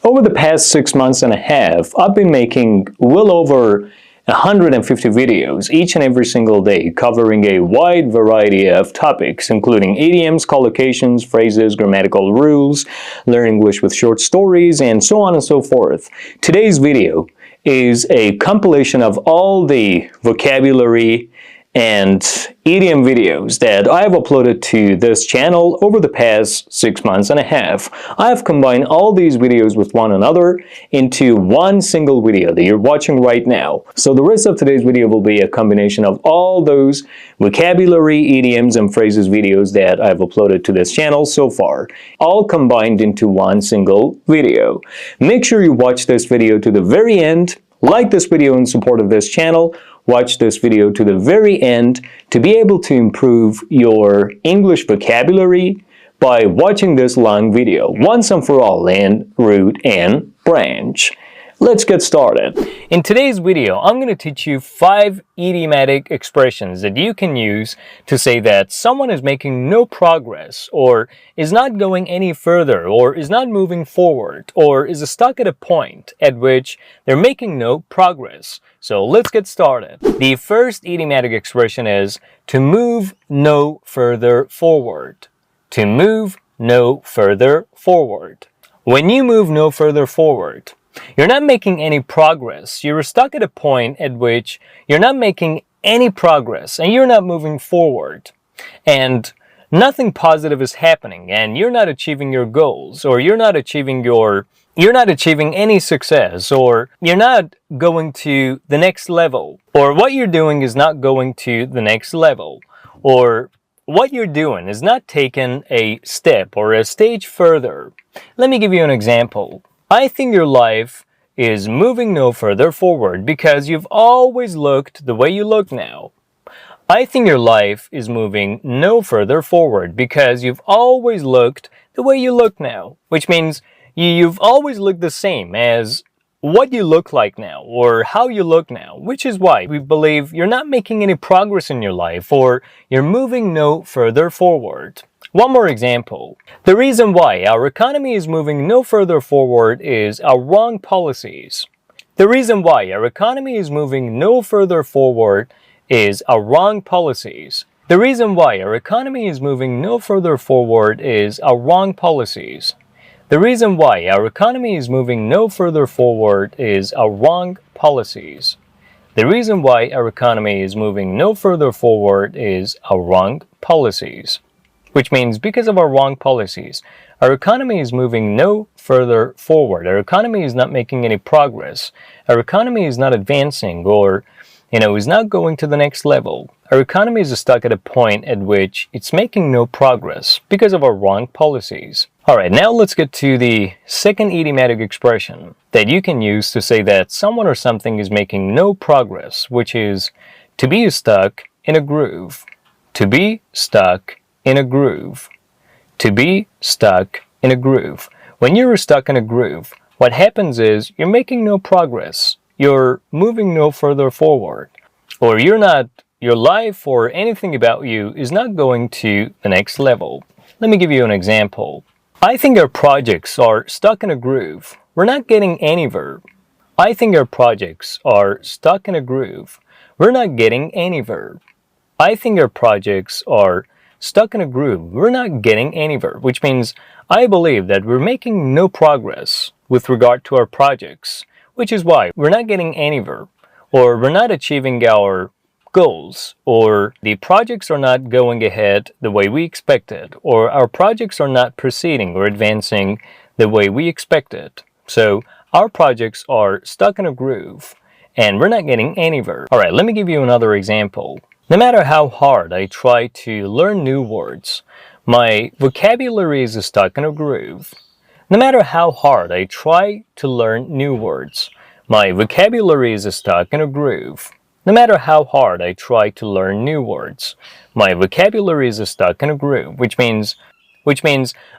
Over the past 6 months and a half, I've been making well over 150 videos each and every single day covering a wide variety of topics including idioms, collocations, phrases, grammatical rules, learning English with short stories, and so on and so forth. Today's video is a compilation of all the vocabulary and idiom videos that I have uploaded to this channel over the past 6 months and a half. I have combined all these videos with one another into one single video that you're watching right now. So the rest of today's video will be a combination of all those vocabulary, idioms, and phrases videos that I've uploaded to this channel so far, all combined into one single video. Make sure you watch this video to the very end, like this video in support of this channel, watch this video to the very end to be able to improve your English vocabulary by watching this long video once and for all in root and branch. Let's get started. In today's video, I'm going to teach you 5 idiomatic expressions that you can use to say that someone is making no progress, or is not going any further, or is not moving forward, or is stuck at a point at which they're making no progress. So let's get started. The first idiomatic expression is to move no further forward. To move no further forward. When you move no further forward, you're not making any progress. You're stuck at a point at which you're not making any progress and you're not moving forward. And nothing positive is happening and you're not achieving your goals, or you're not achieving any success, or you're not going to the next level, or what you're doing is not going to the next level, or what you're doing is not taking a step or a stage further. Let me give you an example. I think your life is moving no further forward because you've always looked the way you look now. I think your life is moving no further forward because you've always looked the way you look now, which means you've always looked the same as what you look like now or how you look now, which is why we believe you're not making any progress in your life or you're moving no further forward. One more example. The reason why our economy is moving no further forward is our wrong policies. The reason why our economy is moving no further forward is our wrong policies. The reason why our economy is moving no further forward is our wrong policies. The reason why our economy is moving no further forward is our wrong policies. The reason why our economy is moving no further forward is our wrong policies. Which means because of our wrong policies, our economy is moving no further forward. Our economy is not making any progress. Our economy is not advancing, or, is not going to the next level. Our economy is stuck at a point at which it's making no progress because of our wrong policies. Alright, now let's get to the second idiomatic expression that you can use to say that someone or something is making no progress, which is to be stuck in a groove. To be stuck in a groove. To be stuck in a groove. When you're stuck in a groove, what happens is you're making no progress. You're moving no further forward. Or your life or anything about you is not going to the next level. Let me give you an example. I think our projects are stuck in a groove. We're not getting anywhere. I think our projects are stuck in a groove. We're not getting anywhere. I think our projects are stuck in a groove. We're not getting anywhere, which means I believe that we're making no progress with regard to our projects, which is why we're not getting anywhere, or we're not achieving our goals, or the projects are not going ahead the way we expected, or our projects are not proceeding or advancing the way we expected. So our projects are stuck in a groove and we're not getting anywhere. All right, let me give you another example. No matter how hard I try to learn new words, my vocabulary is stuck in a groove. No matter how hard I try to learn new words, my vocabulary is stuck in a groove. No matter how hard I try to learn new words, my vocabulary is stuck in a groove, which means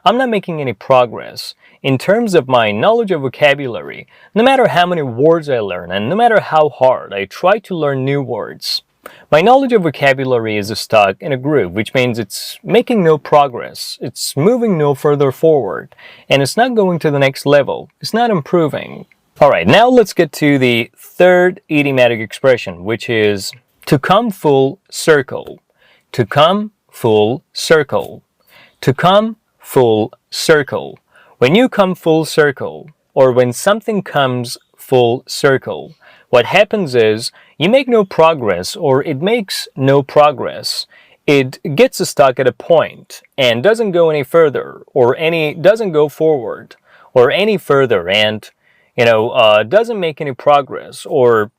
I'm not making any progress in terms of my knowledge of vocabulary. No matter how many words I learn and no matter how hard I try to learn new words, My knowledge of vocabulary is stuck in a groove, which means it's making no progress, it's moving no further forward, and it's not going to the next level, it's not improving. Alright, now let's get to the third idiomatic expression, which is to come full circle. To come full circle. To come full circle. When you come full circle, or when something comes full circle, what happens is you make no progress, or it makes no progress. It gets stuck at a point and doesn't go any further, or doesn't go forward, or any further, and doesn't make any progress, or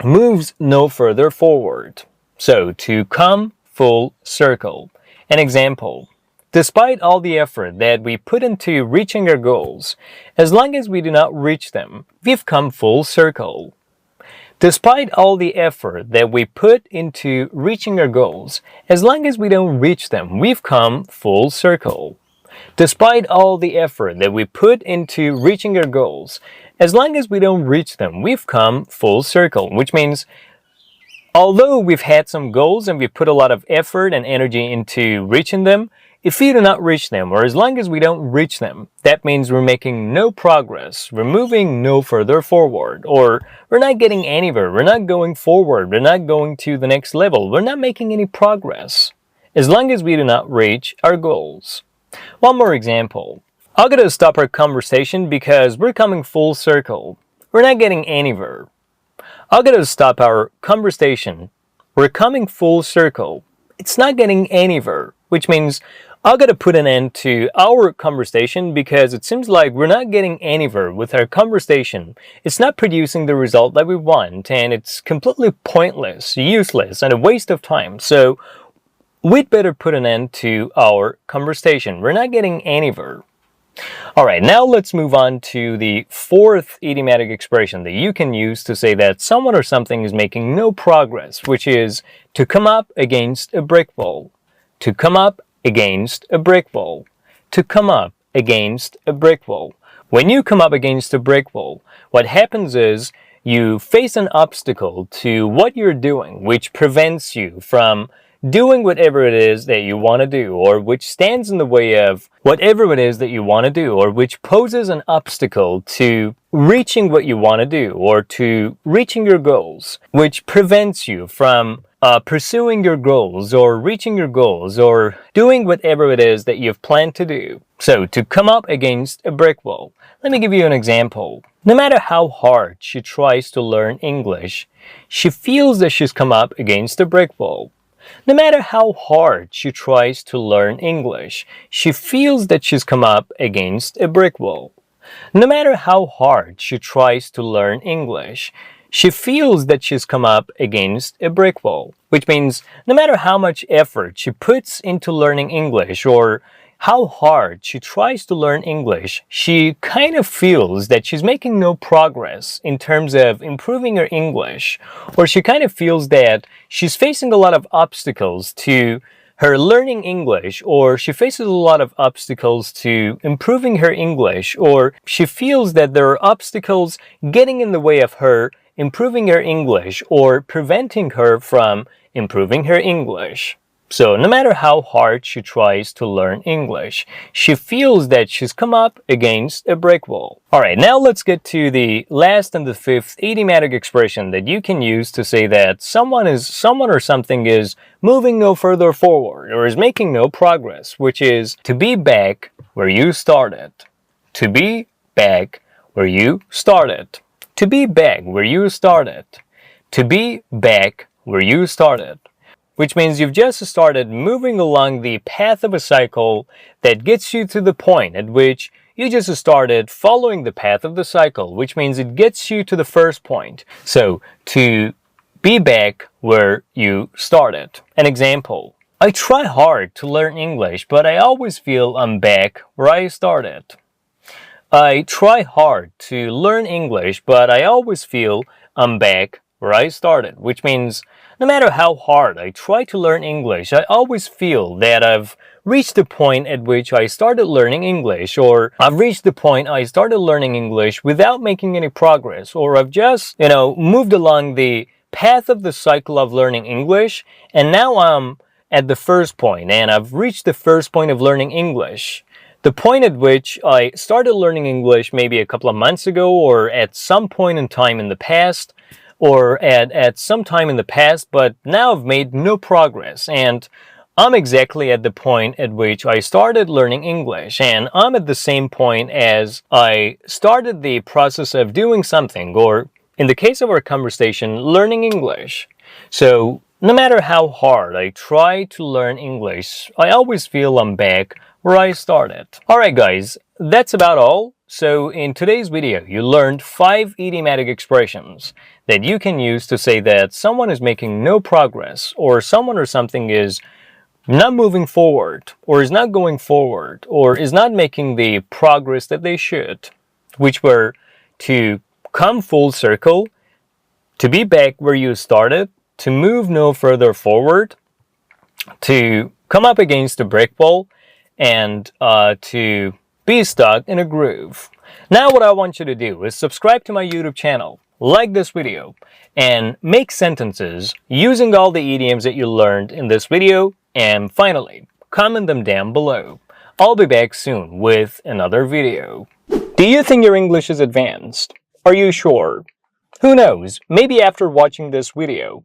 moves no further forward. So, to come full circle. An example. Despite all the effort that we put into reaching our goals, as long as we do not reach them, we've come full circle. Despite all the effort that we put into reaching our goals, as long as we don't reach them, we've come full circle. Despite all the effort that we put into reaching our goals, as long as we don't reach them, we've come full circle, which means although we've had some goals and we've put a lot of effort and energy into reaching them, if we do not reach them, or as long as we don't reach them, that means we're making no progress, we're moving no further forward, or we're not getting anywhere, we're not going forward, we're not going to the next level, we're not making any progress, as long as we do not reach our goals. One more example. I'm gonna stop our conversation because we're coming full circle. We're not getting anywhere. I'm gonna stop our conversation. We're coming full circle. It's not getting anywhere, which means I'm gonna put an end to our conversation because it seems like we're not getting anywhere with our conversation. It's not producing the result that we want, and it's completely pointless, useless, and a waste of time. So we'd better put an end to our conversation. We're not getting anywhere. Alright, now let's move on to the fourth idiomatic expression that you can use to say that someone or something is making no progress, which is to come up against a brick wall. To come up against a brick wall. To come up against a brick wall. When you come up against a brick wall, what happens is you face an obstacle to what you're doing, which prevents you from doing whatever it is that you want to do, or which stands in the way of whatever it is that you want to do, or which poses an obstacle to reaching what you want to do, or to reaching your goals, which prevents you from pursuing your goals, or reaching your goals, or doing whatever it is that you've planned to do. So, to come up against a brick wall. Let me give you an example. No matter how hard she tries to learn English, she feels that she's come up against a brick wall. No matter how hard she tries to learn English, she feels that she's come up against a brick wall. No matter how hard she tries to learn English, she feels that she's come up against a brick wall. Which means no matter how much effort she puts into learning English, or how hard she tries to learn English, she kind of feels that she's making no progress in terms of improving her English, or she kind of feels that she's facing a lot of obstacles to her learning English, or she faces a lot of obstacles to improving her English, or she feels that there are obstacles getting in the way of her improving her English, or preventing her from improving her English. So, no matter how hard she tries to learn English, she feels that she's come up against a brick wall. Alright, now let's get to the last and the fifth idiomatic expression that you can use to say that someone or something is moving no further forward, or is making no progress, which is to be back where you started. To be back where you started. To be back where you started. To be back where you started. Which means you've just started moving along the path of a cycle that gets you to the point at which you just started following the path of the cycle, which means it gets you to the first point. So, to be back where you started. An example. I try hard to learn English, but I always feel I'm back where I started. I try hard to learn English, but I always feel I'm back where I started, which means no matter how hard I try to learn English, I always feel that I've reached the point at which I started learning English, or I've reached the point I started learning English without making any progress, or I've just, moved along the path of the cycle of learning English, and now I'm at the first point, and I've reached the first point of learning English. The point at which I started learning English maybe a couple of months ago, or at some point in time in the past, or at some time in the past, but now I've made no progress, and I'm exactly at the point at which I started learning English, and I'm at the same point as I started the process of doing something, or in the case of our conversation, learning English. So no matter how hard I try to learn English, I always feel I'm back where I started. Alright guys, that's about all. So in today's video, you learned 5 idiomatic expressions that you can use to say that someone is making no progress, or someone or something is not moving forward, or is not going forward, or is not making the progress that they should, which were to come full circle, to be back where you started, to move no further forward, to come up against a brick wall, and to be stuck in a groove. Now what I want you to do is subscribe to my YouTube channel, like this video, and make sentences using all the idioms that you learned in this video, and finally, comment them down below. I'll be back soon with another video. Do you think your English is advanced? Are you sure? Who knows, maybe after watching this video,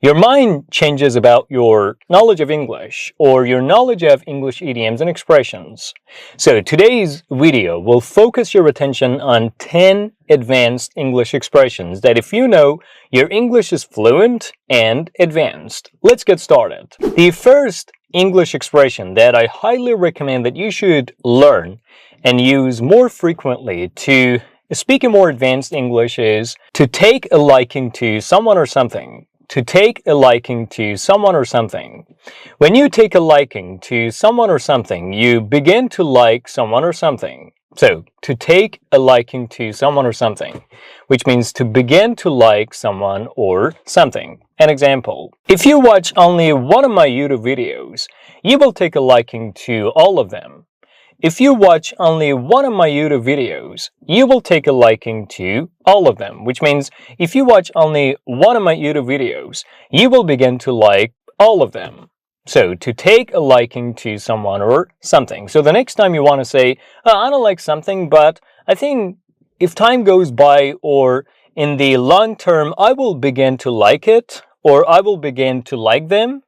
your mind changes about your knowledge of English, or your knowledge of English idioms and expressions. So today's video will focus your attention on 10 advanced English expressions that if you know, your English is fluent and advanced. Let's get started. The first English expression that I highly recommend that you should learn and use more frequently to speak a more advanced English is to take a liking to someone or something. To take a liking to someone or something. When you take a liking to someone or something, you begin to like someone or something. So, to take a liking to someone or something, which means to begin to like someone or something. An example, if you watch only one of my YouTube videos, you will take a liking to all of them. If you watch only one of my YouTube videos, you will take a liking to all of them, which means if you watch only one of my YouTube videos, you will begin to like all of them. So, to take a liking to someone or something. So the next time you want to say, I don't like something, but I think if time goes by or in the long term, I will begin to like it, or I will begin to like them,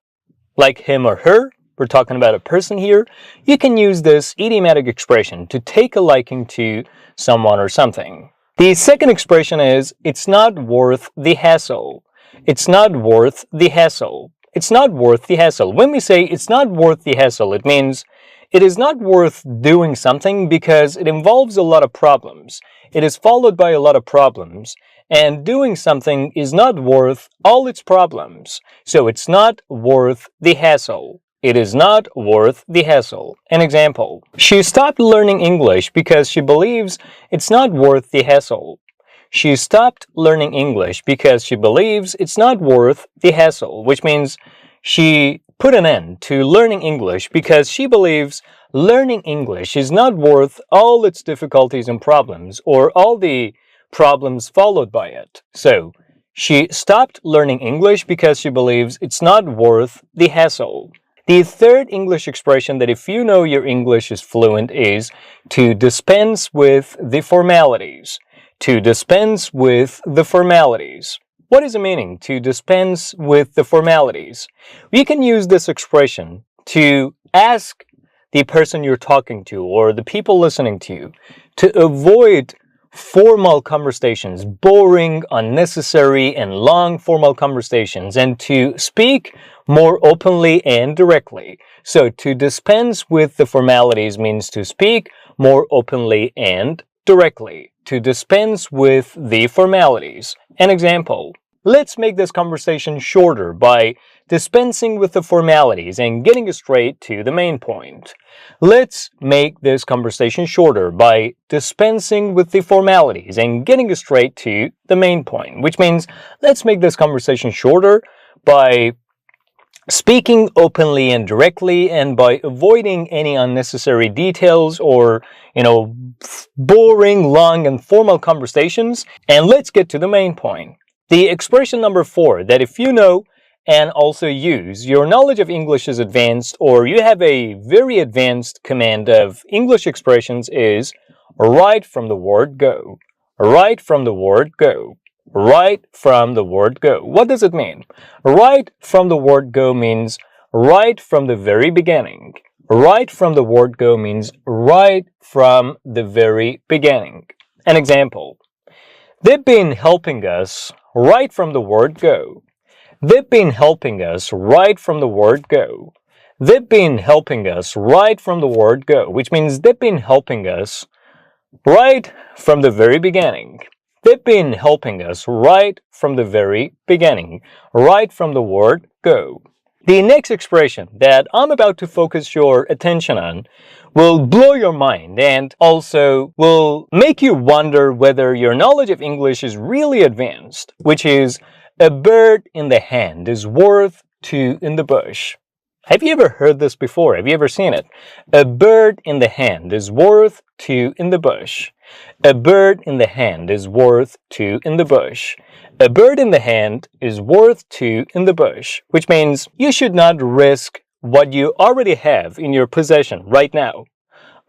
like him or her. We're talking about a person here. You can use this idiomatic expression to take a liking to someone or something. The second expression is, it's not worth the hassle. It's not worth the hassle. It's not worth the hassle. When we say it's not worth the hassle, it means it is not worth doing something because it involves a lot of problems. It is followed by a lot of problems, and doing something is not worth all its problems. So it's not worth the hassle. It is not worth the hassle. An example, she stopped learning English because she believes it's not worth the hassle. She stopped learning English because she believes it's not worth the hassle, which means she put an end to learning English because she believes learning English is not worth all its difficulties and problems, or all the problems followed by it. So, she stopped learning English because she believes it's not worth the hassle. The third English expression that if you know your English is fluent is to dispense with the formalities. To dispense with the formalities. What is the meaning? To dispense with the formalities. We can use this expression to ask the person you're talking to or the people listening to you to avoid formal conversations, boring, unnecessary, and long formal conversations, and to speak more openly and directly. So to dispense with the formalities means to speak more openly and directly. To dispense with the formalities. An example, let's make this conversation shorter by dispensing with the formalities and getting straight to the main point. Let's make this conversation shorter by dispensing with the formalities and getting straight to the main point, which means let's make this conversation shorter by speaking openly and directly, and by avoiding any unnecessary details or, boring, long, and formal conversations, and let's get to the main point. The expression number 4, that if you know and also use, your knowledge of English is advanced, or you have a very advanced command of English expressions, is right from the word go. Right from the word go. Right from the word go. What does it mean? Right from the word go means right from the very beginning. Right from the word go means right from the very beginning. An example. They've been helping us right from the word go. They've been helping us right from the word go. They've been helping us right from the word go, which means they've been helping us right from the very beginning. They've been helping us right from the very beginning, right from the word go. The next expression that I'm about to focus your attention on will blow your mind and also will make you wonder whether your knowledge of English is really advanced, which is a bird in the hand is worth two in the bush. Have you ever heard this before? Have you ever seen it? A bird in the hand is worth two in the bush. A bird in the hand is worth two in the bush. A bird in the hand is worth two in the bush, which means you should not risk what you already have in your possession right now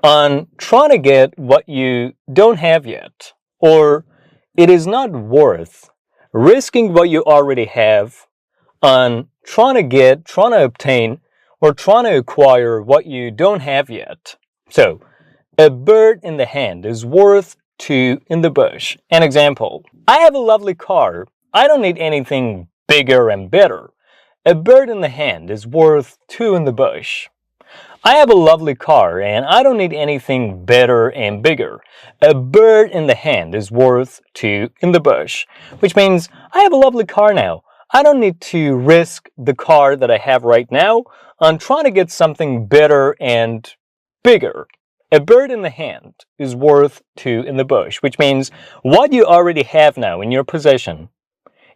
on trying to get what you don't have yet. Or it is not worth risking what you already have on trying to obtain, or trying to acquire what you don't have yet. So, a bird in the hand is worth two in the bush. An example. I have a lovely car. I don't need anything bigger and better. A bird in the hand is worth two in the bush. I have a lovely car and I don't need anything better and bigger. A bird in the hand is worth two in the bush. Which means I have a lovely car now. I don't need to risk the car that I have right now on trying to get something better and bigger. A bird in the hand is worth two in the bush, which means what you already have now in your possession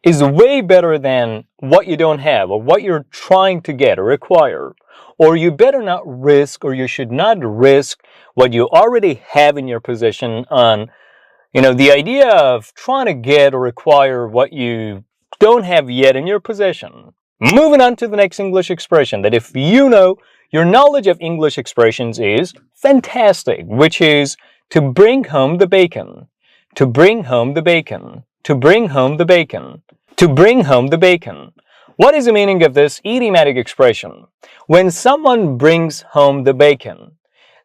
is way better than what you don't have or what you're trying to get or acquire. Or you better not risk, or you should not risk what you already have in your possession on, the idea of trying to get or acquire what you don't have yet in your possession. Moving on to the next English expression, that if you know, your knowledge of English expressions is fantastic, which is to bring home the bacon. To bring home the bacon. To bring home the bacon. To bring home the bacon. What is the meaning of this idiomatic expression? When someone brings home the bacon,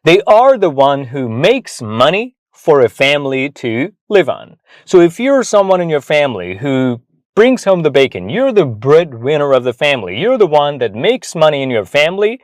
they are the one who makes money for a family to live on. So if you're someone in your family who brings home the bacon, you're the breadwinner of the family. You're the one that makes money in your family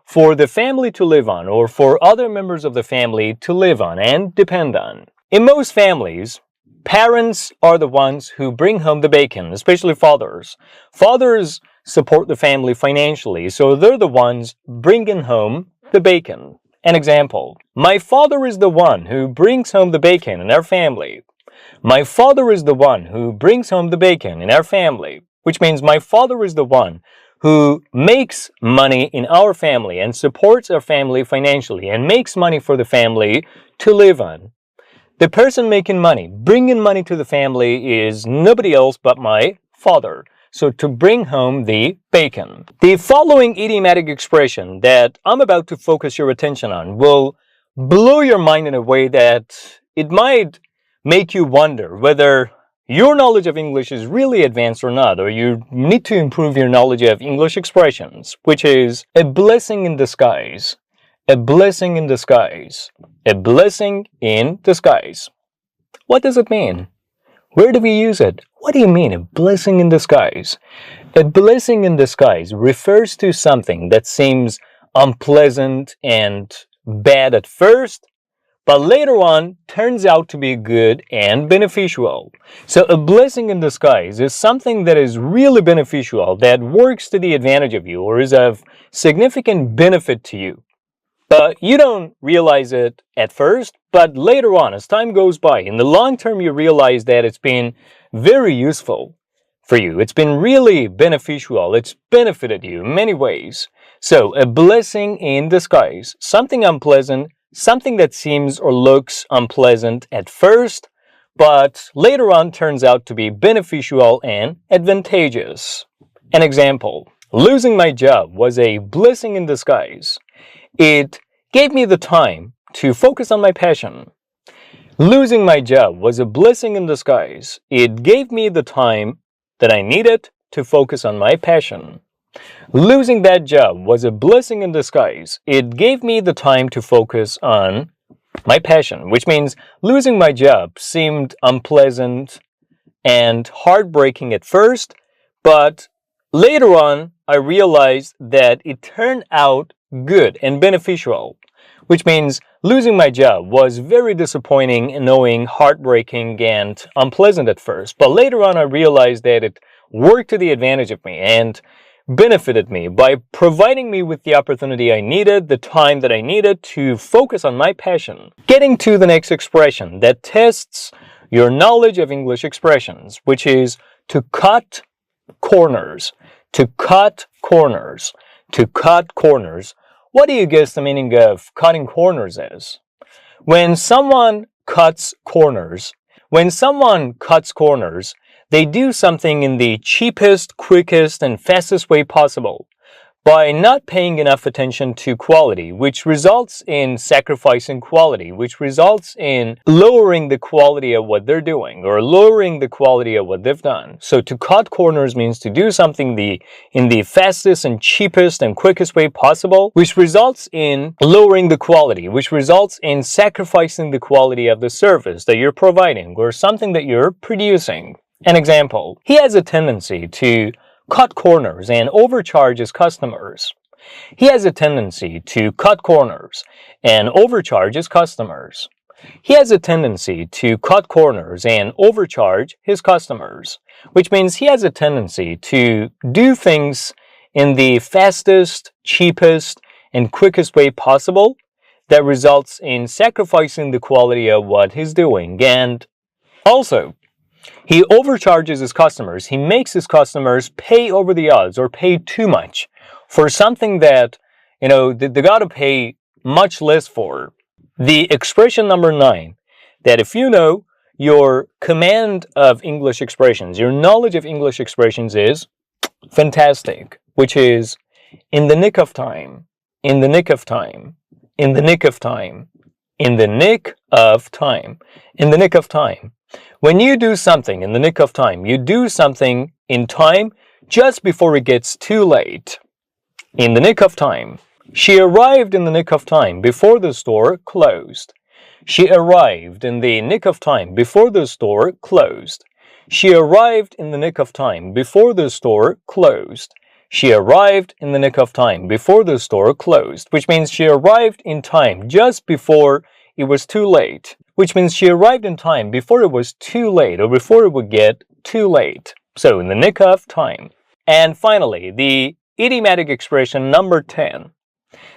for the family to live on, or for other members of the family to live on and depend on. In most families, parents are the ones who bring home the bacon, especially fathers. Fathers support the family financially, so they're the ones bringing home the bacon. An example. My father is the one who brings home the bacon in our family. My father is the one who brings home the bacon in our family, which means my father is the one who makes money in our family and supports our family financially and makes money for the family to live on. The person making money, bringing money to the family, is nobody else but my father. So to bring home the bacon. The following idiomatic expression that I'm about to focus your attention on will blow your mind in a way that it might make you wonder whether your knowledge of English is really advanced or not, or you need to improve your knowledge of English expressions, which is a blessing in disguise. A blessing in disguise. A blessing in disguise. What does it mean? Where do we use it? What do you mean, a blessing in disguise? A blessing in disguise refers to something that seems unpleasant and bad at first, but later on turns out to be good and beneficial. So a blessing in disguise is something that is really beneficial, that works to the advantage of you or is of significant benefit to you. But you don't realize it at first, but later on, as time goes by, in the long term, you realize that it's been very useful for you. It's been really beneficial. It's benefited you in many ways. So a blessing in disguise, something unpleasant, something that seems or looks unpleasant at first, but later on turns out to be beneficial and advantageous. An example, losing my job was a blessing in disguise. It gave me the time to focus on my passion. Losing my job was a blessing in disguise. It gave me the time that I needed to focus on my passion. Losing that job was a blessing in disguise. It gave me the time to focus on my passion, which means losing my job seemed unpleasant and heartbreaking at first, but later on I realized that it turned out good and beneficial, which means losing my job was very disappointing, annoying, heartbreaking, and unpleasant at first, but later on I realized that it worked to the advantage of me and benefited me by providing me with the opportunity I needed, the time that I needed to focus on my passion. Getting to the next expression that tests your knowledge of English expressions, which is to cut corners. To cut corners. To cut corners. What do you guess the meaning of cutting corners is? When someone cuts corners, they do something in the cheapest, quickest, and fastest way possible by not paying enough attention to quality, which results in sacrificing quality, which results in lowering the quality of what they're doing or lowering the quality of what they've done. So to cut corners means to do something in the fastest and cheapest and quickest way possible, which results in lowering the quality, which results in sacrificing the quality of the service that you're providing or something that you're producing. An example, he has a tendency to cut corners and overcharge his customers. He has a tendency to cut corners and overcharge his customers. He has a tendency to cut corners and overcharge his customers, which means he has a tendency to do things in the fastest, cheapest, and quickest way possible that results in sacrificing the quality of what he's doing. And also, he overcharges his customers. He makes his customers pay over the odds or pay too much for something that, they got to pay much less for. The expression number 9, that if you know your command of English expressions, your knowledge of English expressions is fantastic, which is in the nick of time, in the nick of time, in the nick of time, in the nick of time, in the nick of time. When you do something in the nick of time, you do something in time just before it gets too late. In the nick of time. She arrived in the nick of time before the store closed. She arrived in the nick of time before the store closed. She arrived in the nick of time before the store closed. She arrived in the nick of time before the store closed, which means she arrived in time just before it was too late. Which means she arrived in time before it was too late or before it would get too late. So in the nick of time. And finally, the idiomatic expression number 10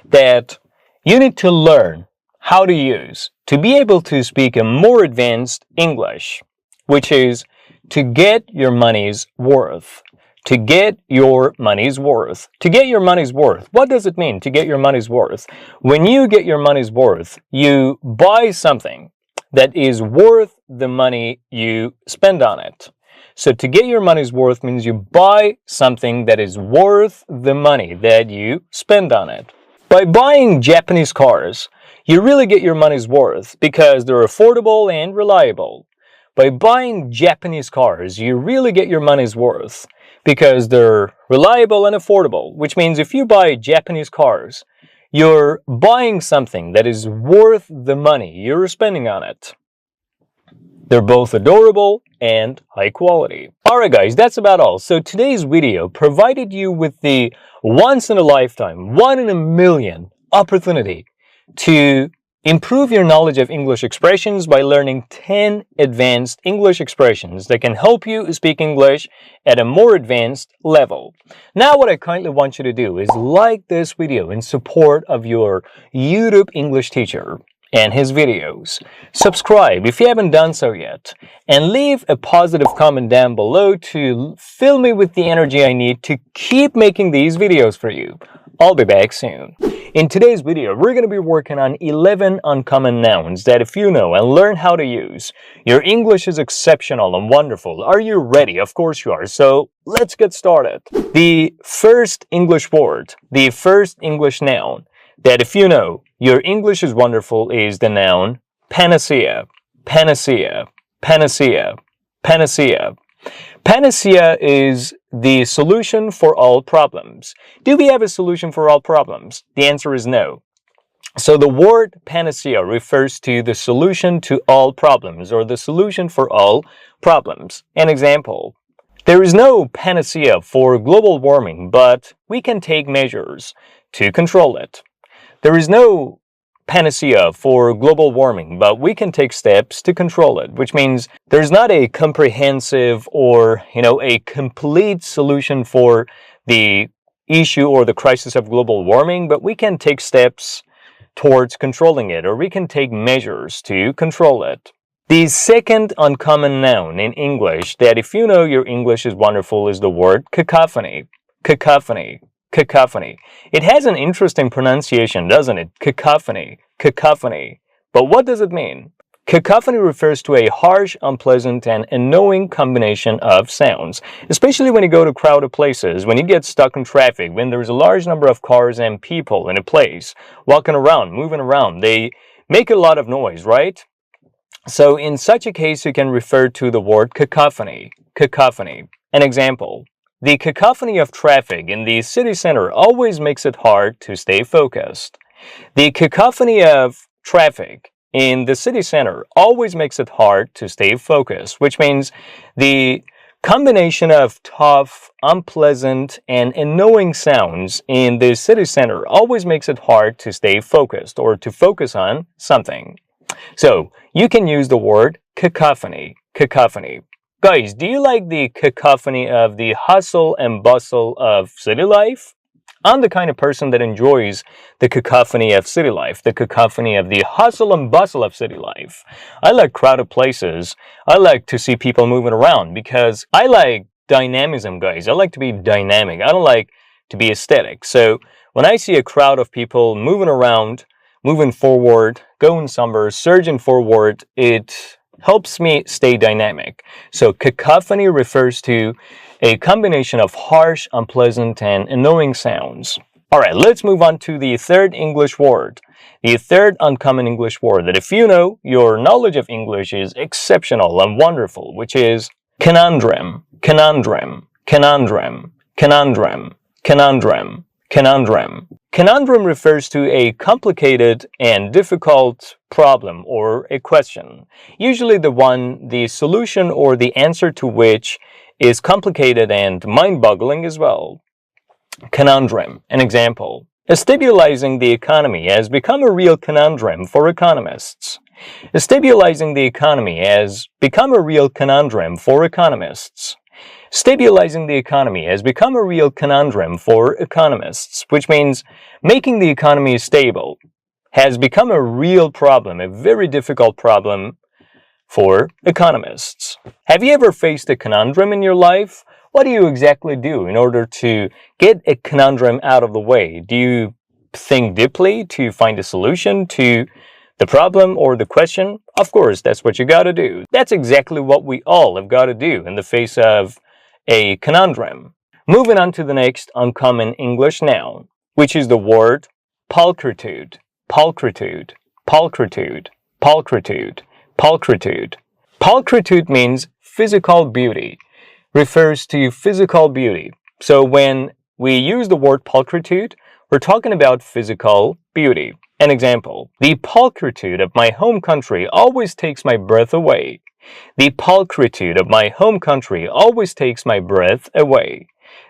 that you need to learn how to use to be able to speak a more advanced English, which is to get your money's worth. To get your money's worth. To get your money's worth. What does it mean to get your money's worth? When you get your money's worth, you buy something that is worth the money you spend on it. So to get your money's worth means you buy something that is worth the money that you spend on it. By buying Japanese cars, you really get your money's worth because they're affordable and reliable. By buying Japanese cars, you really get your money's worth because they're reliable and affordable, which means if you buy Japanese cars, you're buying something that is worth the money you're spending on it. They're both adorable and high quality. Alright guys, that's about all. So today's video provided you with the once in a lifetime, 1 in a million opportunity to improve your knowledge of English expressions by learning 10 advanced English expressions that can help you speak English at a more advanced level. Now what I kindly want you to do is like this video in support of your YouTube English teacher and his videos. Subscribe if you haven't done so yet, and leave a positive comment down below to fill me with the energy I need to keep making these videos for you. I'll be back soon. In today's video, we're going to be working on 11 uncommon nouns that if you know and learn how to use, your English is exceptional and wonderful. Are you ready? Of course you are. So let's get started. The first English word, the first English noun that if you know, your English is wonderful is the noun Panacea. Panacea. Panacea. Panacea. Panacea is the solution for all problems. Do we have a solution for all problems? The answer is no. So the word panacea refers to the solution to all problems or the solution for all problems. An example, there is no panacea for global warming, but we can take measures to control it. There is no panacea for global warming, but we can take steps to control it, which means there's not a comprehensive or, a complete solution for the issue or the crisis of global warming, but we can take steps towards controlling it, or we can take measures to control it. The second uncommon noun in English that if you know your English is wonderful is the word cacophony. Cacophony. Cacophony. It has an interesting pronunciation, doesn't it? Cacophony. Cacophony. But what does it mean? Cacophony refers to a harsh, unpleasant, and annoying combination of sounds, especially when you go to crowded places, when you get stuck in traffic, when there's a large number of cars and people in a place, walking around, moving around. They make a lot of noise, right? So in such a case, you can refer to the word cacophony. Cacophony. An example. The cacophony of traffic in the city center always makes it hard to stay focused. The cacophony of traffic in the city center always makes it hard to stay focused, which means the combination of tough, unpleasant, and annoying sounds in the city center always makes it hard to stay focused or to focus on something. So you can use the word cacophony. Cacophony. Guys, do you like the cacophony of the hustle and bustle of city life? I'm the kind of person that enjoys the cacophony of city life, the cacophony of the hustle and bustle of city life. I like crowded places. I like to see people moving around because I like dynamism, guys. I like to be dynamic. I don't like to be aesthetic. So when I see a crowd of people moving around, moving forward, going somewhere, surging forward, it helps me stay dynamic. So cacophony refers to a combination of harsh, unpleasant, and annoying sounds. Alright, let's move on to the third English word. The third uncommon English word that if you know, your knowledge of English is exceptional and wonderful, which is conundrum. Conundrum. Conundrum. Conundrum. Conundrum. Conundrum. Conundrum refers to a complicated and difficult problem or a question, usually the solution or the answer to which is complicated and mind-boggling as well. Conundrum. An example. Stabilizing the economy has become a real conundrum for economists. Stabilizing the economy has become a real conundrum for economists. Stabilizing the economy has become a real conundrum for economists, which means making the economy stable has become a real problem, a very difficult problem for economists. Have you ever faced a conundrum in your life? What do you exactly do in order to get a conundrum out of the way? Do you think deeply to find a solution to the problem or the question? Of course, that's what you got to do. That's exactly what we all have got to do in the face of a conundrum. Moving on to the next uncommon English noun, which is the word pulchritude. Pulchritude. Pulchritude. Pulchritude. Pulchritude. Pulchritude means physical beauty. Refers to physical beauty. So when we use the word pulchritude, we're talking about physical beauty. An example. The pulchritude of my home country always takes my breath away. The pulchritude of my home country always takes my breath away.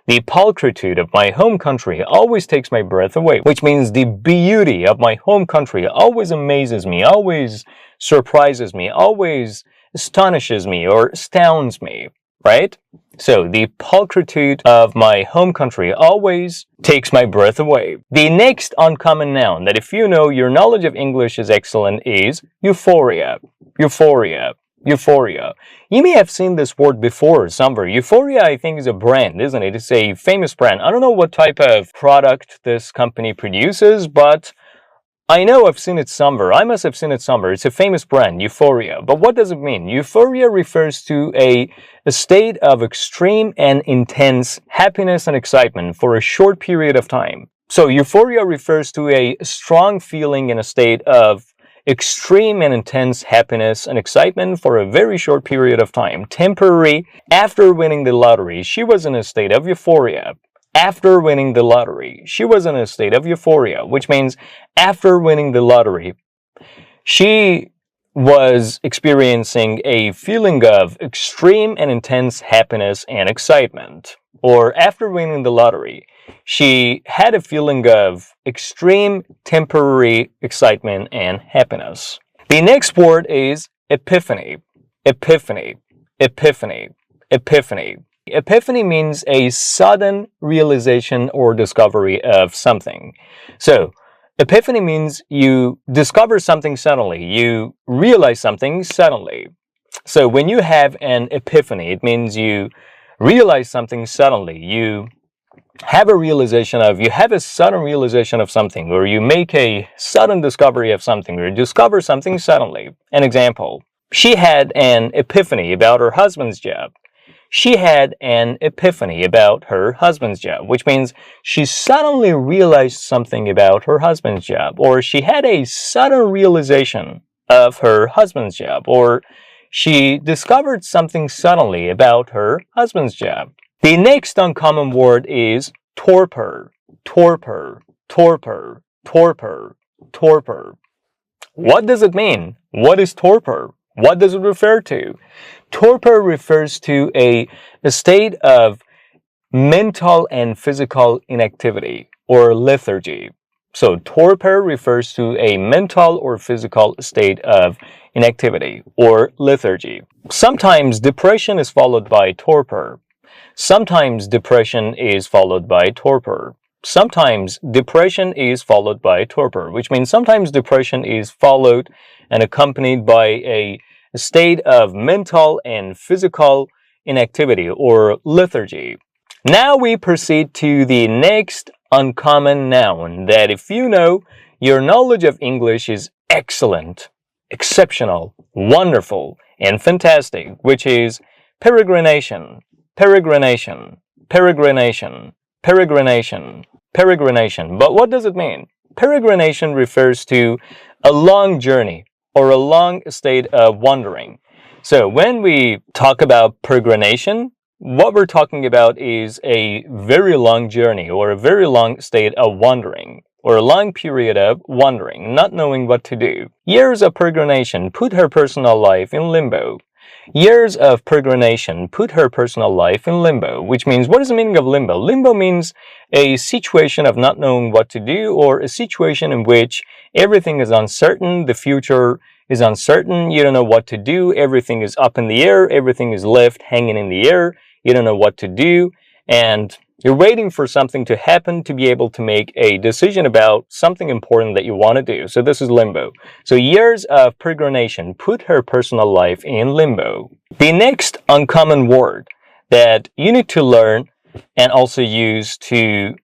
The pulchritude of my home country always takes my breath away, which means the beauty of my home country always amazes me, always surprises me, always astonishes me or astounds me, right? So the pulchritude of my home country always takes my breath away. The next uncommon noun that if you know your knowledge of English is excellent is euphoria. Euphoria. Euphoria. You may have seen this word before somewhere. Euphoria, I think, is a brand, isn't it? It's a famous brand. I don't know what type of product this company produces, but I know I've seen it somewhere. I must have seen it somewhere. It's a famous brand, Euphoria. But what does it mean? Euphoria refers to a state of extreme and intense happiness and excitement for a short period of time. So euphoria refers to a strong feeling in a state of extreme and intense happiness and excitement for a very short period of time. Temporary. After winning the lottery, she was in a state of euphoria. After winning the lottery, she was in a state of euphoria, which means after winning the lottery, she was experiencing a feeling of extreme and intense happiness and excitement. Or after winning the lottery, she had a feeling of extreme temporary excitement and happiness. The next word is epiphany. Epiphany. Epiphany. Epiphany. Epiphany means a sudden realization or discovery of something. So, epiphany means you discover something suddenly. You realize something suddenly. So, when you have an epiphany, it means you realize something suddenly. You have a sudden realization of something, or you make a sudden discovery of something, or discover something suddenly. An example, she had an epiphany about her husband's job. She had an epiphany about her husband's job, which means she suddenly realized something about her husband's job, or she had a sudden realization of her husband's job, or she discovered something suddenly about her husband's job. The next uncommon word is torpor. Torpor. Torpor. Torpor. Torpor. What does it mean? What is torpor? What does it refer to? Torpor refers to a state of mental and physical inactivity or lethargy. So torpor refers to a mental or physical state of inactivity or lethargy. Sometimes depression is followed by torpor. Sometimes depression is followed by torpor. Sometimes depression is followed by torpor, which means sometimes depression is followed and accompanied by a state of mental and physical inactivity or lethargy. Now we proceed to the next uncommon noun that, if you know, your knowledge of English is excellent, exceptional, wonderful, and fantastic, which is peregrination. Peregrination. Peregrination. Peregrination. Peregrination. But what does it mean? Peregrination refers to a long journey or a long state of wandering. So when we talk about peregrination, what we're talking about is a very long journey or a very long state of wandering, or a long period of wandering, not knowing what to do. Years of peregrination put her personal life in limbo. Years of peregrination put her personal life in limbo, which means, what is the meaning of limbo? Limbo means a situation of not knowing what to do, or a situation in which everything is uncertain, the future is uncertain, you don't know what to do, everything is up in the air, everything is left hanging in the air, you don't know what to do, and you're waiting for something to happen to be able to make a decision about something important that you want to do. So this is limbo. So years of peregrination put her personal life in limbo. The next uncommon word that you need to learn and also use to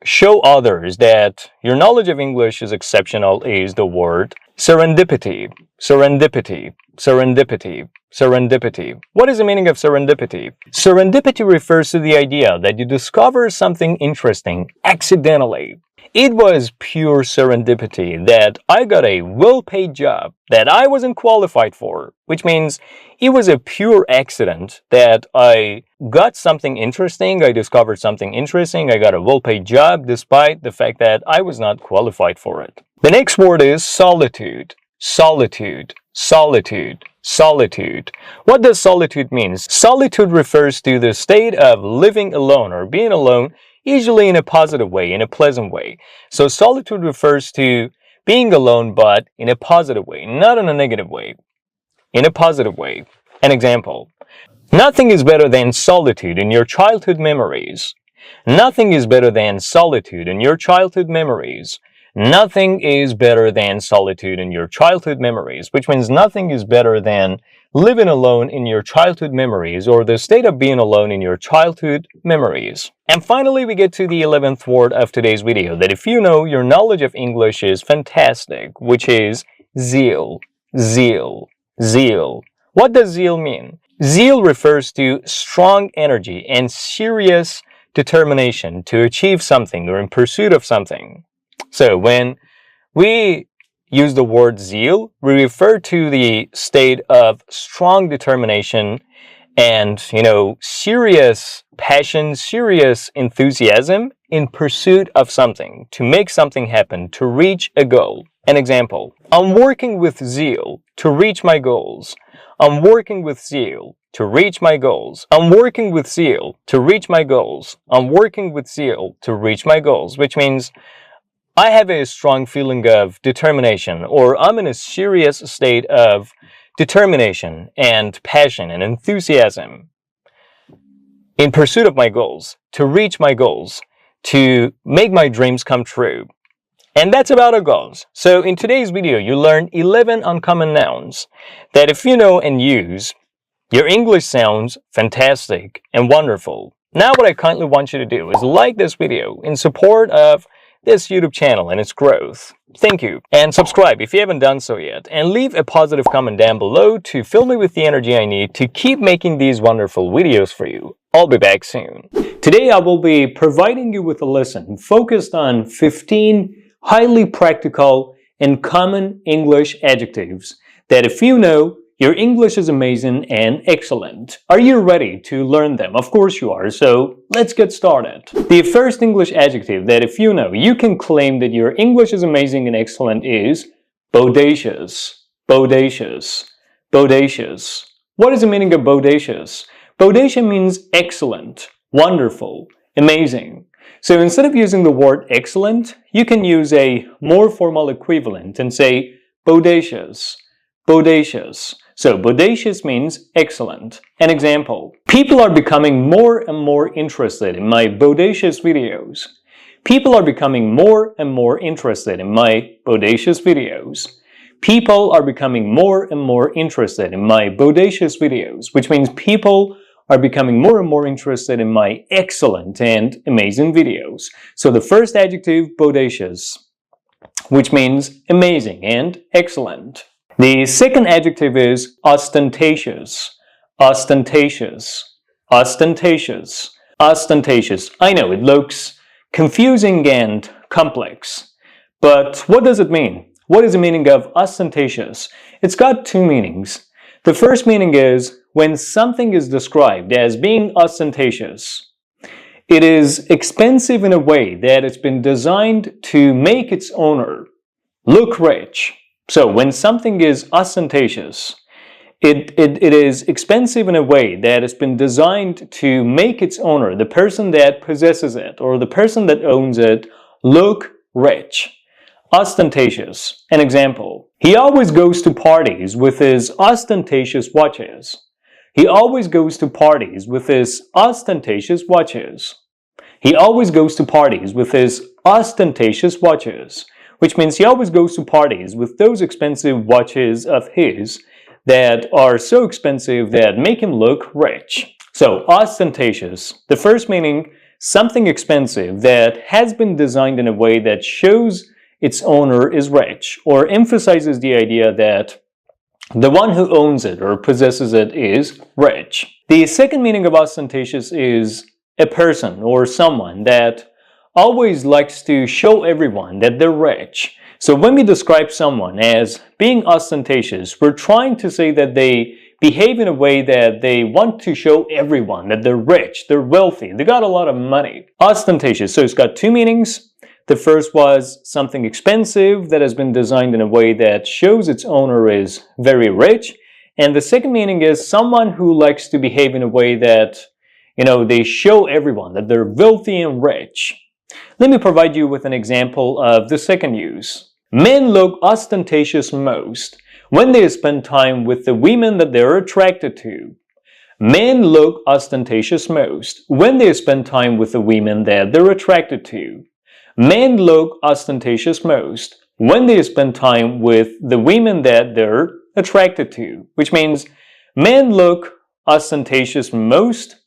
show others that your knowledge of English is exceptional is the word serendipity. Serendipity. Serendipity. Serendipity. What is the meaning of serendipity? Serendipity refers to the idea that you discover something interesting accidentally. It was pure serendipity that I got a well-paid job that I wasn't qualified for, which means it was a pure accident that I got something interesting, I discovered something interesting, I got a well-paid job despite the fact that I was not qualified for it. The next word is solitude. Solitude. Solitude. Solitude. What does solitude mean? Solitude refers to the state of living alone or being alone, usually in a positive way, in a pleasant way. So solitude refers to being alone, but in a positive way, not in a negative way. In a positive way. An example. Nothing is better than solitude in your childhood memories. Nothing is better than solitude in your childhood memories. Nothing is better than solitude in your childhood memories, which means nothing is better than living alone in your childhood memories, or the state of being alone in your childhood memories. And finally, we get to the 11th word of today's video, that if you know, your knowledge of English is fantastic, which is zeal. Zeal. Zeal. What does zeal mean? Zeal refers to strong energy and serious determination to achieve something or in pursuit of something. So when we use the word zeal, we refer to the state of strong determination and, serious passion, serious enthusiasm in pursuit of something, to make something happen, to reach a goal. An example: I'm working with zeal to reach my goals. I'm working with zeal to reach my goals. I'm working with zeal to reach my goals. I'm working with zeal to reach my goals, which means I have a strong feeling of determination, or I'm in a serious state of determination and passion and enthusiasm in pursuit of my goals, to reach my goals, to make my dreams come true. And that's about our goals. So in today's video, you learn 11 uncommon nouns that if you know and use, your English sounds fantastic and wonderful. Now what I kindly want you to do is like this video in support of this YouTube channel and its growth. Thank you. And subscribe if you haven't done so yet. And leave a positive comment down below to fill me with the energy I need to keep making these wonderful videos for you. I'll be back soon. Today I will be providing you with a lesson focused on 15 highly practical and common English adjectives that if you know, your English is amazing and excellent. Are you ready to learn them? Of course you are, so let's get started. The first English adjective that if you know, you can claim that your English is amazing and excellent is bodacious. Bodacious. Bodacious. What is the meaning of bodacious? Bodacious means excellent, wonderful, amazing. So instead of using the word excellent, you can use a more formal equivalent and say bodacious. Bodacious. So bodacious means excellent. An example: people are becoming more and more interested in my bodacious videos. People are becoming more and more interested in my bodacious videos. People are becoming more and more interested in my bodacious videos, which means people are becoming more and more interested in my excellent and amazing videos. So the first adjective, bodacious, which means amazing and excellent. The second adjective is ostentatious. Ostentatious. Ostentatious. Ostentatious. I know it looks confusing and complex, but what does it mean? What is the meaning of ostentatious? It's got two meanings. The first meaning is when something is described as being ostentatious, it is expensive in a way that it's been designed to make its owner look rich. So when something is ostentatious, it is expensive in a way that it's been designed to make its owner, the person that possesses it or the person that owns it, look rich. Ostentatious. An example: he always goes to parties with his ostentatious watches. He always goes to parties with his ostentatious watches. He always goes to parties with his ostentatious watches, which means he always goes to parties with those expensive watches of his that are so expensive that make him look rich. So ostentatious, the first meaning, something expensive that has been designed in a way that shows its owner is rich, or emphasizes the idea that the one who owns it or possesses it is rich. The second meaning of ostentatious is a person or someone that always likes to show everyone that they're rich. So when we describe someone as being ostentatious, we're trying to say that they behave in a way that they want to show everyone that they're rich, they're wealthy, they got a lot of money. Ostentatious, so it's got two meanings. The first was something expensive that has been designed in a way that shows its owner is very rich. And the second meaning is someone who likes to behave in a way that, they show everyone that they're wealthy and rich. Let me provide you with an example of the second use. Men look ostentatious most when they spend time with the women that they're attracted to. Men look ostentatious most when they spend time with the women that they're attracted to. Men look ostentatious most when they spend time with the women that they're attracted to, which means Men look ostentatious most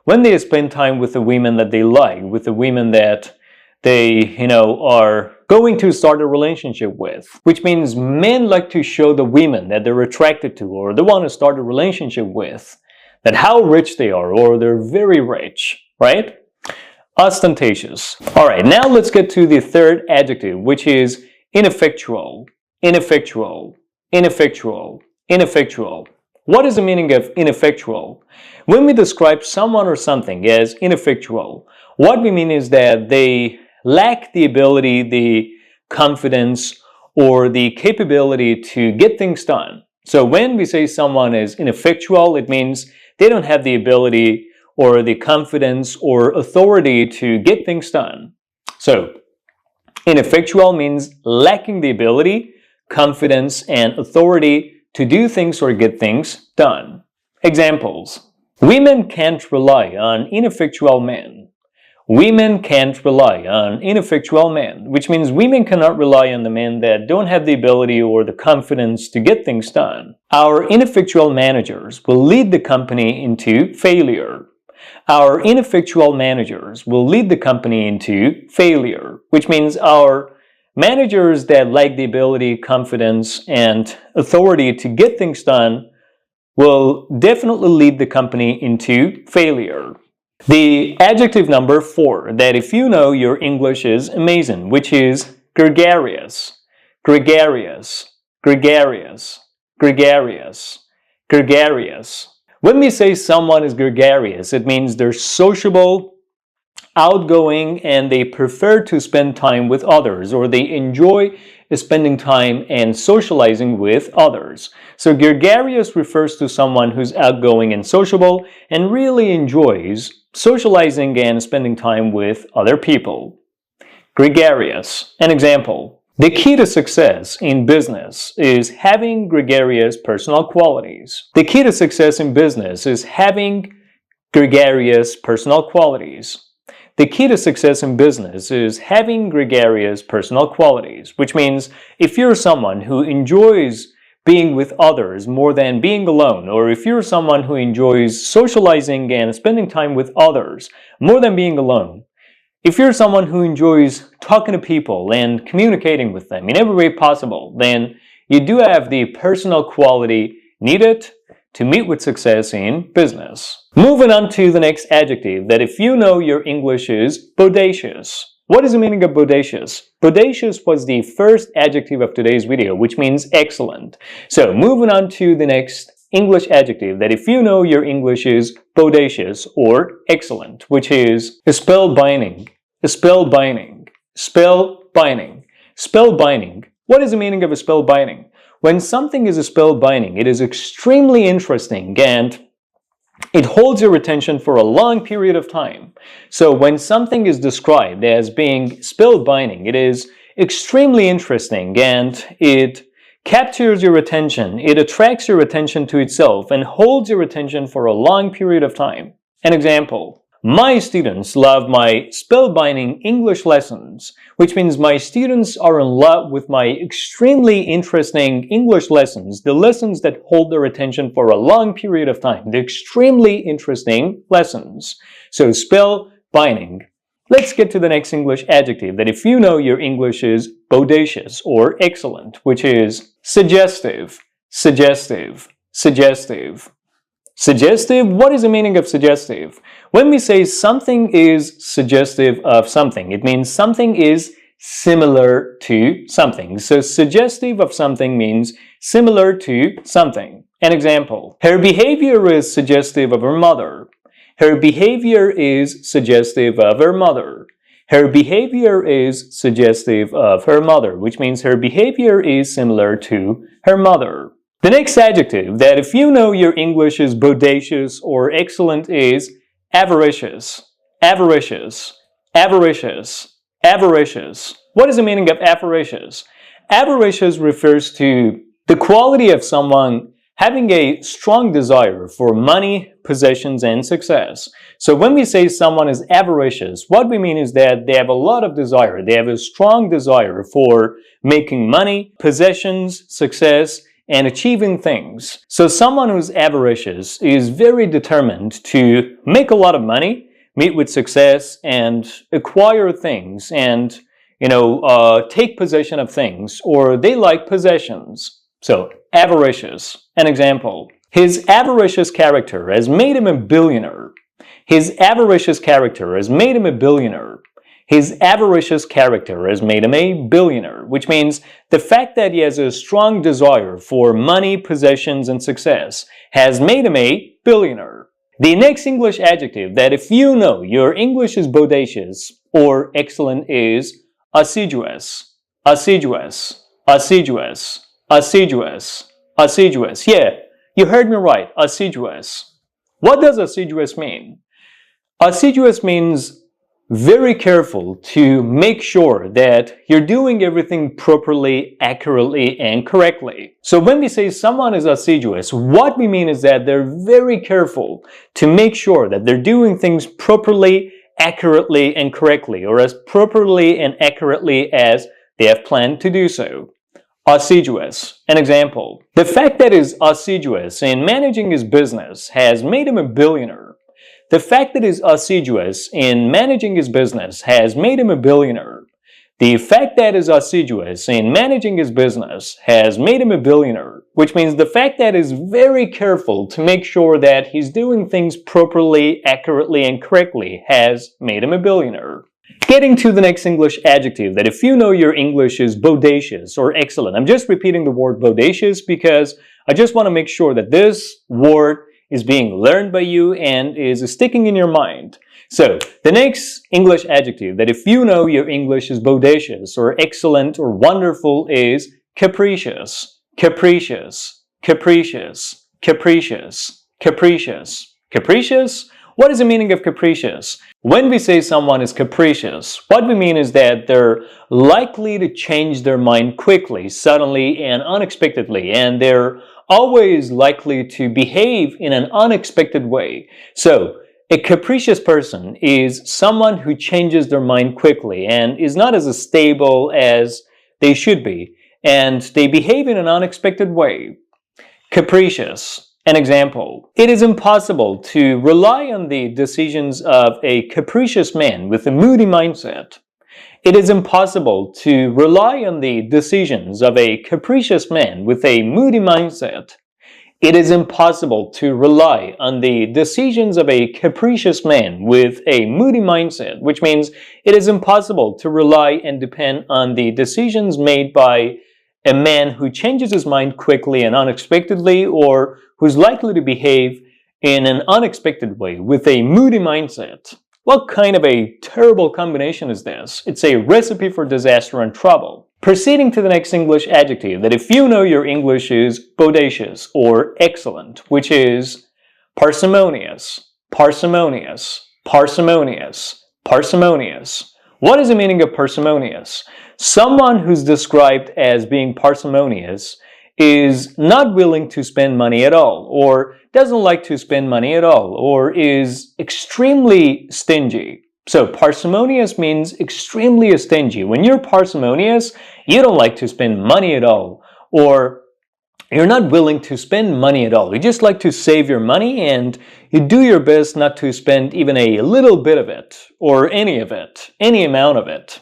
when they spend time with the women that they like, with the women that they, are going to start a relationship with. Which means men like to show the women that they're attracted to or they want to start a relationship with that how rich they are, or they're very rich, right? Ostentatious. Alright, now let's get to the third adjective, which is ineffectual. Ineffectual. Ineffectual. Ineffectual. What is the meaning of ineffectual? When we describe someone or something as ineffectual, what we mean is that they lack the ability, the confidence, or the capability to get things done. So when we say someone is ineffectual, it means they don't have the ability or the confidence or authority to get things done. So ineffectual means lacking the ability, confidence, and authority to do things or get things done. Examples. Women can't rely on ineffectual men. Women can't rely on ineffectual men, which means women cannot rely on the men that don't have the ability or the confidence to get things done. Our ineffectual managers will lead the company into failure. Our ineffectual managers will lead the company into failure, which means our managers that lack the ability, confidence, and authority to get things done will definitely lead the company into failure. The adjective number 4, that if you know your English is amazing, which is gregarious. Gregarious. Gregarious. Gregarious. Gregarious. When we say someone is gregarious, it means they're sociable, outgoing, and they prefer to spend time with others, or they enjoy spending time and socializing with others. So gregarious refers to someone who's outgoing and sociable and really enjoys socializing and spending time with other people. Gregarious. An example. The key to success in business is having gregarious personal qualities. The key to success in business is having gregarious personal qualities. The key to success in business is having gregarious personal qualities, which means if you're someone who enjoys being with others more than being alone, or if you're someone who enjoys socializing and spending time with others more than being alone, if you're someone who enjoys talking to people and communicating with them in every way possible, then you do have the personal quality needed to meet with success in business. Moving on to the next adjective, that if you know your English is bodacious. What is the meaning of bodacious? Bodacious was the first adjective of today's video, which means excellent. So moving on to the next English adjective, that if you know your English is bodacious or excellent, which is spellbinding. Spellbinding. Spellbinding. Spellbinding. What is the meaning of a spellbinding? When something is a spellbinding, it is extremely interesting and it holds your attention for a long period of time. So when something is described as being spellbinding, it is extremely interesting and it captures your attention, it attracts your attention to itself and holds your attention for a long period of time. An example. My students love my spellbinding English lessons, which means my students are in love with my extremely interesting English lessons, the lessons that hold their attention for a long period of time, the extremely interesting lessons. So spellbinding. Let's get to the next English adjective, that if you know your English is bodacious or excellent, which is suggestive. Suggestive. Suggestive. Suggestive, what is the meaning of suggestive? When we say something is suggestive of something, it means something is similar to something. So suggestive of something means similar to something. An example. Her behavior is suggestive of her mother. Her behavior is suggestive of her mother. Her behavior is suggestive of her mother, which means her behavior is similar to her mother. The next adjective, that if you know your English is bodacious or excellent, is avaricious. Avaricious. Avaricious. Avaricious. What is the meaning of avaricious? Avaricious refers to the quality of someone having a strong desire for money, possessions, and success. So when we say someone is avaricious, what we mean is that they have a lot of desire. They have a strong desire for making money, possessions, success, and achieving things. So someone who's avaricious is very determined to make a lot of money, meet with success, and acquire things, and take possession of things, or they like possessions. So avaricious. An example: his avaricious character has made him a billionaire. His avaricious character has made him a billionaire. His avaricious character has made him a billionaire, which means the fact that he has a strong desire for money, possessions, and success has made him a billionaire. The next English adjective that if you know your English is bodacious or excellent is assiduous. Assiduous. Assiduous. Assiduous. Assiduous. Yeah, you heard me right. Assiduous. What does assiduous mean? Assiduous means very careful to make sure that you're doing everything properly, accurately, and correctly. So when we say someone is assiduous, what we mean is that they're very careful to make sure that they're doing things properly, accurately, and correctly, or as properly and accurately as they have planned to do so. Assiduous. An example: the fact that he's assiduous in managing his business has made him a billionaire. The fact that he's assiduous in managing his business has made him a billionaire. The fact that he's assiduous in managing his business has made him a billionaire, which means the fact that he's very careful to make sure that he's doing things properly, accurately, and correctly has made him a billionaire. Getting to the next English adjective that if you know your English is bodacious or excellent. I'm just repeating the word bodacious because I just want to make sure that this word is being learned by you and is sticking in your mind. So, the next English adjective that if you know your English is bodacious or excellent or wonderful is capricious. Capricious. Capricious. Capricious. Capricious. Capricious? What is the meaning of capricious? When we say someone is capricious, what we mean is that they're likely to change their mind quickly, suddenly, and unexpectedly, and they're always likely to behave in an unexpected way. So, a capricious person is someone who changes their mind quickly and is not as stable as they should be, and they behave in an unexpected way. Capricious. An example: it is impossible to rely on the decisions of a capricious man with a moody mindset. It is impossible to rely on the decisions of a capricious man with a moody mindset. It is impossible to rely on the decisions of a capricious man with a moody mindset, which means it is impossible to rely and depend on the decisions made by a man who changes his mind quickly and unexpectedly, or who's likely to behave in an unexpected way with a moody mindset. What kind of a terrible combination is this? It's a recipe for disaster and trouble. Proceeding to the next English adjective that if you know your English is bodacious or excellent, which is parsimonious. Parsimonious. Parsimonious. Parsimonious. What is the meaning of parsimonious? Someone who's described as being parsimonious is not willing to spend money at all, or doesn't like to spend money at all, or is extremely stingy. So parsimonious means extremely stingy. When you're parsimonious, you don't like to spend money at all, or you're not willing to spend money at all. You just like to save your money, and you do your best not to spend even a little bit of it, or any of it, any amount of it.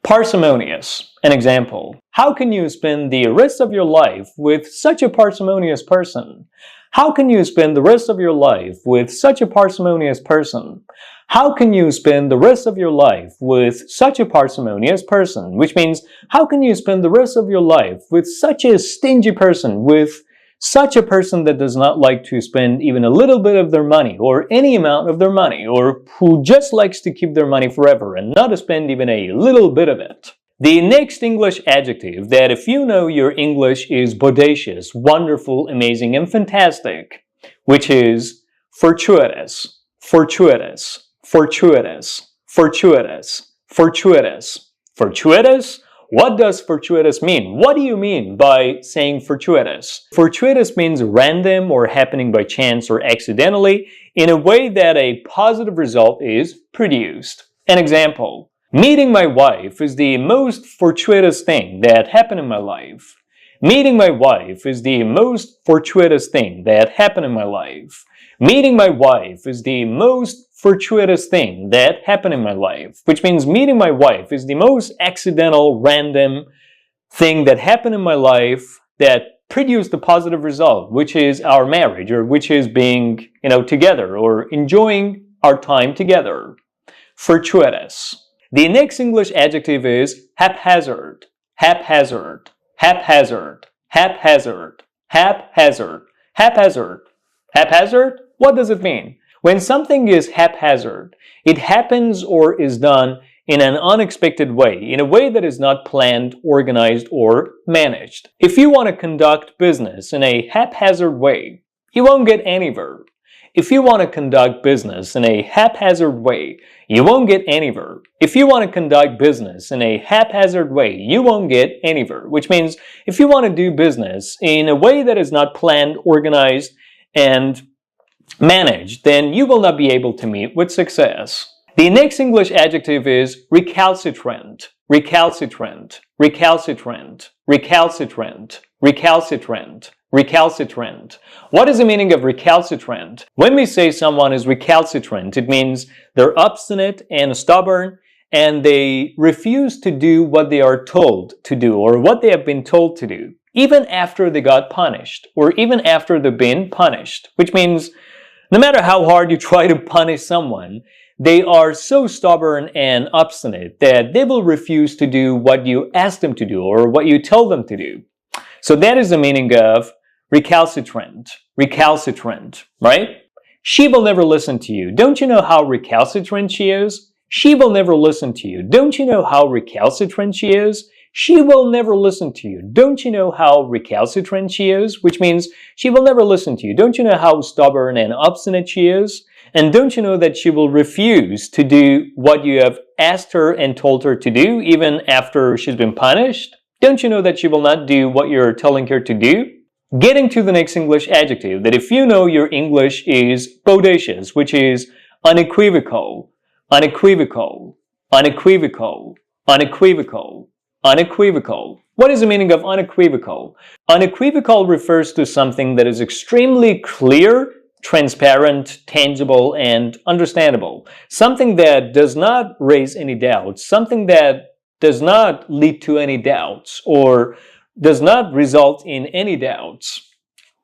Parsimonious. An example: how can you spend the rest of your life with such a parsimonious person? How can you spend the rest of your life with such a parsimonious person? How can you spend the rest of your life with such a parsimonious person? Which means, how can you spend the rest of your life with such a stingy person, with such a person that does not like to spend even a little bit of their money, or any amount of their money, or who just likes to keep their money forever and not to spend even a little bit of it? The next English adjective that if you know your English is bodacious, wonderful, amazing, and fantastic, which is fortuitous. Fortuitous. Fortuitous. Fortuitous. Fortuitous. Fortuitous? What does fortuitous mean? What do you mean by saying fortuitous? Fortuitous means random or happening by chance or accidentally in a way that a positive result is produced. An example: meeting my wife is the most fortuitous thing that happened in my life. Meeting my wife is the most fortuitous thing that happened in my life. Meeting my wife is the most fortuitous thing that happened in my life, which means meeting my wife is the most accidental, random thing that happened in my life that produced a positive result, which is our marriage, or which is being, together, or enjoying our time together. Fortuitous. The next English adjective is haphazard. Haphazard. Haphazard. Haphazard. Haphazard. Haphazard. Haphazard? What does it mean? When something is haphazard, it happens or is done in an unexpected way, in a way that is not planned, organized, or managed. If you want to conduct business in a haphazard way, you won't get anywhere. If you want to conduct business in a haphazard way, you won't get anywhere. If you want to conduct business in a haphazard way, you won't get anywhere. Which means if you want to do business in a way that is not planned, organized, and managed, then you will not be able to meet with success. The next English adjective is recalcitrant. Recalcitrant. Recalcitrant. Recalcitrant. Recalcitrant. Recalcitrant. What is the meaning of recalcitrant? When we say someone is recalcitrant, it means they're obstinate and stubborn, and they refuse to do what they are told to do or what they have been told to do, even after they got punished or even after they've been punished. Which means no matter how hard you try to punish someone, they are so stubborn and obstinate that they will refuse to do what you ask them to do or what you tell them to do. So that is the meaning of recalcitrant. Recalcitrant, right? She will never listen to you. Don't you know how recalcitrant she is? She will never listen to you. Don't you know how recalcitrant she is? She will never listen to you. Don't you know how recalcitrant she is? Which means she will never listen to you. Don't you know how stubborn and obstinate she is? And don't you know that she will refuse to do what you have asked her and told her to do even after she's been punished? Don't you know that she will not do what you're telling her to do? Getting to the next English adjective, that if you know your English is bodacious, which is unequivocal, unequivocal, unequivocal, unequivocal, unequivocal. What is the meaning of unequivocal? Unequivocal refers to something that is extremely clear, transparent, tangible, and understandable. Something that does not raise any doubts, something that does not lead to any doubts or does not result in any doubts.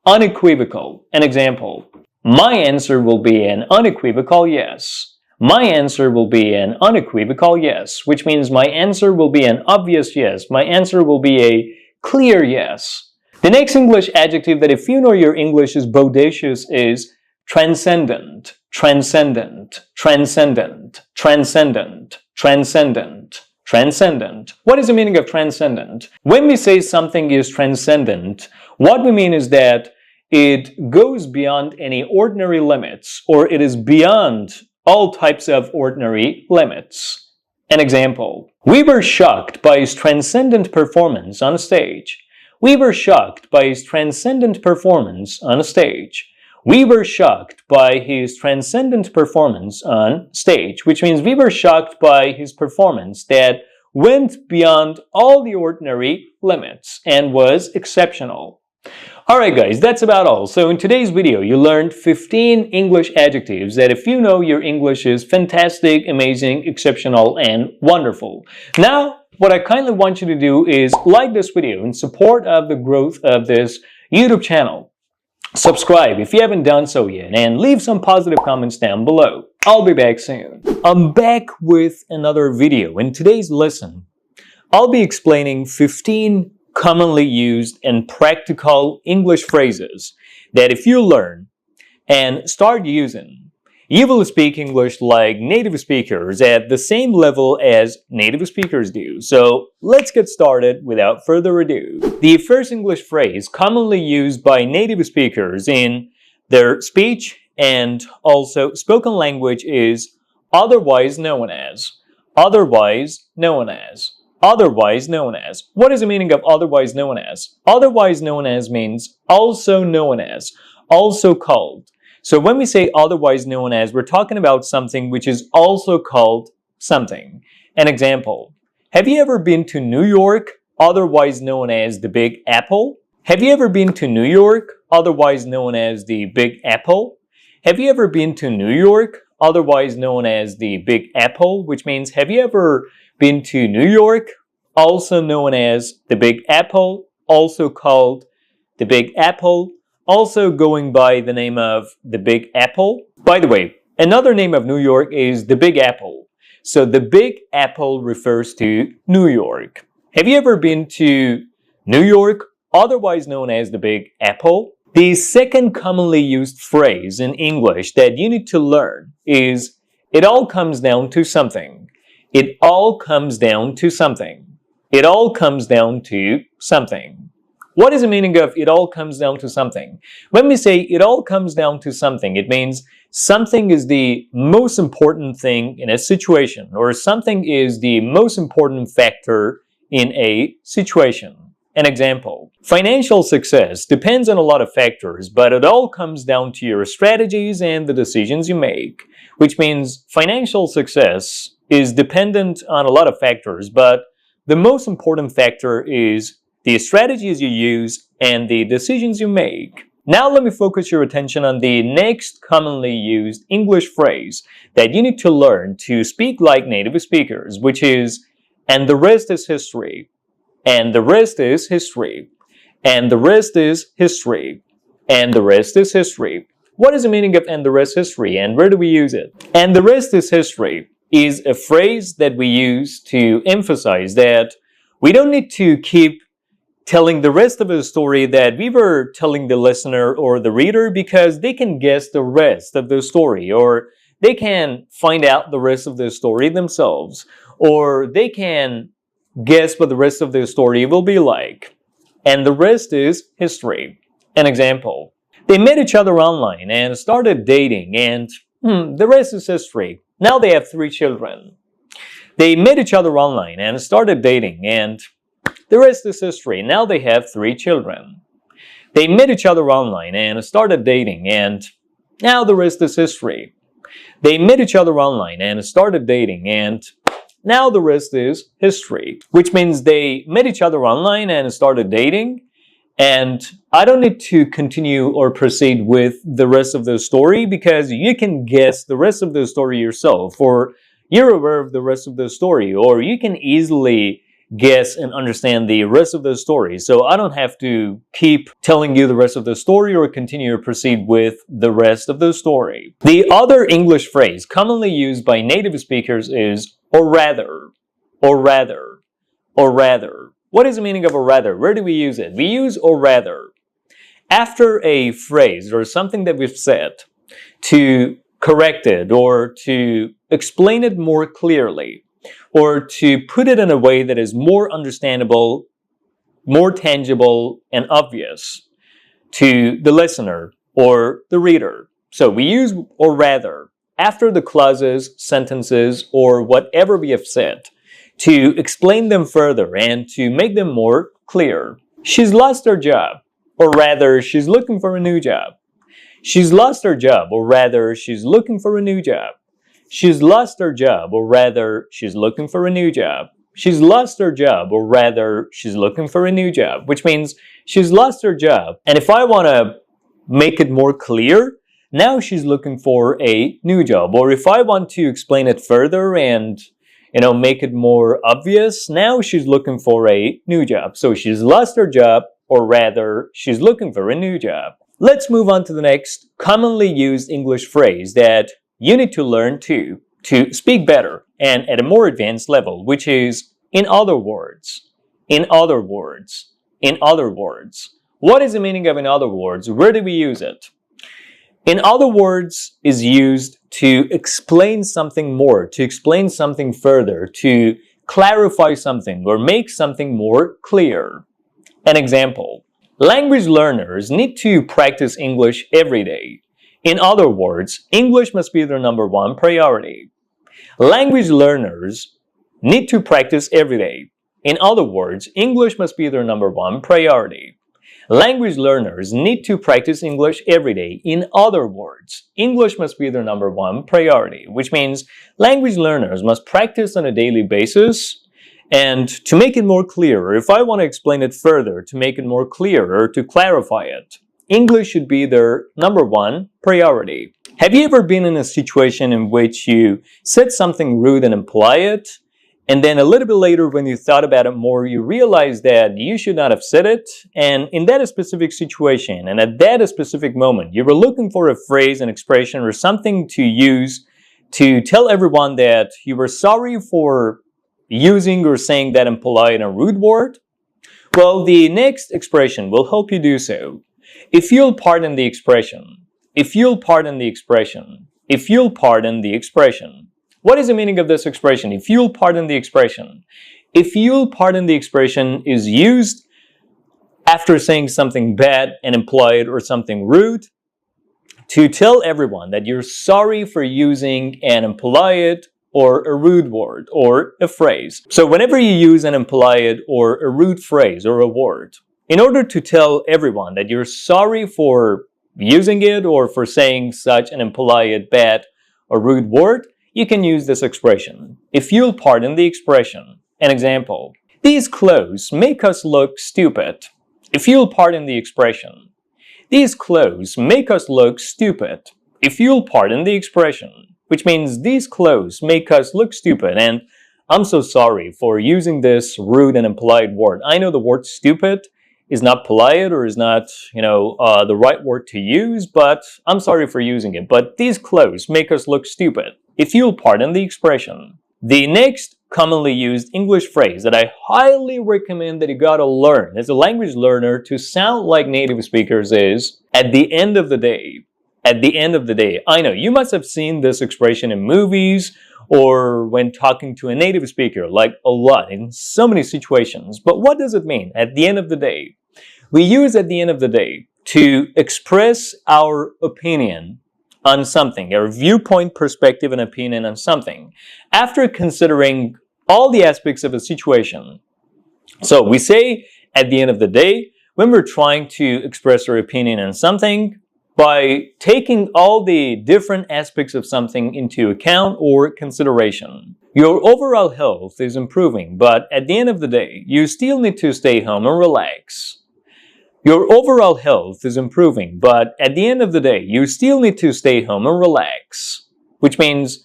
Unequivocal. An example. My answer will be an unequivocal yes. My answer will be an unequivocal yes, which means my answer will be an obvious yes. My answer will be a clear yes. The next English adjective that if you know your English is bodacious is transcendent, transcendent, transcendent, transcendent, transcendent, transcendent. What is the meaning of transcendent? When we say something is transcendent, what we mean is that it goes beyond any ordinary limits, or it is beyond all types of ordinary limits. An example. We were shocked by his transcendent performance on a stage. We were shocked by his transcendent performance on a stage. We were shocked by his transcendent performance on stage, which means we were shocked by his performance that went beyond all the ordinary limits and was exceptional. Alright guys, that's about all. So in today's video, you learned 15 English adjectives that if you know your English is fantastic, amazing, exceptional, and wonderful. Now, what I kindly want you to do is like this video in support of the growth of this YouTube channel. Subscribe if you haven't done so yet, and leave some positive comments down below. I'll be back soon. I'm back with another video. In today's lesson, I'll be explaining 15 commonly used and practical English phrases that if you learn and start using, you will speak English like native speakers at the same level as native speakers do. So let's get started without further ado. The first English phrase commonly used by native speakers in their speech and also spoken language is otherwise known as. Otherwise known as. Otherwise known as. What is the meaning of otherwise known as? Otherwise known as means also known as, also called. So when we say otherwise known as, we're talking about something which is also called something. An example. Have you ever been to New York? otherwise known as the Big Apple? Have you ever been to New York, otherwise known as the Big Apple? Have you ever been to New York, otherwise known as the Big Apple? Which means, have you ever been to New York, also known as the Big Apple, also called the Big Apple, also going by the name of the Big Apple? By the way, another name of New York is the Big Apple. So the Big Apple refers to New York. Have you ever been to New York, otherwise known as the Big Apple? The second commonly used phrase in English that you need to learn is, it all comes down to something. It all comes down to something. It all comes down to something. What is the meaning of it all comes down to something? When we say it all comes down to something, it means something is the most important thing in a situation, or something is the most important factor in a situation. An example, financial success depends on a lot of factors, but it all comes down to your strategies and the decisions you make. Which means financial success is dependent on a lot of factors, but the most important factor is the strategies you use and the decisions you make. Now let me focus your attention on the next commonly used English phrase that you need to learn to speak like native speakers, which is, and the rest is history. And the rest is history. And the rest is history. And the rest is history. What is the meaning of and the rest history, and where do we use it? And the rest is history is a phrase that we use to emphasize that we don't need to keep telling the rest of the story that we were telling the listener or the reader, because they can guess the rest of the story, or they can find out the rest of the story themselves, or they can guess what the rest of the story will be like. And the rest is history. An example, they met each other online and started dating, and the rest is history. Now they have 3 children. They met each other online and started dating, and the rest is history. Now they have 3 children. They met each other online and started dating, and now the rest is history. They met each other online and started dating, and now the rest is history. Which means they met each other online and started dating, and I don't need to continue or proceed with the rest of the story, because you can guess the rest of the story yourself, or you're aware of the rest of the story, or you can easily guess and understand the rest of the story. So I don't have to keep telling you the rest of the story or continue to proceed with the rest of the story. The other English phrase commonly used by native speakers is or rather, or rather, or rather. What is the meaning of or rather? Where do we use it? We use or rather after a phrase or something that we've said to correct it, or to explain it more clearly, or to put it in a way that is more understandable, more tangible, and obvious to the listener or the reader. So we use or rather after the clauses, sentences, or whatever we have said to explain them further and to make them more clear. She's lost her job, or rather, she's looking for a new job. She's lost her job, or rather, she's looking for a new job. She's lost her job, or rather, she's looking for a new job. She's lost her job, or rather, she's looking for a new job, which means she's lost her job. And if I want to make it more clear, now she's looking for a new job. Or if I want to explain it further and, make it more obvious, now she's looking for a new job. So she's lost her job, or rather, she's looking for a new job. Let's move on to the next commonly used English phrase that you need to learn to speak better and at a more advanced level, which is in other words. In other words. In other words. What is the meaning of in other words? Where do we use it? In other words is used to explain something more, to explain something further, to clarify something or make something more clear. An example, language learners need to practice English every day. In other words, English must be their #1 priority. Language learners need to practice every day. In other words, English must be their #1 priority. Language learners need to practice English every day. In other words, English must be their #1 priority, which means language learners must practice on a daily basis And to make it more clear, if I want to explain it further, to make it more clear or to clarify it, English should be their #1 priority. Have you ever been in a situation in which you said something rude and impolite, and then a little bit later when you thought about it more, you realized that you should not have said it, and in that specific situation and at that specific moment, you were looking for a phrase, an expression, or something to use to tell everyone that you were sorry for using or saying that impolite and rude word? Well, the next expression will help you do so. If you'll pardon the expression, if you'll pardon the expression, if you'll pardon the expression. What is the meaning of this expression? If you'll pardon the expression. If you'll pardon the expression is used after saying something bad and impolite or something rude to tell everyone that you're sorry for using an impolite or a rude word or a phrase. So whenever you use an impolite or a rude phrase or a word, in order to tell everyone that you're sorry for using it or for saying such an impolite, bad, or rude word, you can use this expression. If you'll pardon the expression. An example. These clothes make us look stupid. If you'll pardon the expression. These clothes make us look stupid. If you'll pardon the expression. Which means these clothes make us look stupid, and I'm so sorry for using this rude and impolite word. I know the word stupid is not polite or is not, the right word to use, but I'm sorry for using it. But these clothes make us look stupid. If you'll pardon the expression. The next commonly used English phrase that I highly recommend that you gotta learn as a language learner to sound like native speakers is, at the end of the day. At the end of the day. I know, you must have seen this expression in movies or when talking to a native speaker, like a lot, in so many situations. But what does it mean? At the end of the day. We use at the end of the day to express our opinion on something, our viewpoint, perspective, and opinion on something, after considering all the aspects of a situation. So we say at the end of the day when we're trying to express our opinion on something, by taking all the different aspects of something into account or consideration. Your overall health is improving, but at the end of the day, you still need to stay home and relax. Your overall health is improving, but at the end of the day, you still need to stay home and relax. Which means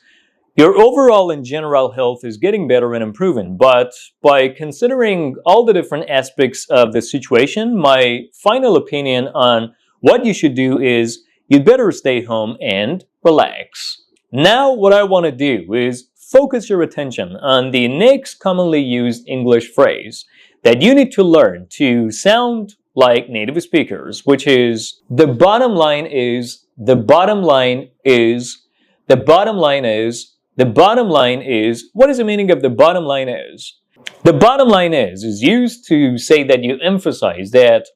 your overall and general health is getting better and improving, but by considering all the different aspects of the situation, my final opinion on what you should do is you'd better stay home and relax. Now what I want to do is focus your attention on the next commonly used English phrase that you need to learn to sound like native speakers, which is the bottom line is, the bottom line is, the bottom line is, the bottom line is. What is the meaning of the bottom line is? The bottom line is used to say that you emphasize that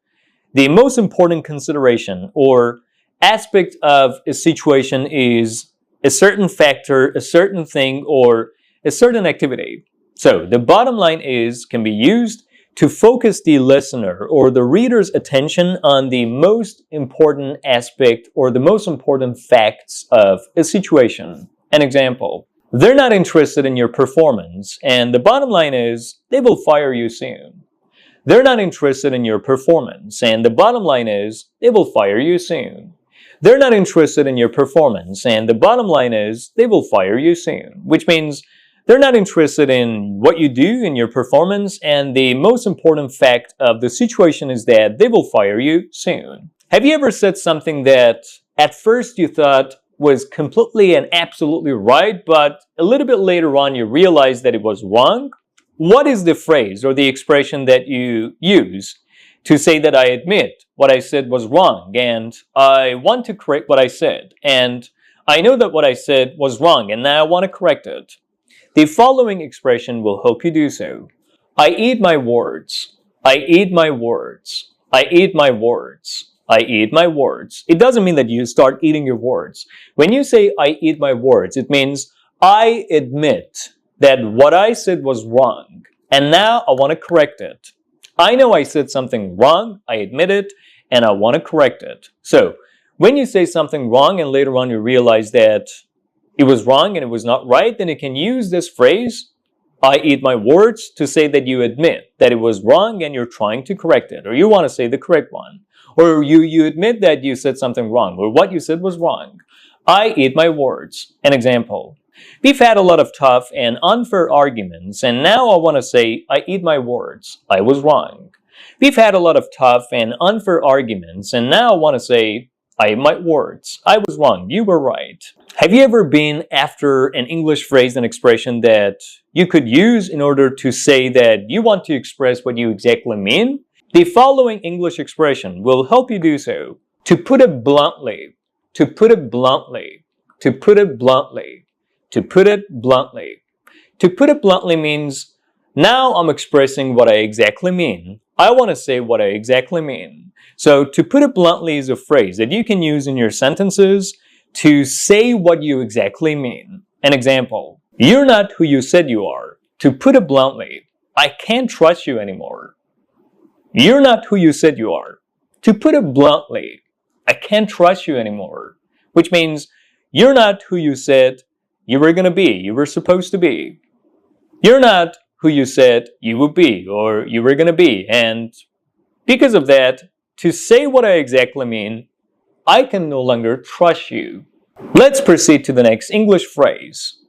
the most important consideration or aspect of a situation is a certain factor, a certain thing, or a certain activity. So the bottom line is can be used to focus the listener or the reader's attention on the most important aspect or the most important facts of a situation. An example. They're not interested in your performance, and the bottom line is they will fire you soon. They're not interested in your performance, and the bottom line is they will fire you soon. They're not interested in your performance, and the bottom line is they will fire you soon. Which means they're not interested in what you do in your performance, and the most important fact of the situation is that they will fire you soon. Have you ever said something that at first you thought was completely and absolutely right, but a little bit later on you realized that it was wrong? What is the phrase or the expression that you use to say that I admit what I said was wrong and I want to correct what I said, and I know that what I said was wrong and now I want to correct it? The following expression will help you do so. I eat my words. I eat my words. I eat my words. I eat my words. It doesn't mean that you start eating your words. When you say I eat my words, it means I admit that what I said was wrong, and now I want to correct it. I know I said something wrong, I admit it, and I want to correct it. So, when you say something wrong and later on you realize that it was wrong and it was not right, then you can use this phrase, I eat my words to say that you admit that it was wrong and you're trying to correct it, or you want to say the correct one. Or you admit that you said something wrong, or what you said was wrong. I eat my words. An example. We've had a lot of tough and unfair arguments, and now I want to say, I eat my words. I was wrong. We've had a lot of tough and unfair arguments, and now I want to say, I eat my words. I was wrong. You were right. Have you ever been after an English phrase and expression that you could use in order to say that you want to express what you exactly mean? The following English expression will help you do so. To put it bluntly, to put it bluntly, to put it bluntly, to put it bluntly. To put it bluntly means, now I'm expressing what I exactly mean. I want to say what I exactly mean. So to put it bluntly is a phrase that you can use in your sentences to say what you exactly mean. An example, you're not who you said you are. To put it bluntly, I can't trust you anymore. You're not who you said you are. To put it bluntly, I can't trust you anymore. Which means, you're not who you said you were going to be, you were supposed to be. You're not who you said you would be, or you were going to be. And because of that, to say what I exactly mean, I can no longer trust you. Let's proceed to the next English phrase.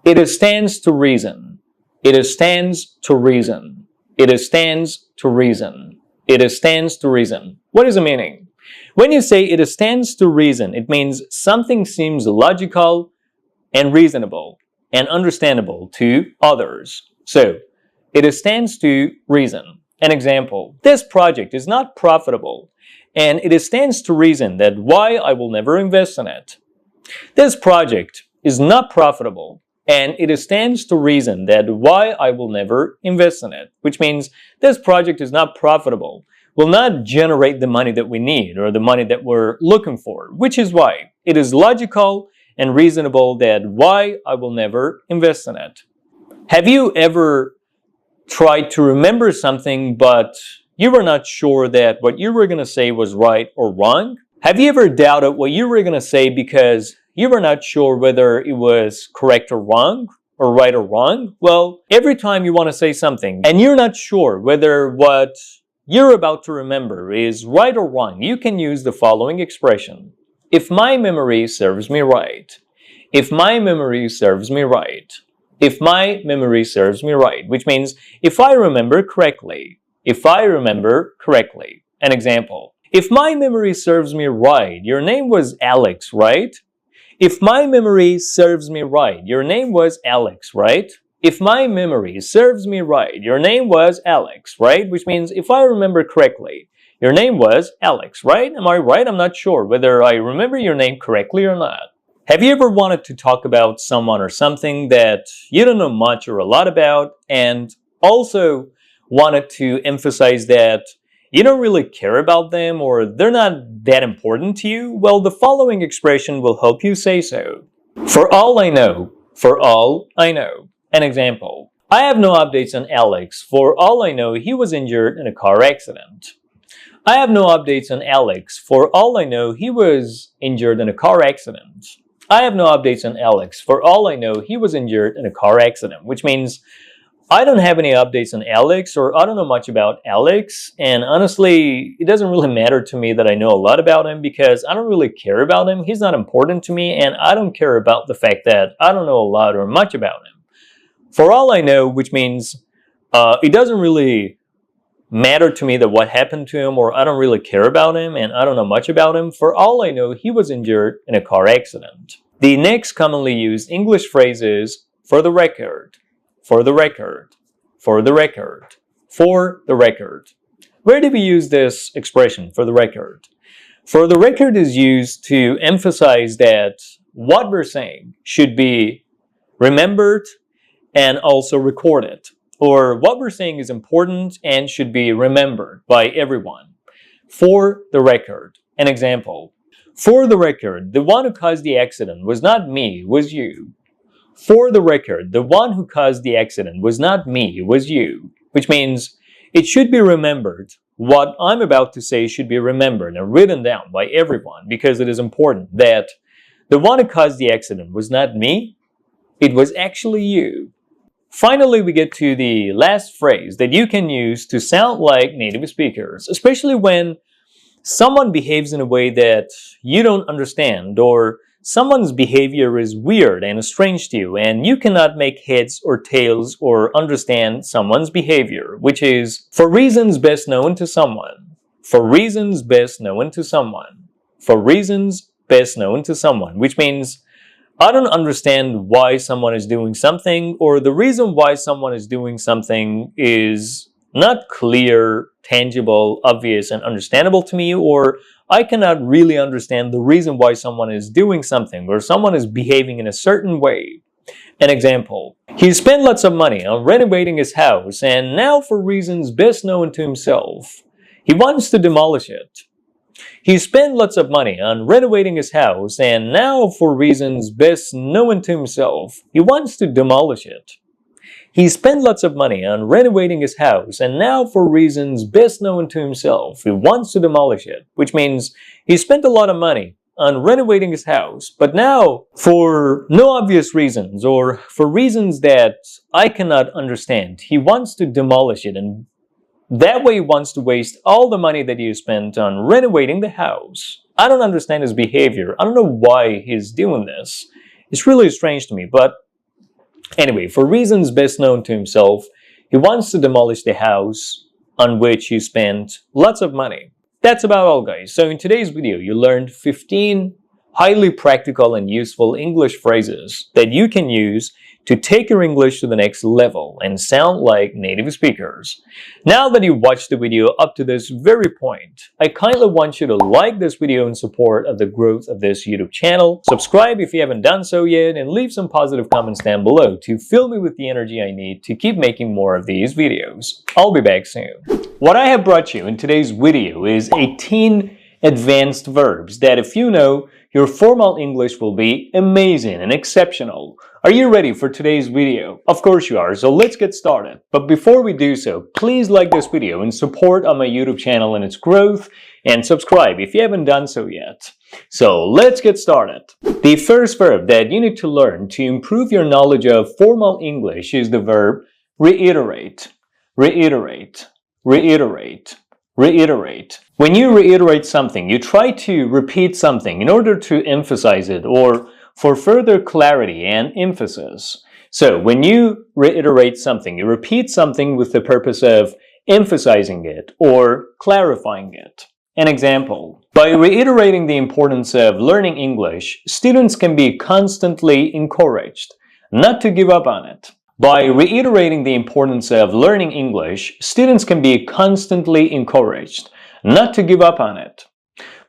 It stands to reason. It stands to reason. It stands to reason. It stands to reason. What is the meaning? When you say it stands to reason, it means something seems logical and reasonable and understandable to others. So, it stands to reason. An example, this project is not profitable, and it stands to reason that why I will never invest in it. This project is not profitable, and it stands to reason that why I will never invest in it, which means this project is not profitable, will not generate the money that we need or the money that we're looking for, which is why it is logical and reasonable that why I will never invest in it. Have you ever tried to remember something but you were not sure that what you were going to say was right or wrong? Have you ever doubted what you were going to say because you were not sure whether it was correct or wrong, or right or wrong? Well, every time you want to say something and you're not sure whether what you're about to remember is right or wrong, you can use the following expression. If my memory serves me right. If my memory serves me right. If my memory serves me right, which means if I remember correctly. If I remember correctly. An example. If my memory serves me right, your name was Alex, right? If my memory serves me right, your name was Alex, right? If my memory serves me right, your name was Alex, right? Which means if I remember correctly, your name was Alex, right? Am I right? I'm not sure whether I remember your name correctly or not. Have you ever wanted to talk about someone or something that you don't know much or a lot about, and also wanted to emphasize that you don't really care about them or they're not that important to you? Well, the following expression will help you say so. For all I know. For all I know. An example. I have no updates on Alex. For all I know, he was injured in a car accident. I have no updates on Alex. For all I know, he was injured in a car accident. I have no updates on Alex. For all I know, he was injured in a car accident, which means I don't have any updates on Alex, or I don't know much about Alex, and honestly, it doesn't really matter to me that I know a lot about him because I don't really care about him. He's not important to me, and I don't care about the fact that I don't know a lot or much about him. For all I know, which means it doesn't really matter to me that what happened to him, or I don't really care about him and I don't know much about him. For all I know, he was injured in a car accident. The next commonly used English phrase is for the record, for the record, for the record, for the record. Where do we use this expression, for the record? For the record is used to emphasize that what we're saying should be remembered and also recorded, or what we're saying is important and should be remembered by everyone. For the record. An example. For the record, the one who caused the accident was not me, was you. For the record, the one who caused the accident was not me, was you. Which means it should be remembered. What I'm about to say should be remembered and written down by everyone because it is important that the one who caused the accident was not me, it was actually you. Finally, we get to the last phrase that you can use to sound like native speakers, especially when someone behaves in a way that you don't understand, or someone's behavior is weird and strange to you, and you cannot make heads or tails or understand someone's behavior, which is for reasons best known to someone. For reasons best known to someone. For reasons best known to someone, which means I don't understand why someone is doing something, or the reason why someone is doing something is not clear, tangible, obvious, and understandable to me, or I cannot really understand the reason why someone is doing something, or someone is behaving in a certain way. An example: he spent lots of money on renovating his house, and now for reasons best known to himself, he wants to demolish it. He spent lots of money on renovating his house, and now for reasons best known to himself, he wants to demolish it. He spent lots of money on renovating his house, and now for reasons best known to himself, he wants to demolish it, which means he spent a lot of money on renovating his house, but now, for no obvious reasons, or for reasons that I cannot understand, he wants to demolish it, and that way he wants to waste all the money that he spent on renovating the house. I don't understand his behavior. I don't know why he's doing this. It's really strange to me, but anyway, for reasons best known to himself, he wants to demolish the house on which he spent lots of money. That's about all, guys. So in today's video, you learned 15 highly practical and useful English phrases that you can use to take your English to the next level and sound like native speakers. Now that you've watched the video up to this very point, I kindly want you to like this video in support of the growth of this YouTube channel, subscribe if you haven't done so yet, and leave some positive comments down below to fill me with the energy I need to keep making more of these videos. I'll be back soon. What I have brought you in today's video is 18 advanced verbs that, if you know, your formal English will be amazing and exceptional. Are you ready for today's video? Of course you are, so let's get started. But before we do so, please like this video in support of my YouTube channel and its growth, and subscribe if you haven't done so yet. So let's get started. The first verb that you need to learn to improve your knowledge of formal English is the verb reiterate. Reiterate. Reiterate. Reiterate. When you reiterate something, you try to repeat something in order to emphasize it or for further clarity and emphasis. So when you reiterate something, you repeat something with the purpose of emphasizing it or clarifying it. An example: by reiterating the importance of learning English, students can be constantly encouraged not to give up on it. By reiterating the importance of learning English, students can be constantly encouraged not to give up on it.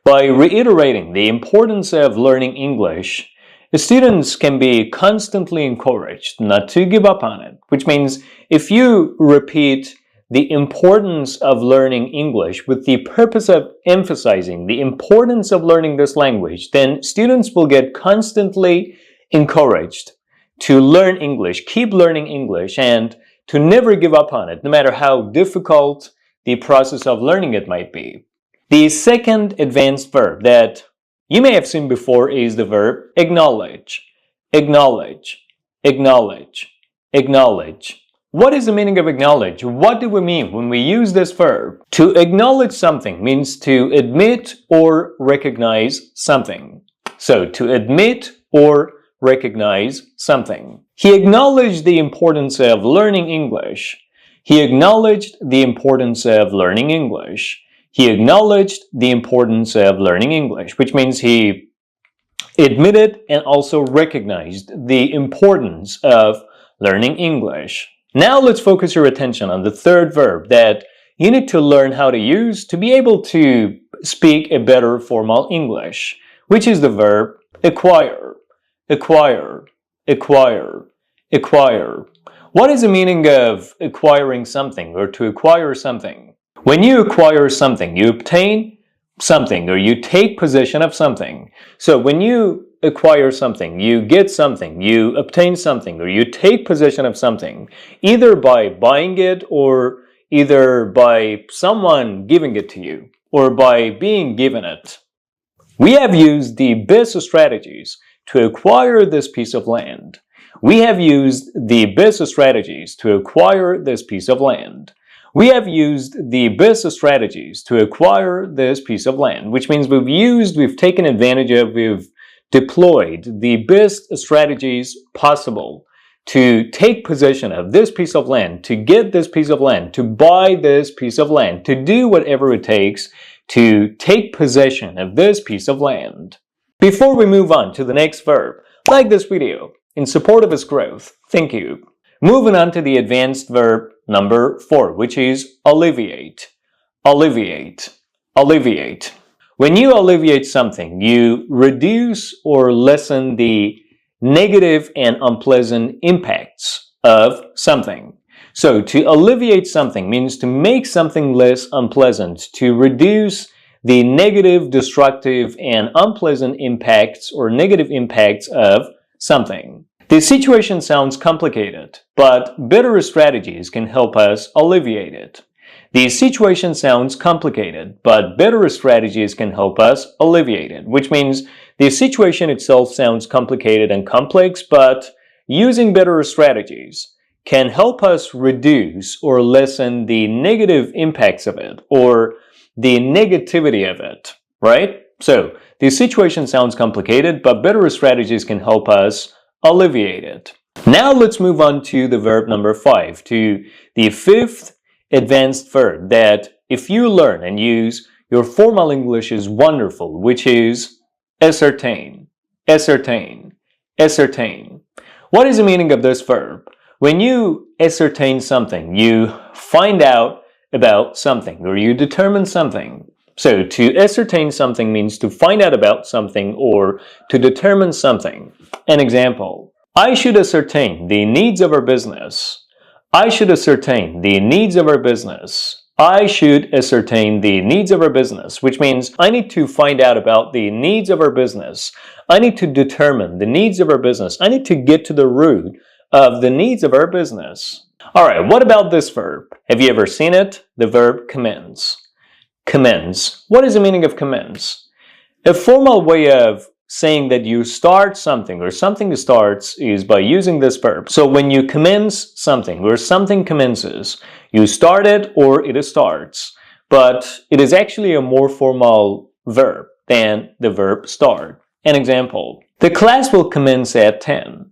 By reiterating the importance of learning English, students can be constantly encouraged not to give up on it, which means if you repeat the importance of learning English with the purpose of emphasizing the importance of learning this language, then students will get constantly encouraged to learn English, keep learning English, and to never give up on it, no matter how difficult the process of learning it might be. The second advanced verb that you may have seen before is the verb acknowledge. Acknowledge. Acknowledge. Acknowledge. What is the meaning of acknowledge? What do we mean when we use this verb? To acknowledge something means to admit or recognize something. So, to admit or recognize something. He acknowledged the importance of learning English. He acknowledged the importance of learning English. He acknowledged the importance of learning English, which means he admitted and also recognized the importance of learning English. Now let's focus your attention on the third verb that you need to learn how to use to be able to speak a better formal English, which is the verb acquire. Acquire. Acquire. Acquire. What is the meaning of acquiring something or to acquire something? When you acquire something, you obtain something or you take possession of something. So when you acquire something, you get something, you obtain something, or you take possession of something, either by buying it or either by someone giving it to you or by being given it. We have used the best strategies to acquire this piece of land. We have used the best strategies to acquire this piece of land. We have used the best strategies to acquire this piece of land, which means we've taken advantage of, we've deployed the best strategies possible to take possession of this piece of land, to get this piece of land, to buy this piece of land, to do whatever it takes to take possession of this piece of land. Before we move on to the next verb, like this video in support of its growth. Thank you. Moving on to the advanced verb number 4, which is alleviate. Alleviate. Alleviate. When you alleviate something, you reduce or lessen the negative and unpleasant impacts of something. So to alleviate something means to make something less unpleasant, to reduce the negative, destructive, and unpleasant impacts or negative impacts of something. The situation sounds complicated, but better strategies can help us alleviate it. The situation sounds complicated, but better strategies can help us alleviate it, which means the situation itself sounds complicated and complex, but using better strategies can help us reduce or lessen the negative impacts of it or the negativity of it, right? So the situation sounds complicated, but better strategies can help us alleviate it. Now let's move on to the verb number 5, to the 5th advanced verb that if you learn and use, your formal English is wonderful, which is ascertain. Ascertain. Ascertain. What is the meaning of this verb? When you ascertain something, you find out about something or you determine something. So to ascertain something means to find out about something or to determine something. An example, I should ascertain the needs of our business. I should ascertain the needs of our business. I should ascertain the needs of our business, which means I need to find out about the needs of our business. I need to determine the needs of our business. I need to get to the root of the needs of our business. All right, what about this verb? Have you ever seen it? The verb commence. Commence. What is the meaning of commence? A formal way of saying that you start something or something starts is by using this verb. So when you commence something or something commences, you start it or it starts. But it is actually a more formal verb than the verb start. An example, the class will commence at 10.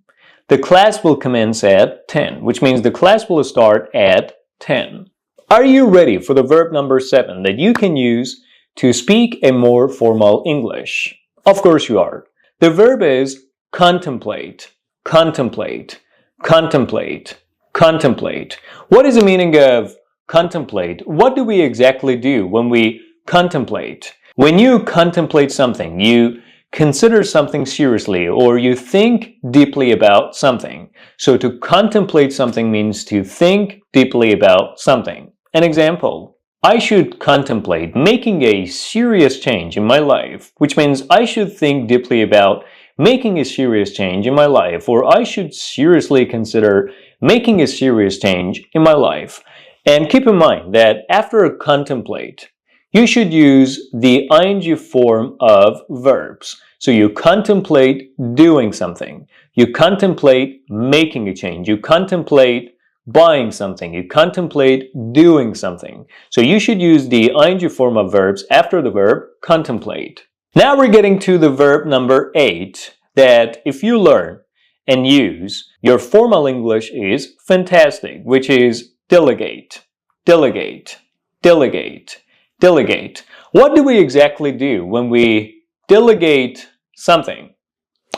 The class will commence at 10, which means the class will start at 10. Are you ready for the verb number 7 that you can use to speak a more formal English? Of course you are. The verb is contemplate, contemplate, contemplate, contemplate. What is the meaning of contemplate? What do we exactly do when we contemplate? When you contemplate something, you consider something seriously or you think deeply about something. So to contemplate something means to think deeply about something. An example, I should contemplate making a serious change in my life, which means I should think deeply about making a serious change in my life, or I should seriously consider making a serious change in my life. And keep in mind that after contemplate, you should use the ing form of verbs. So you contemplate doing something, you contemplate making a change, you contemplate buying something, you contemplate doing something. So you should use the ing form of verbs after the verb contemplate. Now we're getting to the verb number 8 that if you learn and use, your formal English is fantastic, which is delegate. Delegate. Delegate. Delegate. What do we exactly do when we delegate something?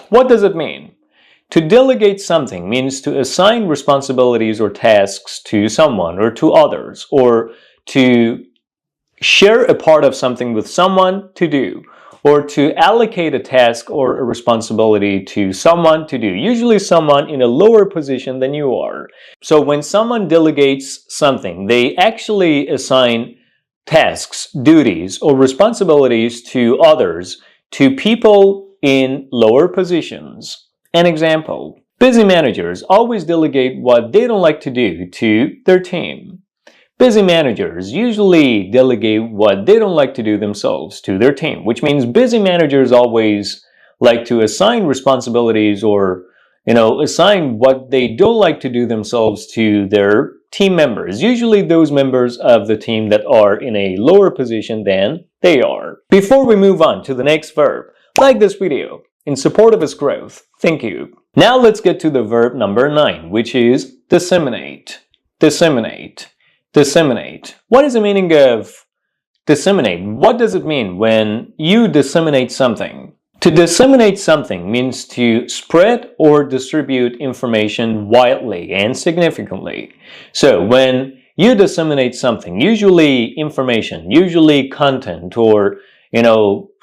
What does it mean? To delegate something means to assign responsibilities or tasks to someone or to others, or to share a part of something with someone to do, or to allocate a task or a responsibility to someone to do, usually someone in a lower position than you are. So when someone delegates something, they actually assign tasks, duties, or responsibilities to others, to people in lower positions. An example, busy managers always delegate what they don't like to do to their team. Busy managers usually delegate what they don't like to do themselves to their team, which means busy managers always like to assign responsibilities or assign what they don't like to do themselves to their team members, usually those members of the team that are in a lower position than they are. Before we move on to the next verb, like this video in support of its growth. Thank you. Now let's get to the verb number 9, which is disseminate. Disseminate. Disseminate. What is the meaning of disseminate? What does it mean when you disseminate something? To disseminate something means to spread or distribute information widely and significantly. So when you disseminate something, usually information, usually content, or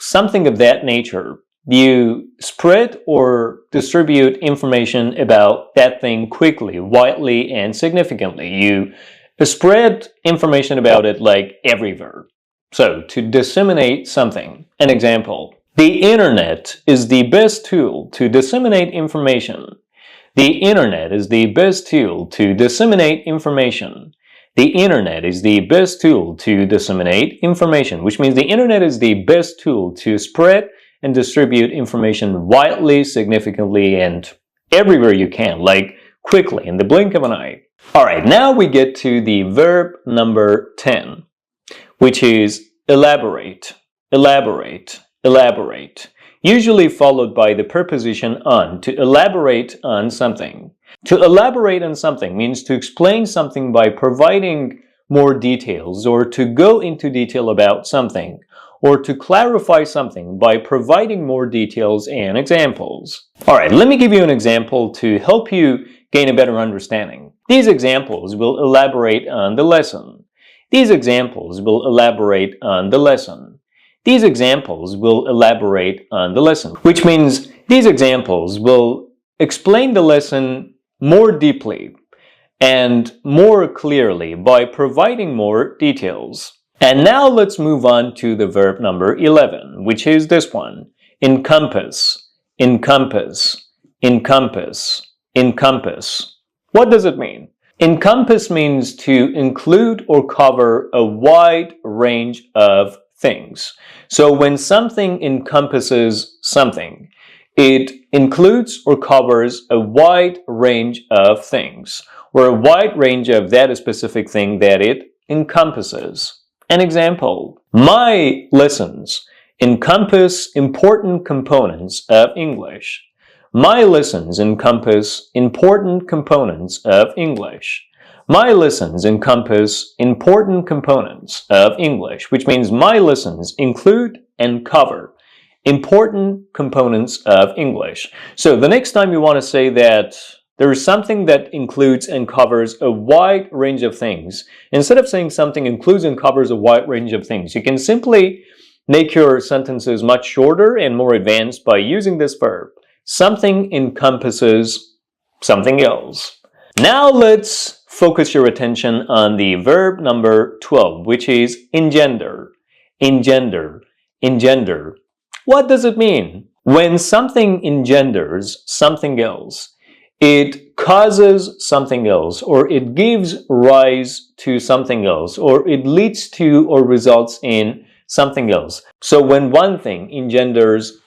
something of that nature, you spread or distribute information about that thing quickly, widely, and significantly. You spread information about it like everywhere. So to disseminate something. An example. The internet is the best tool to disseminate information. The internet is the best tool to disseminate information. The internet is the best tool to disseminate information, which means the internet is the best tool to spread and distribute information widely, significantly, and everywhere you can, like quickly, in the blink of an eye. Alright, now we get to the verb number 10, which is elaborate. Elaborate. Elaborate, usually followed by the preposition on, to elaborate on something. To elaborate on something means to explain something by providing more details, or to go into detail about something, or to clarify something by providing more details and examples. Alright, let me give you an example to help you gain a better understanding. These examples will elaborate on the lesson. These examples will elaborate on the lesson. These examples will elaborate on the lesson, which means these examples will explain the lesson more deeply and more clearly by providing more details. And now let's move on to the verb number 11, which is this one. Encompass. Encompass. Encompass. Encompass. What does it mean? Encompass means to include or cover a wide range of things. So when something encompasses something, it includes or covers a wide range of things, or a wide range of that specific thing that it encompasses. An example, my lessons encompass important components of English. My lessons encompass important components of English. My lessons encompass important components of English, which means my lessons include and cover important components of English. So the next time you want to say that there is something that includes and covers a wide range of things, instead of saying something includes and covers a wide range of things, you can simply make your sentences much shorter and more advanced by using this verb. Something encompasses something else. Now let's focus your attention on the verb number 12, which is engender. Engender. Engender. What does it mean? When something engenders something else, it causes something else, or it gives rise to something else, or it leads to or results in something else. So when one thing engenders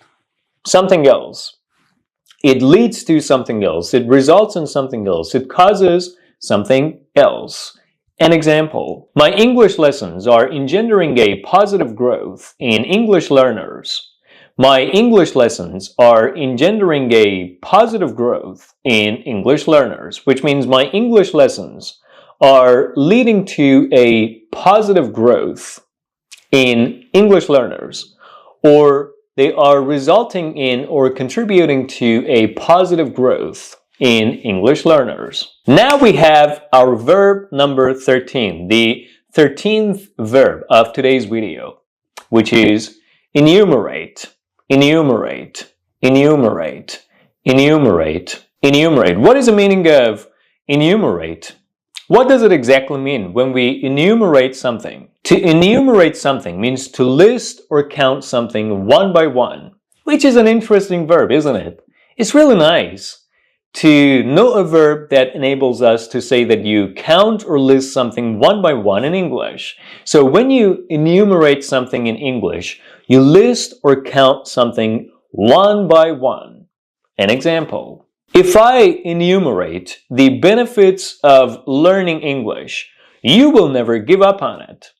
something else, it leads to something else, it results in something else, it causes something else. An example, my English lessons are engendering a positive growth in English learners. My English lessons are engendering a positive growth in English learners, which means my English lessons are leading to a positive growth in English learners, or they are resulting in or contributing to a positive growth in English learners. Now we have our verb number 13, the 13th verb of today's video, which is enumerate. Enumerate. Enumerate. Enumerate. Enumerate. What is the meaning of enumerate? What does it exactly mean when we enumerate something? To enumerate something means to list or count something one by one, which is an interesting verb, isn't it? It's really nice to know a verb that enables us to say that you count or list something one by one in English. So when you enumerate something in English, you list or count something one by one. An example, If I enumerate the benefits of learning English, you will never give up on it.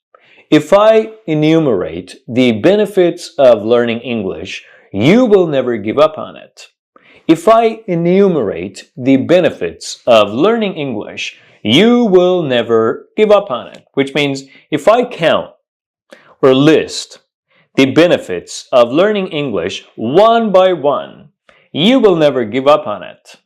If I enumerate the benefits of learning English, you will never give up on it. If I enumerate the benefits of learning English, you will never give up on it. Which means if I count or list the benefits of learning English one by one, you will never give up on it.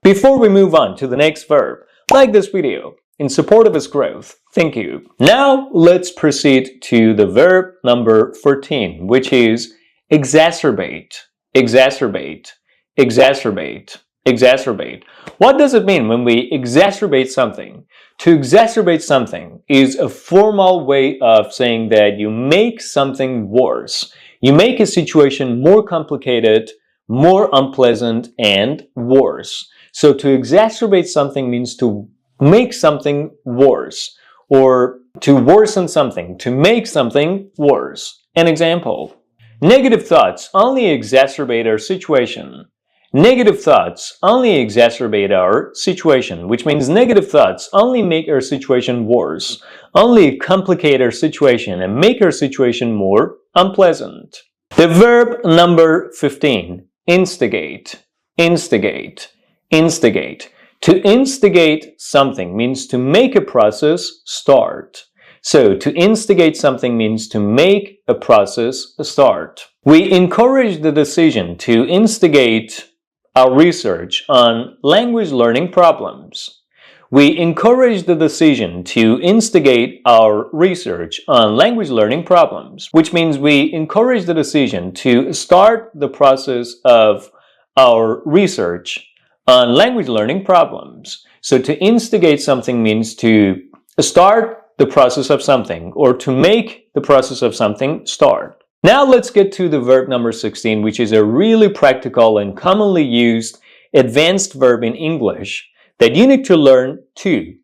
Before we move on to the next verb, like this video in support of its growth. Thank you. Now let's proceed to the verb number 14, which is exacerbate, exacerbate, exacerbate, exacerbate. What does it mean when we exacerbate something? To exacerbate something is a formal way of saying that you make something worse. You make a situation more complicated, more unpleasant, and worse. So to exacerbate something means to make something worse, or to worsen something, to make something worse. An example: negative thoughts only exacerbate our situation. Negative thoughts only exacerbate our situation, which means negative thoughts only make our situation worse, only complicate our situation and make our situation more unpleasant. The verb number 15, instigate, instigate, instigate. To instigate something means to make a process start. So to instigate something means to make a process start. We encourage the decision to instigate our research on language learning problems. We encourage the decision to instigate our research on language learning problems, which means we encourage the decision to start the process of our research on language learning problems. So to instigate something means to start the process of something, or to make the process of something start. Now let's get to the verb number 16, which is a really practical and commonly used advanced verb in English that you need to learn to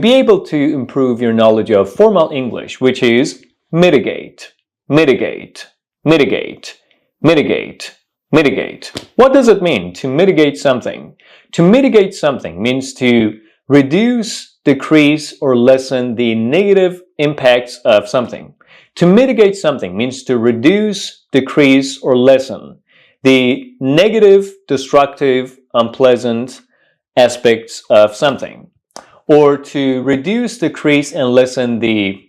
be able to improve your knowledge of formal English, which is mitigate, mitigate, mitigate, mitigate, mitigate. What does it mean to mitigate something? To mitigate something means to reduce, decrease, or lessen the negative impacts of something. To mitigate something means to reduce, decrease, or lessen the negative, destructive, unpleasant aspects of something. Or to reduce, decrease, and lessen the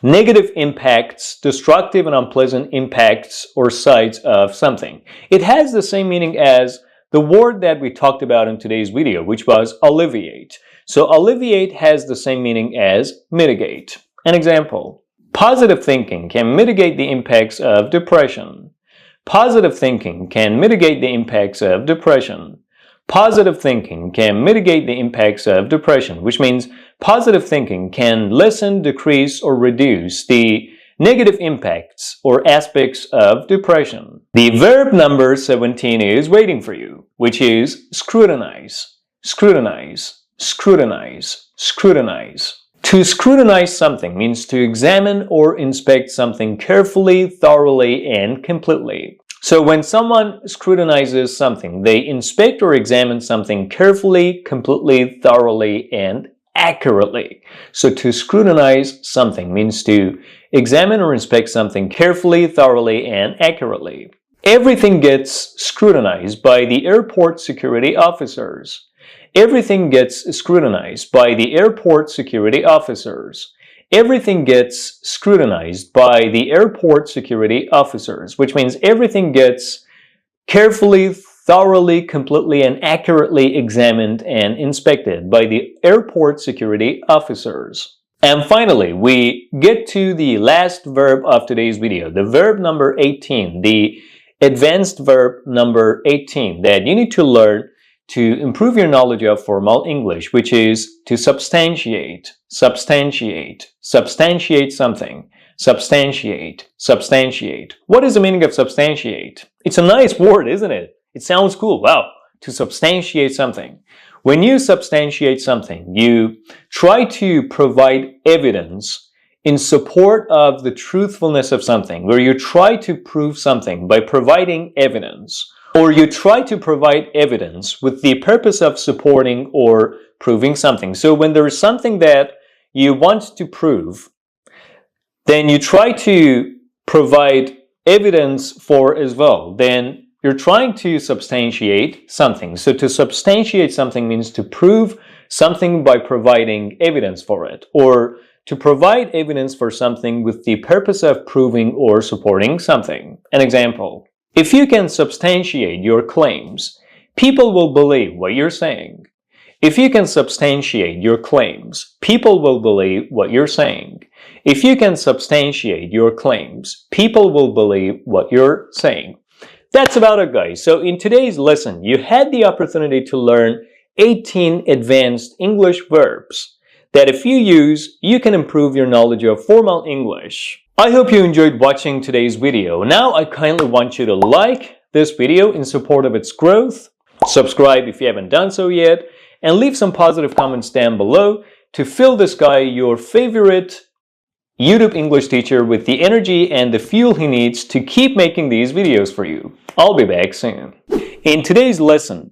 negative impacts, destructive and unpleasant impacts or sides of something. It has the same meaning as the word that we talked about in today's video, which was alleviate. So alleviate has the same meaning as mitigate. An example: positive thinking can mitigate the impacts of depression. Positive thinking can mitigate the impacts of depression. Positive thinking can mitigate the impacts of depression, which means positive thinking can lessen, decrease, or reduce the negative impacts or aspects of depression. The verb number 17 is waiting for you, which is scrutinize, scrutinize, scrutinize, scrutinize. To scrutinize something means to examine or inspect something carefully, thoroughly, and completely. So when someone scrutinizes something, they inspect or examine something carefully, completely, thoroughly, and accurately. So to scrutinize something means to examine or inspect something carefully, thoroughly, and accurately. Everything gets scrutinized by the airport security officers. Everything gets scrutinized by the airport security officers. Everything gets scrutinized by the airport security officers, which means everything gets carefully, thoroughly, completely, and accurately examined and inspected by the airport security officers. And finally, we get to the last verb of today's video, the verb number 18, the advanced verb number 18 that you need to learn to improve your knowledge of formal English, which is to substantiate, substantiate, substantiate something, substantiate, substantiate. What is the meaning of substantiate? It's a nice word, isn't it? It sounds cool. Wow, to substantiate something. When you substantiate something, you try to provide evidence in support of the truthfulness of something, where you try to prove something by providing evidence, Or you try to provide evidence with the purpose of supporting or proving something. So when there is something that you want to prove, then you try to provide evidence for as well. Then you're trying to substantiate something. So to substantiate something means to prove something by providing evidence for it, or to provide evidence for something with the purpose of proving or supporting something. An example: if you can substantiate your claims, people will believe what you're saying. If you can substantiate your claims, people will believe what you're saying. If you can substantiate your claims, people will believe what you're saying. That's about it, guys. So in today's lesson, you had the opportunity to learn 18 advanced English verbs that if you use, you can improve your knowledge of formal English. I hope you enjoyed watching today's video. Now I kindly want you to like this video in support of its growth, subscribe if you haven't done so yet, and leave some positive comments down below to fill this guy, your favorite YouTube English teacher, with the energy and the fuel he needs to keep making these videos for you. I'll be back soon. In today's lesson,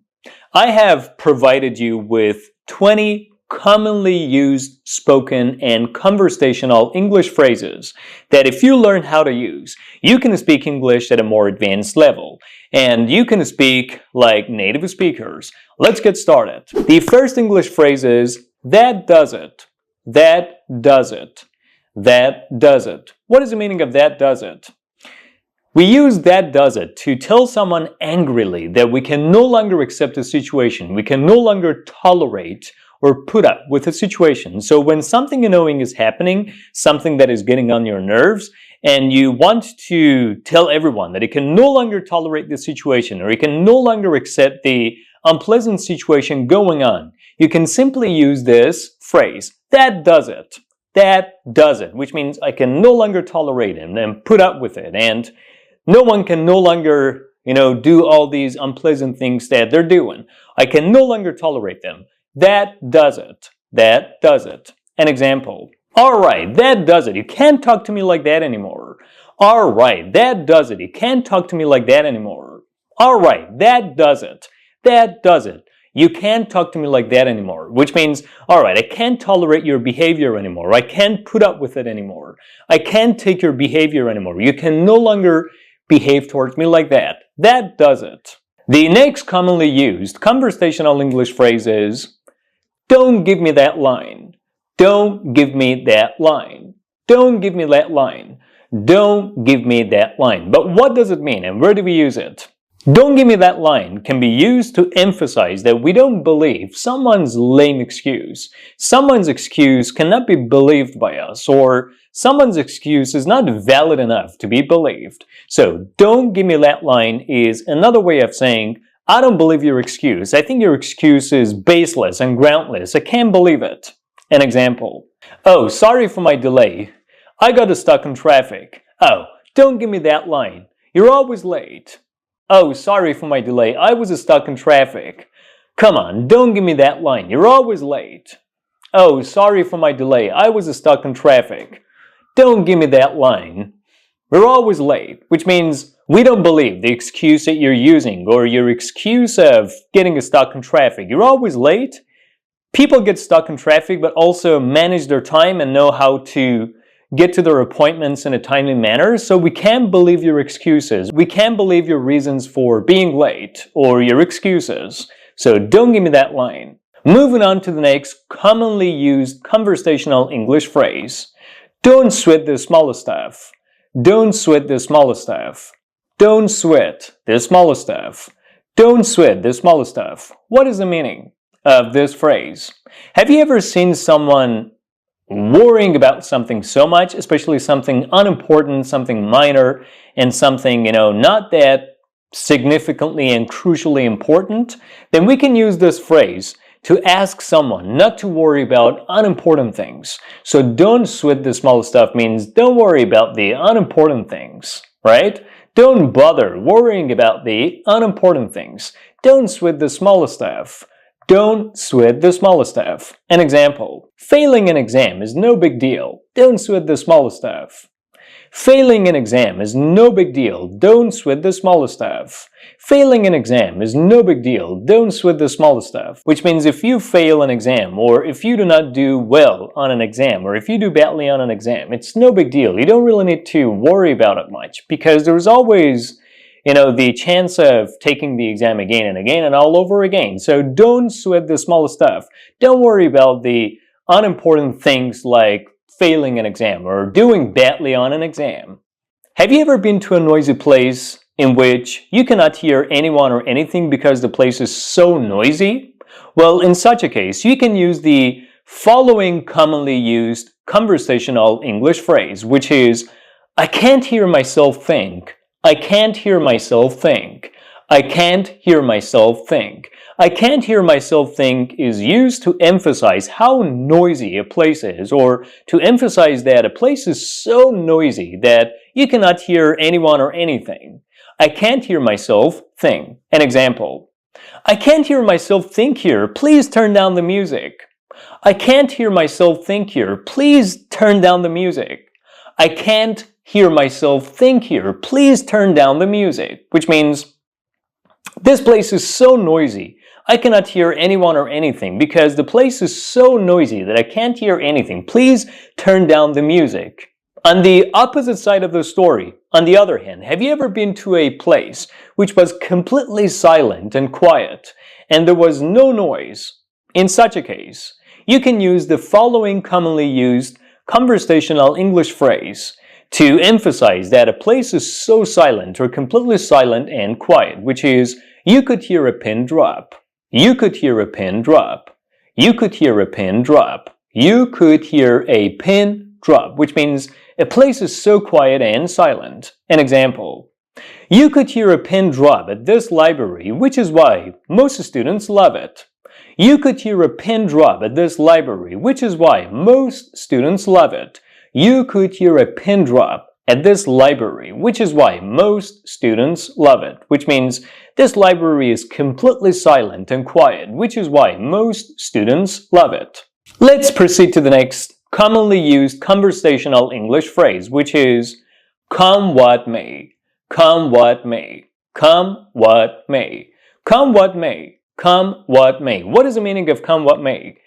I have provided you with 20 commonly used spoken and conversational English phrases that if you learn how to use, you can speak English at a more advanced level, and you can speak like native speakers. Let's get started. The first English phrase is, that does it. That does it. That does it. What is the meaning of that does it? We use that does it to tell someone angrily that we can no longer accept a situation, we can no longer tolerate or put up with a situation. So when something annoying is happening, something that is getting on your nerves, and you want to tell everyone that you can no longer tolerate the situation, or you can no longer accept the unpleasant situation going on, you can simply use this phrase, that does it. That does it, which means I can no longer tolerate it and put up with it, and no one can no longer, do all these unpleasant things that they're doing. I can no longer tolerate them. That does it. That does it. An example: all right, that does it. You can't talk to me like that anymore. All right, that does it. You can't talk to me like that anymore. All right, that does it. That does it. You can't talk to me like that anymore, which means, all right, I can't tolerate your behavior anymore. I can't put up with it anymore. I can't take your behavior anymore. You can no longer behave towards me like that. That does it. The next commonly used conversational English phrase is, don't give me that line. Don't give me that line. Don't give me that line. Don't give me that line. But what does it mean, and where do we use it? Don't give me that line can be used to emphasize that we don't believe someone's lame excuse. Someone's excuse cannot be believed by us, or someone's excuse is not valid enough to be believed. So, don't give me that line is another way of saying, I don't believe your excuse. I think your excuse is baseless and groundless. I can't believe it. An example: oh, sorry for my delay. I got stuck in traffic. Oh, don't give me that line. You're always late. Oh, sorry for my delay. I was stuck in traffic. Come on, don't give me that line. You're always late. Oh, sorry for my delay. I was stuck in traffic. Don't give me that line. We're always late, which means we don't believe the excuse that you're using, or your excuse of getting stuck in traffic. You're always late. People get stuck in traffic, but also manage their time and know how to get to their appointments in a timely manner, so we can't believe your excuses. We can't believe your reasons for being late, or your excuses. So don't give me that line. Moving on to the next commonly used conversational English phrase. Don't sweat the smallest stuff. Don't sweat the smallest stuff. Don't sweat the smallest stuff. Don't sweat the smallest stuff. What is the meaning of this phrase? Have you ever seen someone worrying about something so much, especially something unimportant, something minor, and something, not that significantly and crucially important? Then we can use this phrase to ask someone not to worry about unimportant things. So don't sweat the small stuff means don't worry about the unimportant things, right? Don't bother worrying about the unimportant things. Don't sweat the small stuff. Don't sweat the smallest stuff. An example: failing an exam is no big deal. Don't sweat the smallest stuff. Failing an exam is no big deal, don't sweat the smallest stuff. Failing an exam is no big deal, don't sweat the smallest stuff. Which means if you fail an exam, or if you do not do well on an exam, or if you do badly on an exam, it's no big deal. You don't really need to worry about it much, because there's always, the chance of taking the exam again and all over again. So don't sweat the smallest stuff. Don't worry about the unimportant things like failing an exam or doing badly on an exam. Have you ever been to a noisy place in which you cannot hear anyone or anything because the place is so noisy? Well, in such a case, you can use the following commonly used conversational English phrase, which is, I can't hear myself think. I can't hear myself think. I can't hear myself think. I can't hear myself think is used to emphasize how noisy a place is, or to emphasize that a place is so noisy that you cannot hear anyone or anything. I can't hear myself think. An example. I can't hear myself think here. Please turn down the music. I can't hear myself think here. Please turn down the music. I can't hear myself think here. Please turn down the music. Which means, this place is so noisy. I cannot hear anyone or anything because the place is so noisy that I can't hear anything. Please turn down the music. On the opposite side of the story, on the other hand, have you ever been to a place which was completely silent and quiet and there was no noise? In such a case, you can use the following commonly used conversational English phrase to emphasize that a place is so silent or completely silent and quiet, which is, you could hear a pin drop. You could hear a pin drop. You could hear a pin drop. You could hear a pin drop, which means a place is so quiet and silent. An example. You could hear a pin drop at this library, which is why most students love it. You could hear a pin drop at this library, which is why most students love it. You could hear a pin drop at this library, which is why most students love it. Which means this library is completely silent and quiet, which is why most students love it. Let's proceed to the next commonly used conversational English phrase, which is come what may. Come what may. Come what may. Come what may. Come what may. What is the meaning of come what may?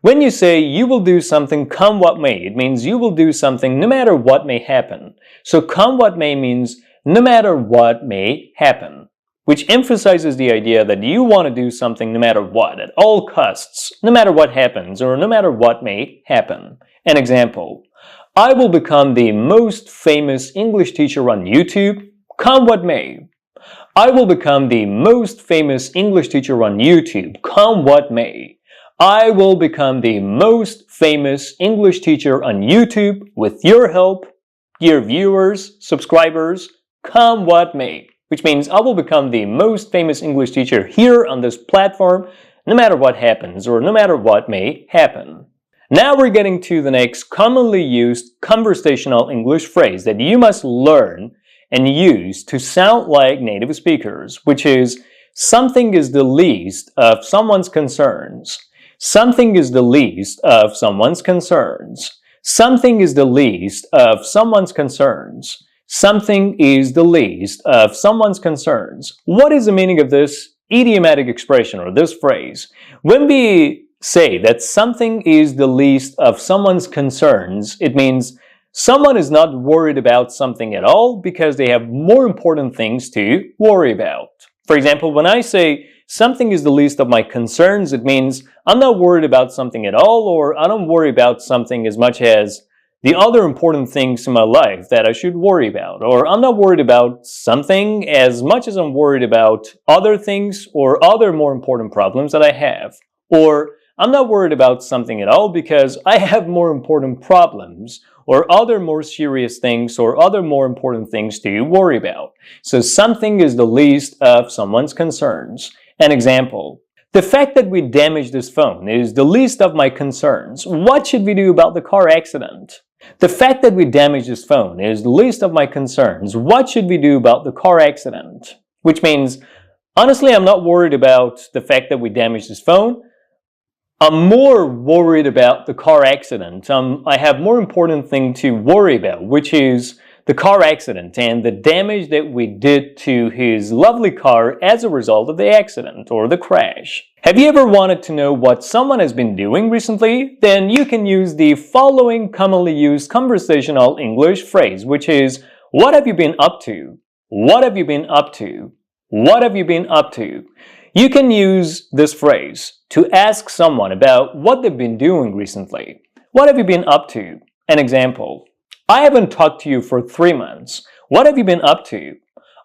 When you say you will do something come what may, it means you will do something no matter what may happen. So come what may means no matter what may happen, which emphasizes the idea that you want to do something no matter what, at all costs, no matter what happens or no matter what may happen. An example. I will become the most famous English teacher on YouTube, come what may. I will become the most famous English teacher on YouTube, come what may. I will become the most famous English teacher on YouTube with your help, dear viewers, subscribers, come what may. Which means I will become the most famous English teacher here on this platform, no matter what happens or no matter what may happen. Now we're getting to the next commonly used conversational English phrase that you must learn and use to sound like native speakers, which is something is the least of someone's concerns. Something is the least of someone's concerns. Something is the least of someone's concerns. Something is the least of someone's concerns. What is the meaning of this idiomatic expression or this phrase? When we say that something is the least of someone's concerns, it means someone is not worried about something at all because they have more important things to worry about. For example, when I say something is the least of my concerns, it means I'm not worried about something at all, or I don't worry about something as much as the other important things in my life that I should worry about. Or I'm not worried about something as much as I'm worried about other things or other more important problems that I have. Or I'm not worried about something at all because I have more important problems or other more serious things or other more important things to worry about. So something is the least of someone's concerns. An example. The fact that we damaged this phone is the least of my concerns. What should we do about the car accident? The fact that we damaged this phone is the least of my concerns. What should we do about the car accident? Which means, honestly, I'm not worried about the fact that we damaged this phone. I'm more worried about the car accident. I have more important thing to worry about, which is the car accident and the damage that we did to his lovely car as a result of the accident or the crash. Have you ever wanted to know what someone has been doing recently? Then you can use the following commonly used conversational English phrase, which is, what have you been up to? What have you been up to? What have you been up to? You can use this phrase to ask someone about what they've been doing recently. What have you been up to? An example. I haven't talked to you for 3 months. What have you been up to?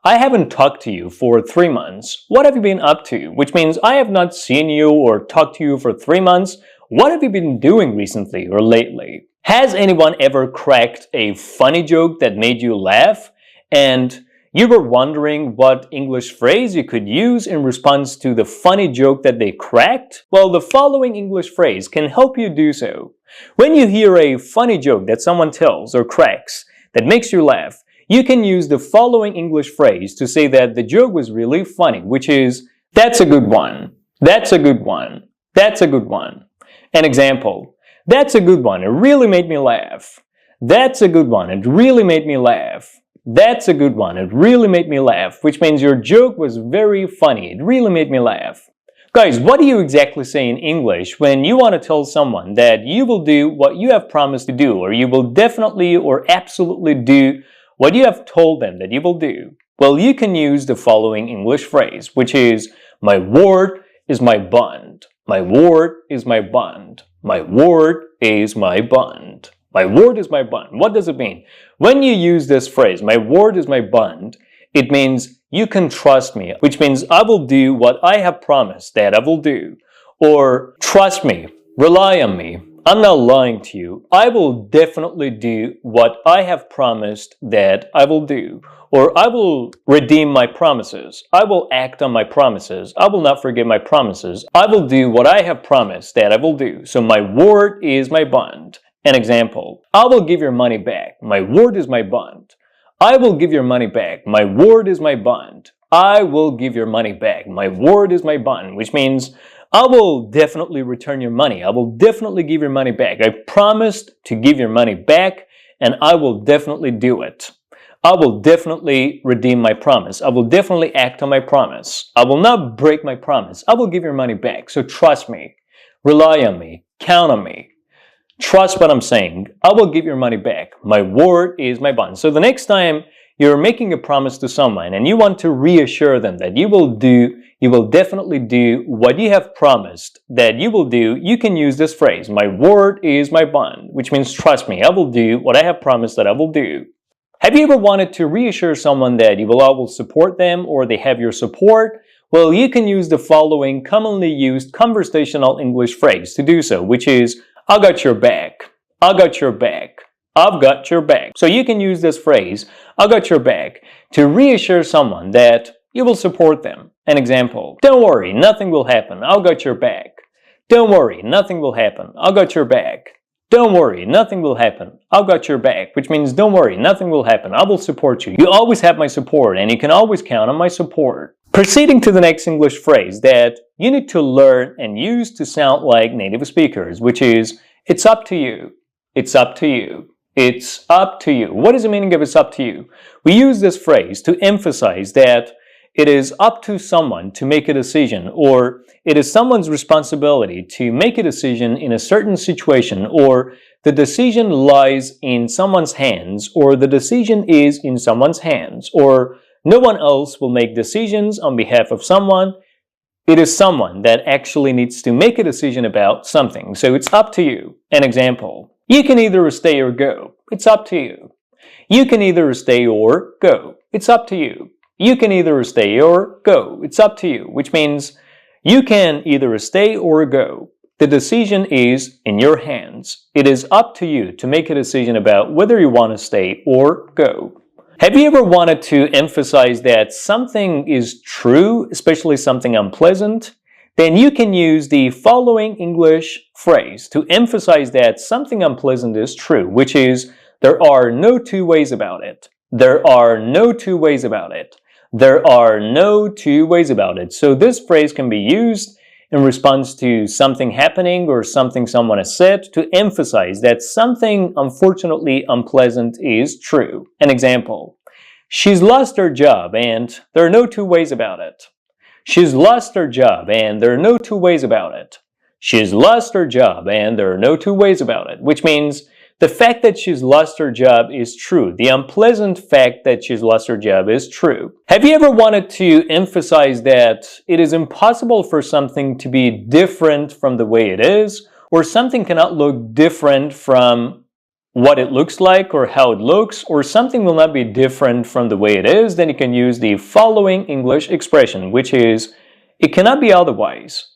I haven't talked to you for 3 months. What have you been up to? Which means I have not seen you or talked to you for 3 months. What have you been doing recently or lately? Has anyone ever cracked a funny joke that made you laugh? And you were wondering what English phrase you could use in response to the funny joke that they cracked? Well, the following English phrase can help you do so. When you hear a funny joke that someone tells or cracks that makes you laugh, you can use the following English phrase to say that the joke was really funny, which is, that's a good one. That's a good one. That's a good one. An example. That's a good one. It really made me laugh. That's a good one. It really made me laugh. That's a good one. It really made me laugh, which means your joke was very funny. It really made me laugh. Guys, what do you exactly say in English when you want to tell someone that you will do what you have promised to do, or you will definitely or absolutely do what you have told them that you will do? Well, you can use the following English phrase, which is, my word is my bond. My word is my bond. My word is my bond. My word is my bond. What does it mean? When you use this phrase, my word is my bond, it means you can trust me, which means I will do what I have promised that I will do. Or trust me, rely on me, I'm not lying to you. I will definitely do what I have promised that I will do. Or I will redeem my promises. I will act on my promises. I will not forget my promises. I will do what I have promised that I will do. So my word is my bond. An example. I will give your money back. My word is my bond. I will give your money back. My word is my bond. I will give your money back. My word is my bond, which means I will definitely return your money. I will definitely give your money back. I promised to give your money back, and I will definitely do it. I will definitely redeem my promise. I will definitely act on my promise. I will not break my promise. I will give your money back. So trust me. Rely on me. Count on me. Trust what I'm saying. I will give your money back. My word is my bond. So the next time you're making a promise to someone and you want to reassure them that you will definitely do what you have promised that you will do, you can use this phrase, my word is my bond, which means trust me, I will do what I have promised that I will do. Have you ever wanted to reassure someone that you will always support them or they have your support? Well, you can use the following commonly used conversational English phrase to do so, which is, I got your back. I got your back. I've got your back. So you can use this phrase, I got your back, to reassure someone that you will support them. An example, don't worry, nothing will happen. I've got your back. Don't worry, nothing will happen. I've got your back. Don't worry, nothing will happen. I've got your back, which means don't worry, nothing will happen. I will support you. You always have my support, and you can always count on my support. Proceeding to the next English phrase that you need to learn and use to sound like native speakers, which is, it's up to you. It's up to you. It's up to you. What is the meaning of it's up to you? We use this phrase to emphasize that it is up to someone to make a decision, or it is someone's responsibility to make a decision in a certain situation, or the decision lies in someone's hands, or the decision is in someone's hands, or no one else will make decisions on behalf of someone. It is someone that actually needs to make a decision about something. So it's up to you. An example. You can either stay or go. It's up to you. You can either stay or go. It's up to you. You can either stay or go. It's up to you. Which means you can either stay or go. The decision is in your hands. It is up to you to make a decision about whether you want to stay or go. Have you ever wanted to emphasize that something is true, especially something unpleasant? Then you can use the following English phrase to emphasize that something unpleasant is true, which is, there are no two ways about it. There are no two ways about it. There are no two ways about it. So this phrase can be used in response to something happening or something someone has said to emphasize that something unfortunately unpleasant is true. An example: she's lost her job and there are no two ways about it. She's lost her job and there are no two ways about it. She's lost her job and there are no two ways about it, which means the fact that she's lost her job is true. The unpleasant fact that she's lost her job is true. Have you ever wanted to emphasize that it is impossible for something to be different from the way it is, or something cannot look different from what it looks like or how it looks, or something will not be different from the way it is? Then you can use the following English expression, which is, it cannot be otherwise.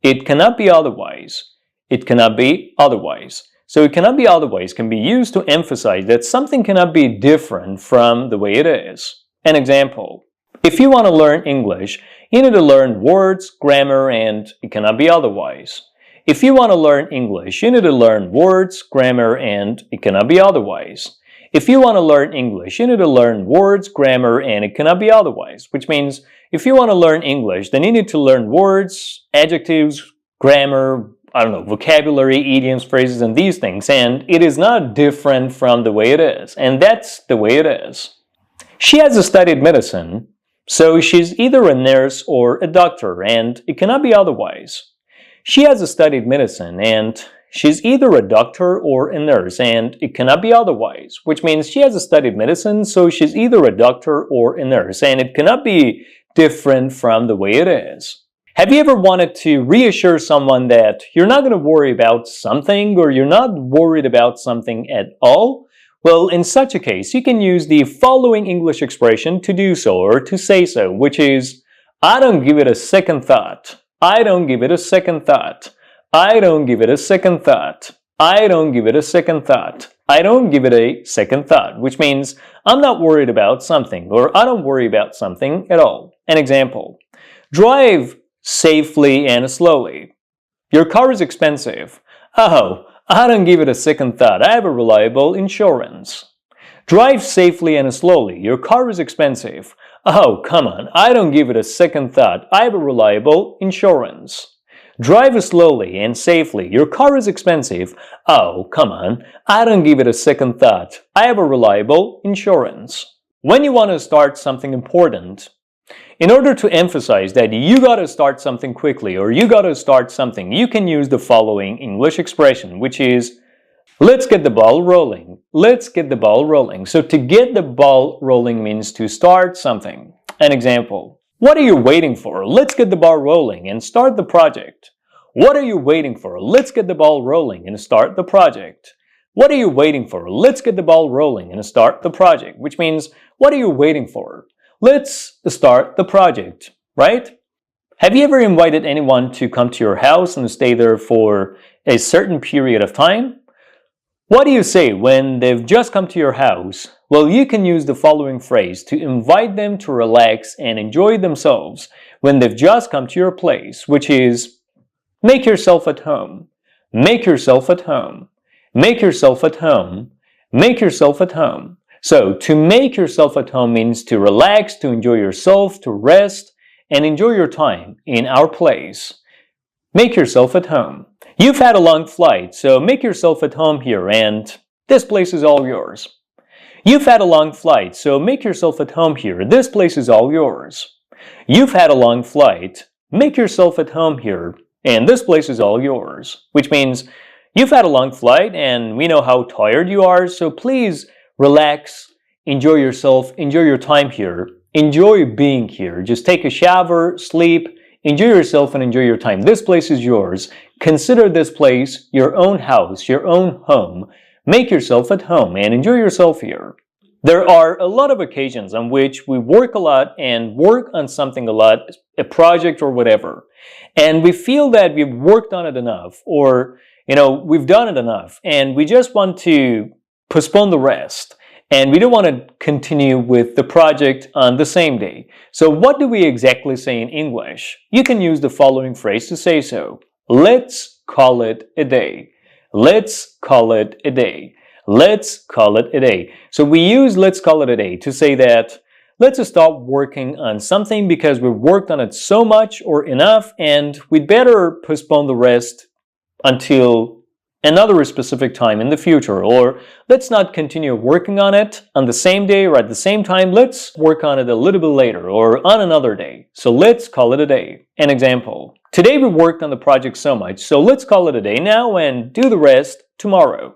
It cannot be otherwise. It cannot be otherwise. So it cannot be otherwise can be used to emphasize that something cannot be different from the way it is. An example: if you want to learn English, you need to learn words, grammar, and it cannot be otherwise. If you want to learn English, you need to learn words, grammar, and it cannot be otherwise. If you want to learn English, you need to learn words, grammar, and it cannot be otherwise. Which means, if you want to learn English, then you need to learn words, adjectives, grammar, vocabulary, idioms, phrases, and these things, and it is not different from the way it is, and that's the way it is. She has studied medicine, so she's either a nurse or a doctor, and it cannot be otherwise. She has studied medicine, and she's either a doctor or a nurse, and it cannot be otherwise, which means she has studied medicine, so she's either a doctor or a nurse, and it cannot be different from the way it is. Have you ever wanted to reassure someone that you're not going to worry about something, or you're not worried about something at all? Well, in such a case, you can use the following English expression to do so, or to say so, which is, I don't give it a second thought. I don't give it a second thought. I don't give it a second thought. I don't give it a second thought. I don't give it a second thought, which means I'm not worried about something, or I don't worry about something at all. An example: drive safely and slowly. Your car is expensive. Oh, I don't give it a second thought. I have a reliable insurance. Drive safely and slowly. Your car is expensive. Oh, come on. I don't give it a second thought. I have a reliable insurance. Drive slowly and safely. Your car is expensive. Oh, come on. I don't give it a second thought. I have a reliable insurance. When you want to start something important, in order to emphasize that you gotta start something quickly, or you gotta start something, you can use the following English expression, which is, let's get the ball rolling. Let's get the ball rolling. So to get the ball rolling means to start something. An example: what are you waiting for? Let's get the ball rolling and start the project. What are you waiting for? Let's get the ball rolling and start the project. What are you waiting for? Let's get the ball rolling and start the project. Which means, what are you waiting for? Let's start the project, right? Have you ever invited anyone to come to your house and stay there for a certain period of time? What do you say when they've just come to your house? Well, you can use the following phrase to invite them to relax and enjoy themselves when they've just come to your place, which is, make yourself at home. Make yourself at home. Make yourself at home. Make yourself at home. So, to make yourself at home means to relax, to enjoy yourself, to rest, and enjoy your time in our place. Make yourself at home. You've had a long flight, so make yourself at home here, and this place is all yours. You've had a long flight, so make yourself at home here. This place is all yours. You've had a long flight. Make yourself at home here, and this place is all yours. Which means, you've had a long flight, and we know how tired you are, so please relax, enjoy yourself, enjoy your time here, enjoy being here. Just take a shower, sleep, enjoy yourself, and enjoy your time. This place is yours. Consider this place your own house, your own home. Make yourself at home and enjoy yourself here. There are a lot of occasions on which we work a lot and work on something a lot, a project or whatever, and we feel that we've worked on it enough, or we've done it enough, and we just want to postpone the rest, and we don't want to continue with the project on the same day. So what do we exactly say in English? You can use the following phrase to say so. Let's call it a day. Let's call it a day. Let's call it a day. So we use let's call it a day to say that let's stop working on something because we've worked on it so much or enough, and we'd better postpone the rest until another specific time in the future. Or let's not continue working on it on the same day or at the same time. Let's work on it a little bit later or on another day. So let's call it a day. An example. Today we worked on the project so much, so let's call it a day now and do the rest tomorrow.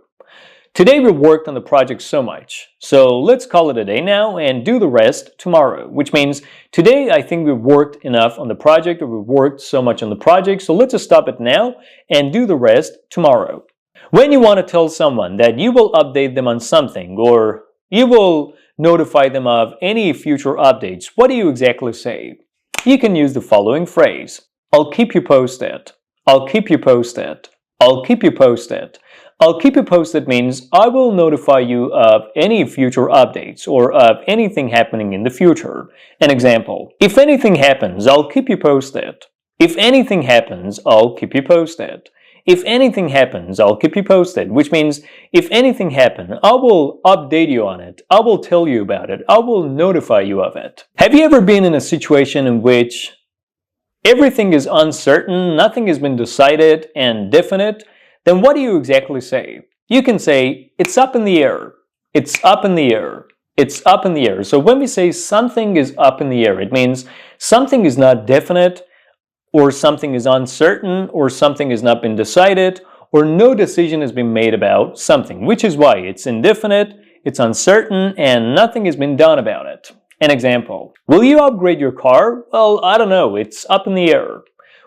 Today we worked on the project so much, so let's call it a day now and do the rest tomorrow. Which means today I think we worked enough on the project, or we worked so much on the project, so let's just stop it now and do the rest tomorrow. When you want to tell someone that you will update them on something, or you will notify them of any future updates, what do you exactly say? You can use the following phrase. I'll keep you posted. I'll keep you posted. I'll keep you posted. I'll keep you posted means I will notify you of any future updates or of anything happening in the future. An example. If anything happens, I'll keep you posted. If anything happens, I'll keep you posted. If anything happens, I'll keep you posted, which means if anything happens, I will update you on it. I will tell you about it. I will notify you of it. Have you ever been in a situation in which everything is uncertain, nothing has been decided and definite? Then what do you exactly say? You can say, it's up in the air. It's up in the air. It's up in the air. So when we say something is up in the air, it means something is not definite, or something is uncertain, or something has not been decided, or no decision has been made about something, which is why it's indefinite, it's uncertain, and nothing has been done about it. An example. Will you upgrade your car? Well, I don't know. It's up in the air.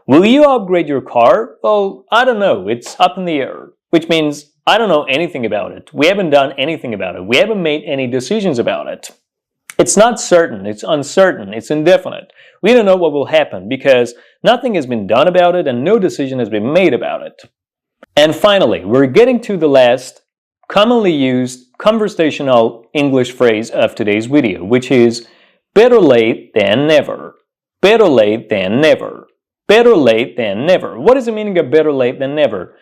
Will you upgrade your car? Well, I don't know. It's up in the air. Which means I don't know anything about it. We haven't done anything about it. We haven't made any decisions about it. It's not certain. It's uncertain. It's indefinite. We don't know what will happen because nothing has been done about it and no decision has been made about it. And finally, we're getting to the last commonly used conversational English phrase of today's video, which is better late than never. Better late than never. Better late than never. What is the meaning of better late than never?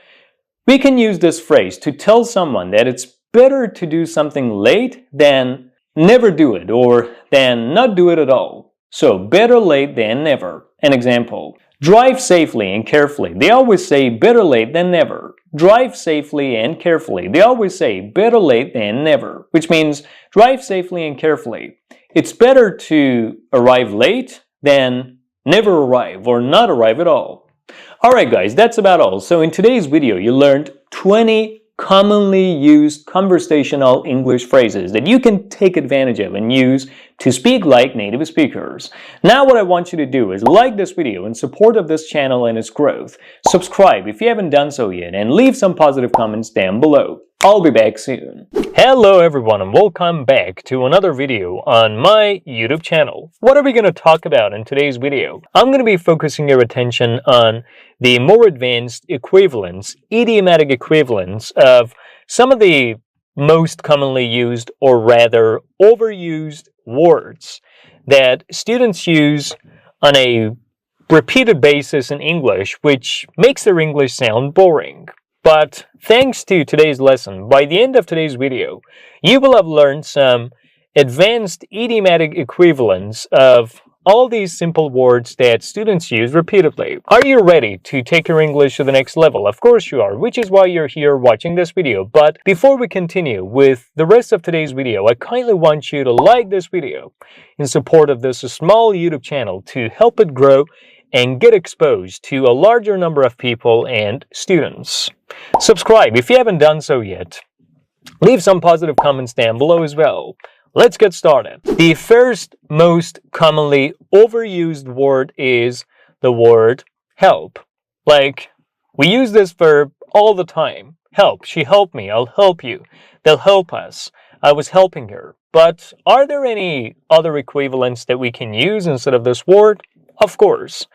We can use this phrase to tell someone that it's better to do something late than never do it, or than not do it at all. So better late than never. An example. Drive safely and carefully. They always say better late than never. Drive safely and carefully. They always say better late than never, which means drive safely and carefully. It's better to arrive late than never arrive or not arrive at all. Alright guys, that's about all. So in today's video, you learned 20 commonly used conversational English phrases that you can take advantage of and use to speak like native speakers. Now what I want you to do is like this video in support of this channel and its growth. Subscribe if you haven't done so yet, and leave some positive comments down below. I'll be back soon. Hello everyone and welcome back to another video on my YouTube channel. What are we going to talk about in today's video? I'm going to be focusing your attention on the more advanced equivalents, idiomatic equivalents of some of the most commonly used, or rather overused, words that students use on a repeated basis in English, which makes their English sound boring. But thanks to today's lesson, by the end of today's video, you will have learned some advanced idiomatic equivalents of all these simple words that students use repeatedly. Are you ready to take your English to the next level? Of course you are, which is why you're here watching this video. But before we continue with the rest of today's video, I kindly want you to like this video in support of this small YouTube channel to help it grow and get exposed to a larger number of people and students. Subscribe if you haven't done so yet. Leave some positive comments down below as well. Let's get started. The first most commonly overused word is the word help. Like, we use this verb all the time. Help. She helped me. I'll help you. They'll help us. I was helping her. But are there any other equivalents that we can use instead of this word? Of course.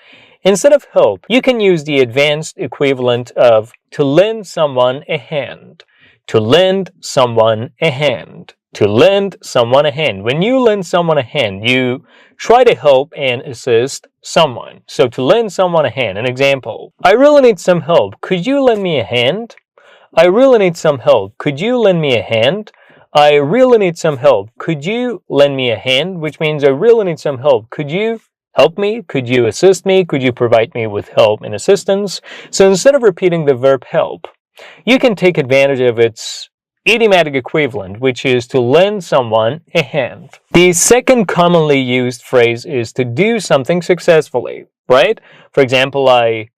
Instead of help, you can use the advanced equivalent of to lend someone a hand. To lend someone a hand. To lend someone a hand. When you lend someone a hand, you try to help and assist someone. So to lend someone a hand. An example. I really need some help. Could you lend me a hand? I really need some help. Could you lend me a hand? I really need some help. Could you lend me a hand? Which means I really need some help. Could you help me? Could you assist me? Could you provide me with help and assistance? So instead of repeating the verb help, you can take advantage of its idiomatic equivalent, which is to lend someone a hand. The second commonly used phrase is to do something successfully, right? For example, I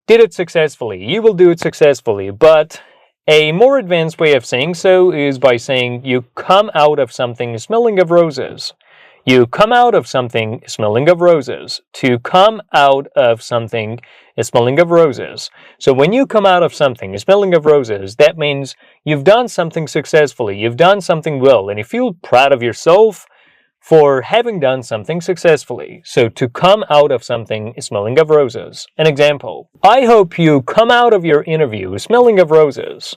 did it successfully. You will do it successfully. But a more advanced way of saying so is by saying you come out of something smelling of roses. You come out of something smelling of roses. To come out of something is smelling of roses. So when you come out of something smelling of roses, that means you've done something successfully. You've done something well, and you feel proud of yourself for having done something successfully. So to come out of something is smelling of roses. An example: I hope you come out of your interview smelling of roses.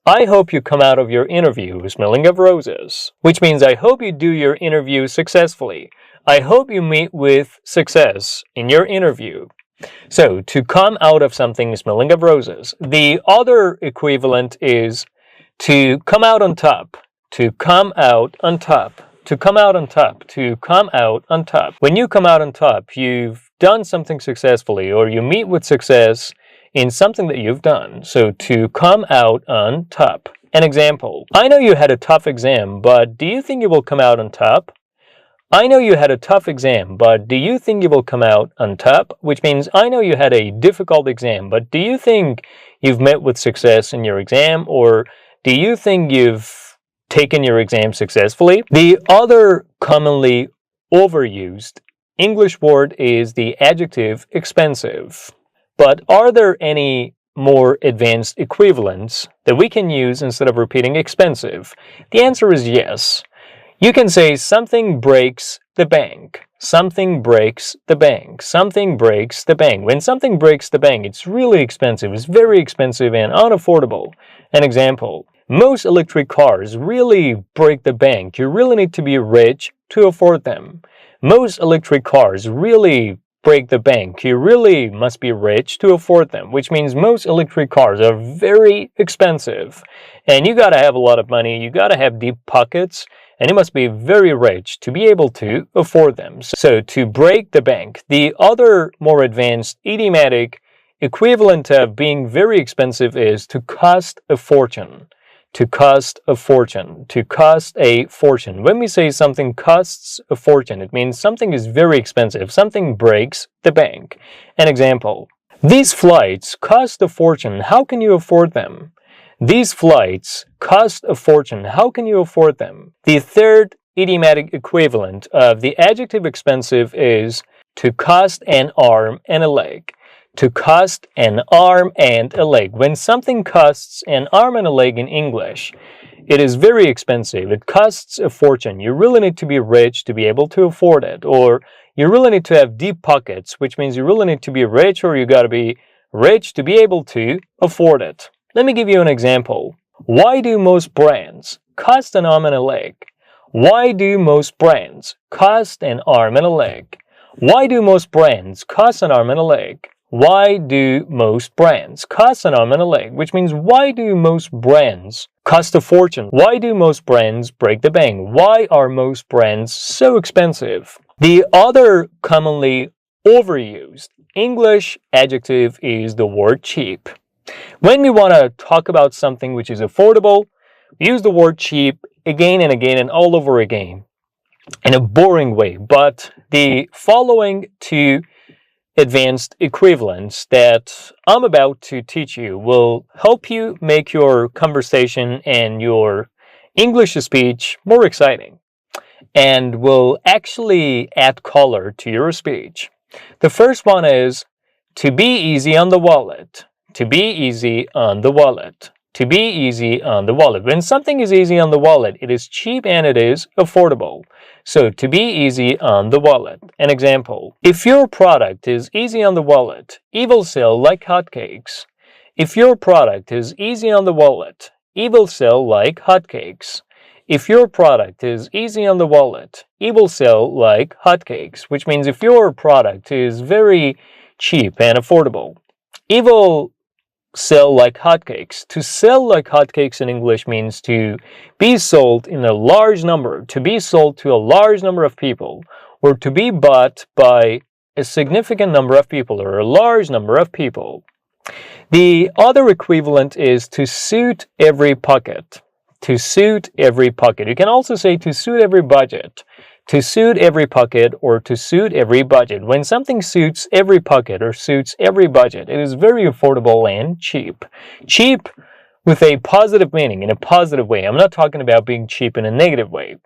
I hope you come out of your interview smelling of roses, which means I hope you do your interview successfully. I hope you meet with success in your interview. So, to come out of something smelling of roses. The other equivalent is to come out on top. To come out on top. To come out on top. To come out on top. When you come out on top, you've done something successfully, or you meet with success in something that you've done. So to come out on top. An example: I know you had a tough exam, but do you think you will come out on top? I know you had a tough exam, but do you think you will come out on top? Which means I know you had a difficult exam, but do you think you've met with success in your exam? Or do you think you've taken your exam successfully? The other commonly overused English word is the adjective expensive. But are there any more advanced equivalents that we can use instead of repeating expensive? The answer is yes. You can say something breaks the bank. Something breaks the bank. Something breaks the bank. When something breaks the bank, it's really expensive. It's very expensive and unaffordable. An example: most electric cars really break the bank. You really need to be rich to afford them. Most electric cars really break the bank. You really must be rich to afford them, which means most electric cars are very expensive. And you gotta have a lot of money, you gotta have deep pockets, and you must be very rich to be able to afford them. So to break the bank. The other more advanced idiomatic equivalent of being very expensive is to cost a fortune. To cost a fortune. To cost a fortune. When we say something costs a fortune, it means something is very expensive. Something breaks the bank. An example: these flights cost a fortune. How can you afford them? These flights cost a fortune. How can you afford them? The third idiomatic equivalent of the adjective expensive is to cost an arm and a leg. To cost an arm and a leg. When something costs an arm and a leg in English, it is very expensive. It costs a fortune. You really need to be rich to be able to afford it. Or you really need to have deep pockets, which means you really need to be rich, or you gotta be rich to be able to afford it. Let me give you an example. Why do most brands cost an arm and a leg? Why do most brands cost an arm and a leg? Why do most brands cost an arm and a leg? Why do most brands cost an arm and a leg? Which means why do most brands cost a fortune? Why do most brands break the bank? Why are most brands so expensive? The other commonly overused English adjective is the word cheap. When we want to talk about something which is affordable, we use the word cheap again and again and all over again in a boring way. But the following two advanced equivalents that I'm about to teach you will help you make your conversation and your English speech more exciting and will actually add color to your speech. The first one is to be easy on the wallet. To be easy on the wallet. To be easy on the wallet. When something is easy on the wallet, it is cheap and it is affordable. So, to be easy on the wallet. An example: if your product is easy on the wallet, it will sell like hotcakes. If your product is easy on the wallet, it will sell like hotcakes. If your product is easy on the wallet, it will sell like hotcakes. Which means if your product is very cheap and affordable, it will sell like hotcakes. To sell like hotcakes in English means to be sold in a large number, to be sold to a large number of people, or to be bought by a significant number of people or a large number of people. The other equivalent is to suit every pocket. To suit every pocket. You can also say to suit every budget. To suit every pocket or to suit every budget. When something suits every pocket or suits every budget, it is very affordable and cheap. Cheap with a positive meaning, in a positive way. I'm not talking about being cheap in a negative way.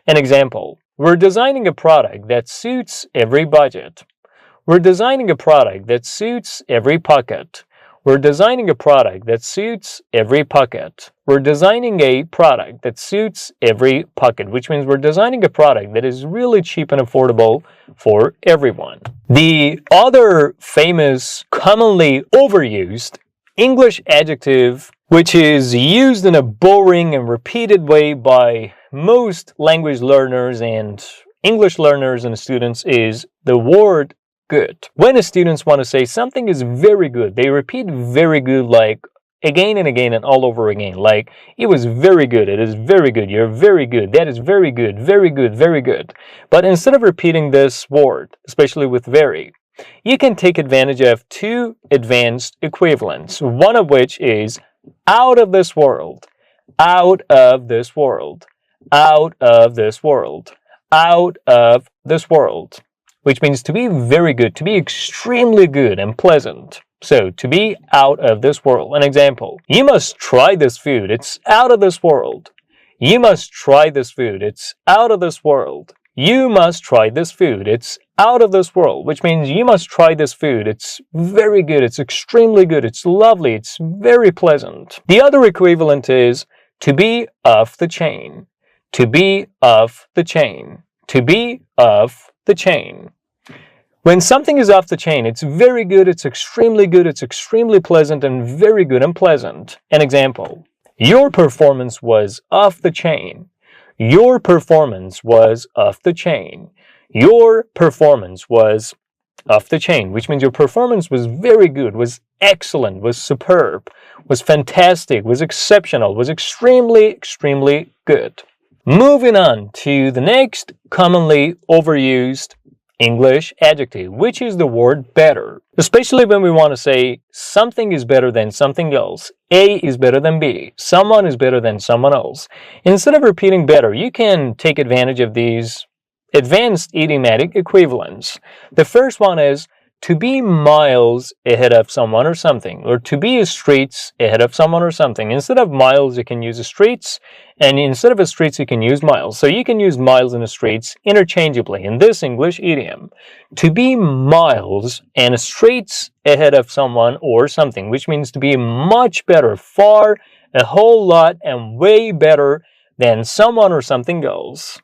An example, we're designing a product that suits every budget. We're designing a product that suits every pocket. We're designing a product that suits every pocket. We're designing a product that suits every pocket, which means we're designing a product that is really cheap and affordable for everyone. The other famous, commonly overused English adjective, which is used in a boring and repeated way by most language learners and English learners and students, is the word good. When the students want to say something is very good, they repeat very good like again and again and all over again. Like, it was very good, it is very good, you're very good, that is very good, very good, very good. But instead of repeating this word, especially with very, you can take advantage of two advanced equivalents, one of which is out of this world, out of this world, out of this world, out of this world, which means to be very good, to be extremely good and pleasant. So, to be out of this world. An example, you must try this food, it's out of this world. You must try this food, it's out of this world. You must try this food, it's out of this world, which means you must try this food, it's very good, it's extremely good, it's lovely, it's very pleasant. The other equivalent is to be off the chain. To be off the chain. To be off the chain. When something is off the chain, it's very good, it's extremely pleasant, and very good and pleasant. An example, your performance was off the chain. Your performance was off the chain. Your performance was off the chain, which means your performance was very good, was excellent, was superb, was fantastic, was exceptional, was extremely good. Moving on to the next commonly overused English adjective, which is the word better. Especially when we want to say something is better than something else. A is better than B. Someone is better than someone else. Instead of repeating better, you can take advantage of these advanced idiomatic equivalents. The first one is to be miles ahead of someone or something, or to be streets ahead of someone or something. Instead of miles, you can use streets, and instead of streets, you can use miles. So you can use miles and streets interchangeably in this English idiom. To be miles and streets ahead of someone or something, which means to be much better, far, a whole lot, and way better than someone or something else.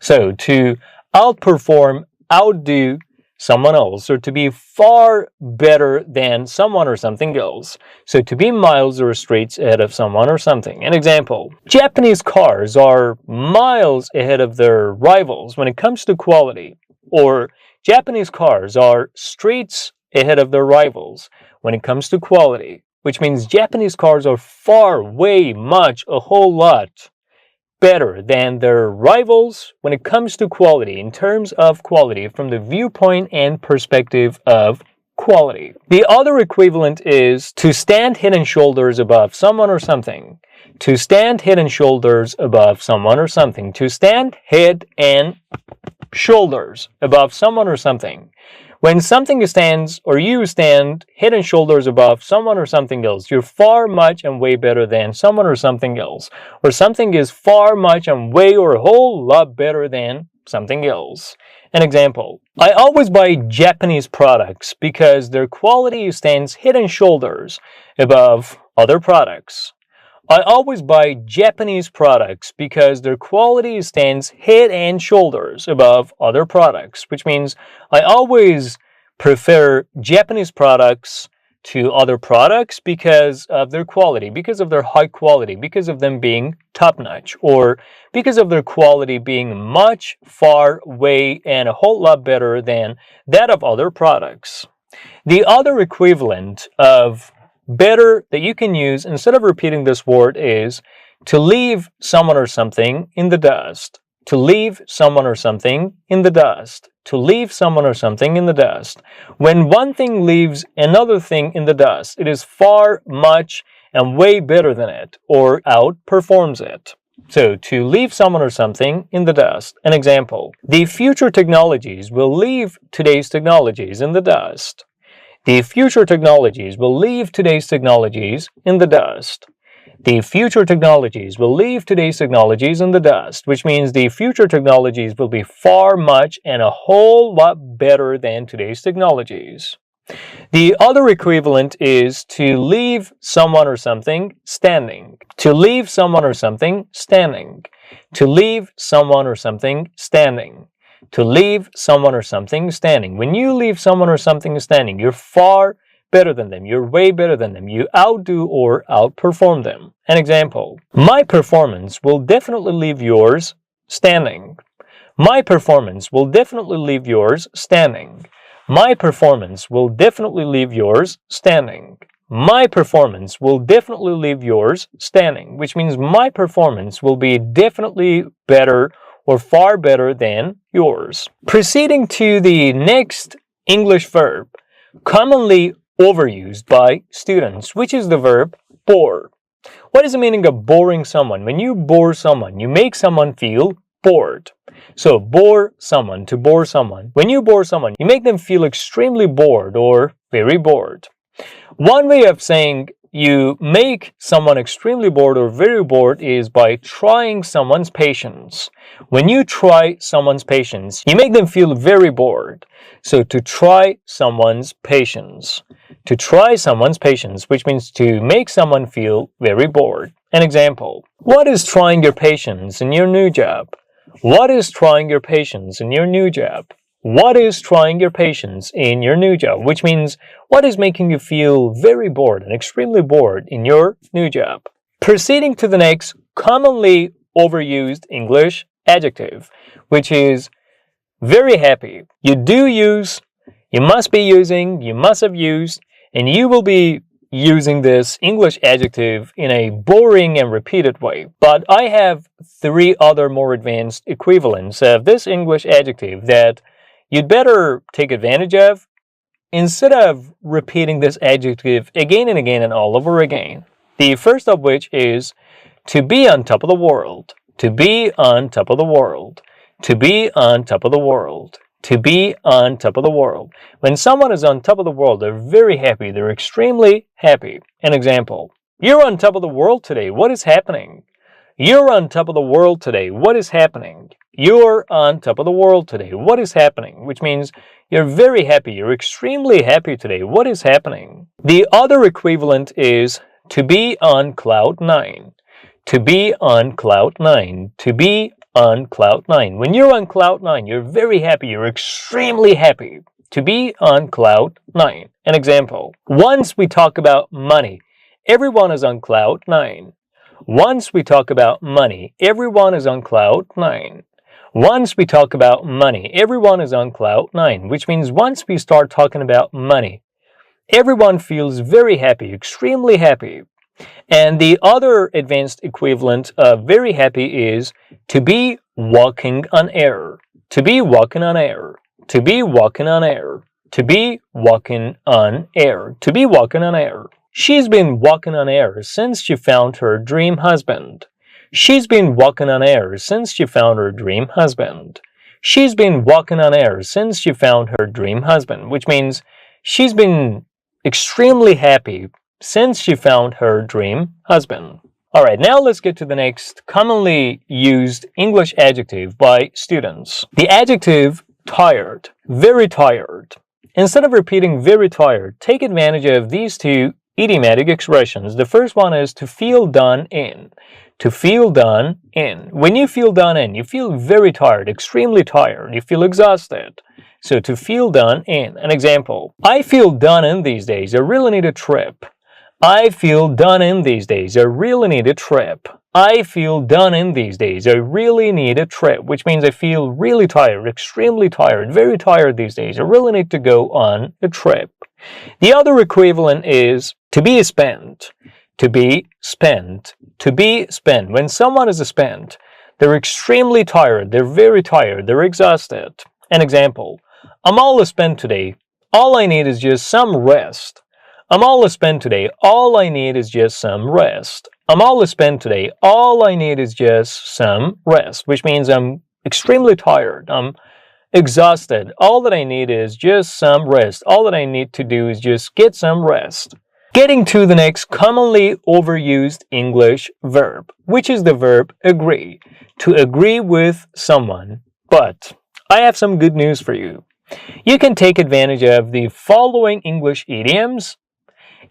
So to outperform, outdo someone else, or to be far better than someone or something else. So to be miles or streets ahead of someone or something. An example, Japanese cars are miles ahead of their rivals when it comes to quality. Or Japanese cars are streets ahead of their rivals when it comes to quality. Which means Japanese cars are far, way, much, a whole lot better than their rivals when it comes to quality, in terms of quality, from the viewpoint and perspective of quality. The other equivalent is to stand head and shoulders above someone or something. To stand head and shoulders above someone or something. To stand head and shoulders above someone or something. When something stands, or you stand head and shoulders above someone or something else, you're far, much, and way better than someone or something else. Or something is far, much, and way, or a whole lot better than something else. An example, I always buy Japanese products because their quality stands head and shoulders above other products. I always buy Japanese products because their quality stands head and shoulders above other products, which means I always prefer Japanese products to other products because of their quality, because of their high quality, because of them being top-notch, or because of their quality being much, far, way, and a whole lot better than that of other products. The other equivalent of better that you can use instead of repeating this word is to leave someone or something in the dust. To leave someone or something in the dust. To leave someone or something in the dust. When one thing leaves another thing in the dust, it is far, much, and way better than it, or outperforms it. So, to leave someone or something in the dust. An example. The future technologies will leave today's technologies in the dust. The future technologies will leave today's technologies in the dust. The future technologies will leave today's technologies in the dust, which means the future technologies will be far, much, and a whole lot better than today's technologies. The other equivalent is to leave someone or something standing. To leave someone or something standing. To leave someone or something standing. To leave someone or something standing. When you leave someone or something standing, you're far better than them. You're way better than them. You outdo or outperform them. An example. My performance will definitely leave yours standing. My performance will definitely leave yours standing. My performance will definitely leave yours standing. My performance will definitely leave yours standing, which means my performance will be definitely better or far better than yours. Proceeding to the next English verb, commonly overused by students, which is the verb bore. What is the meaning of boring someone? When you bore someone, you make someone feel bored. So, bore someone, to bore someone. When you bore someone, you make them feel extremely bored or very bored. One way of saying you make someone extremely bored or very bored is by trying someone's patience. When you try someone's patience, you make them feel very bored. So, to try someone's patience. To try someone's patience, which means to make someone feel very bored. An example. What is trying your patience in your new job? What is trying your patience in your new job? What is trying your patience in your new job? Which means, what is making you feel very bored and extremely bored in your new job? Proceeding to the next commonly overused English adjective, which is very happy. You do use, you must be using, you must have used, and you will be using this English adjective in a boring and repeated way. But I have 3 other more advanced equivalents of this English adjective that you'd better take advantage of instead of repeating this adjective again and again and all over again. The first of which is to be on top of the world. To be on top of the world. To be on top of the world. To be on top of the world. When someone is on top of the world, they're very happy. They're extremely happy. An example. You're on top of the world today. What is happening? You're on top of the world today. What is happening? You're on top of the world today. What is happening? Which means you're very happy. You're extremely happy today. What is happening? The other equivalent is to be on cloud 9. To be on cloud 9. To be on cloud 9. When you're on cloud 9, you're very happy. You're extremely happy. To be on cloud 9. An example. Once we talk about money, everyone is on cloud 9. Once we talk about money, everyone is on cloud 9. Once we talk about money, everyone is on cloud 9, which means once we start talking about money, everyone feels very happy, extremely happy. And the other advanced equivalent of very happy is to be walking on air. To be walking on air. To be walking on air. To be walking on air. To be walking on air. She's been walking on air since she found her dream husband. She's been walking on air since she found her dream husband. She's been walking on air since she found her dream husband, which means she's been extremely happy since she found her dream husband. Alright, now let's get to the next commonly used English adjective by students. The adjective tired, very tired. Instead of repeating very tired, take advantage of these 2 idiomatic expressions. The first one is to feel done in. To feel done in. When you feel done in, you feel very tired, extremely tired. You feel exhausted. So to feel done in. An example. I feel done in these days. I really need a trip. I feel done in these days. I really need a trip. I feel done in these days. I really need a trip, which means I feel really tired, extremely tired, very tired these days. I really need to go on a trip. The other equivalent is to be spent, to be spent, to be spent. When someone is spent, they're extremely tired, they're very tired, they're exhausted. An example, I'm all spent today. All I need is just some rest. I'm all spent today. All I need is just some rest. I'm all spent today. All I need is just some rest, which means I'm extremely tired. I'm exhausted. All that I need is just some rest. All that I need to do is just get some rest. Getting to the next commonly overused English verb, which is the verb agree. To agree with someone. But I have some good news for you. You can take advantage of the following English idioms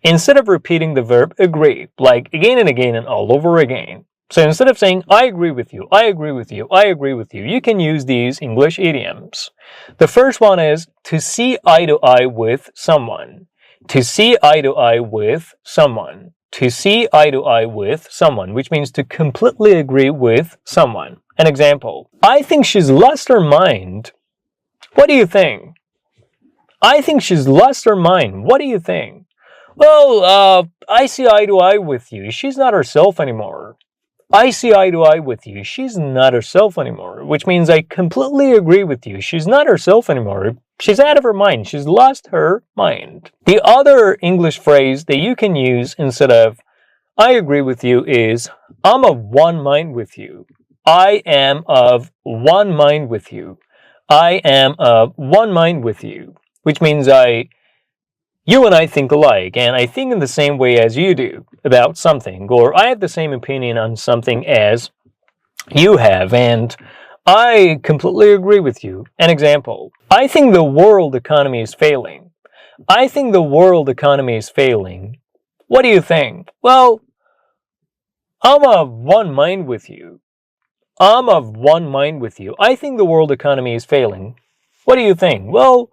instead of repeating the verb agree, like again and again and all over again. So instead of saying, I agree with you, I agree with you, I agree with you, you can use these English idioms. The first one is to see eye to eye with someone. To see eye to eye with someone. To see eye to eye with someone, which means to completely agree with someone. An example, I think she's lost her mind. What do you think? I think she's lost her mind. What do you think? Well, I see eye to eye with you. She's not herself anymore. I see eye to eye with you. She's not herself anymore, which means I completely agree with you. She's not herself anymore. She's out of her mind. She's lost her mind. The other English phrase that you can use instead of I agree with you is I'm of one mind with you. I am of one mind with you. I am of one mind with you, which means you and I think alike, and I think in the same way as you do about something, or I have the same opinion on something as you have, and I completely agree with you. An example, I think the world economy is failing. I think the world economy is failing. What do you think? Well, I'm of one mind with you. I'm of one mind with you. I think the world economy is failing. What do you think? Well,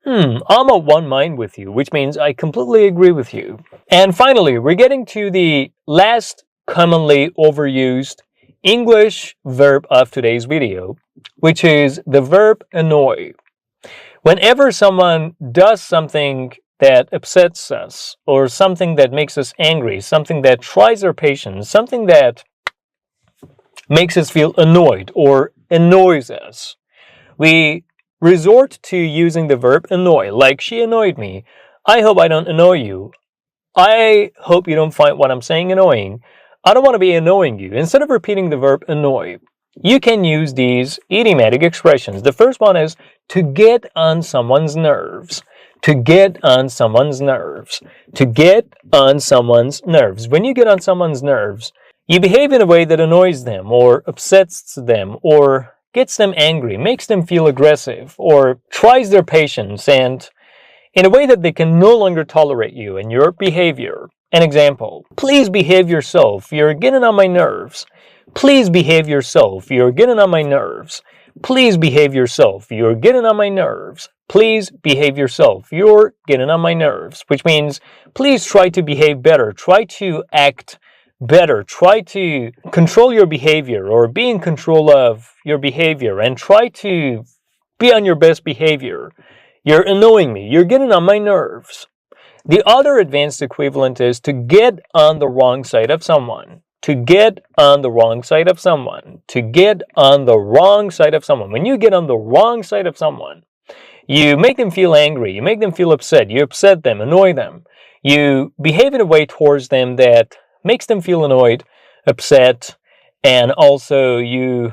I'm of one mind with you, which means I completely agree with you. And finally, we're getting to the last commonly overused English verb of today's video, which is the verb annoy. Whenever someone does something that upsets us, or something that makes us angry, something that tries our patience, something that makes us feel annoyed or annoys us, we resort to using the verb annoy, like she annoyed me. I hope I don't annoy you. I hope you don't find what I'm saying annoying. I don't want to be annoying you. Instead of repeating the verb annoy, you can use these idiomatic expressions. The first one is to get on someone's nerves. To get on someone's nerves. To get on someone's nerves. When you get on someone's nerves, you behave in a way that annoys them or upsets them or gets them angry, makes them feel aggressive, or tries their patience, and in a way that they can no longer tolerate you and your behavior. An example, please behave yourself, you're getting on my nerves. Please behave yourself, you're getting on my nerves. Please behave yourself, you're getting on my nerves. Please behave yourself, you're getting on my nerves, which means please try to behave better, try to act better, try to control your behavior or be in control of your behavior and try to be on your best behavior. You're annoying me. You're getting on my nerves. The other advanced equivalent is to get on the wrong side of someone. To get on the wrong side of someone. To get on the wrong side of someone. When you get on the wrong side of someone, you make them feel angry. You make them feel upset. You upset them, annoy them. You behave in a way towards them that makes them feel annoyed, upset, and also you've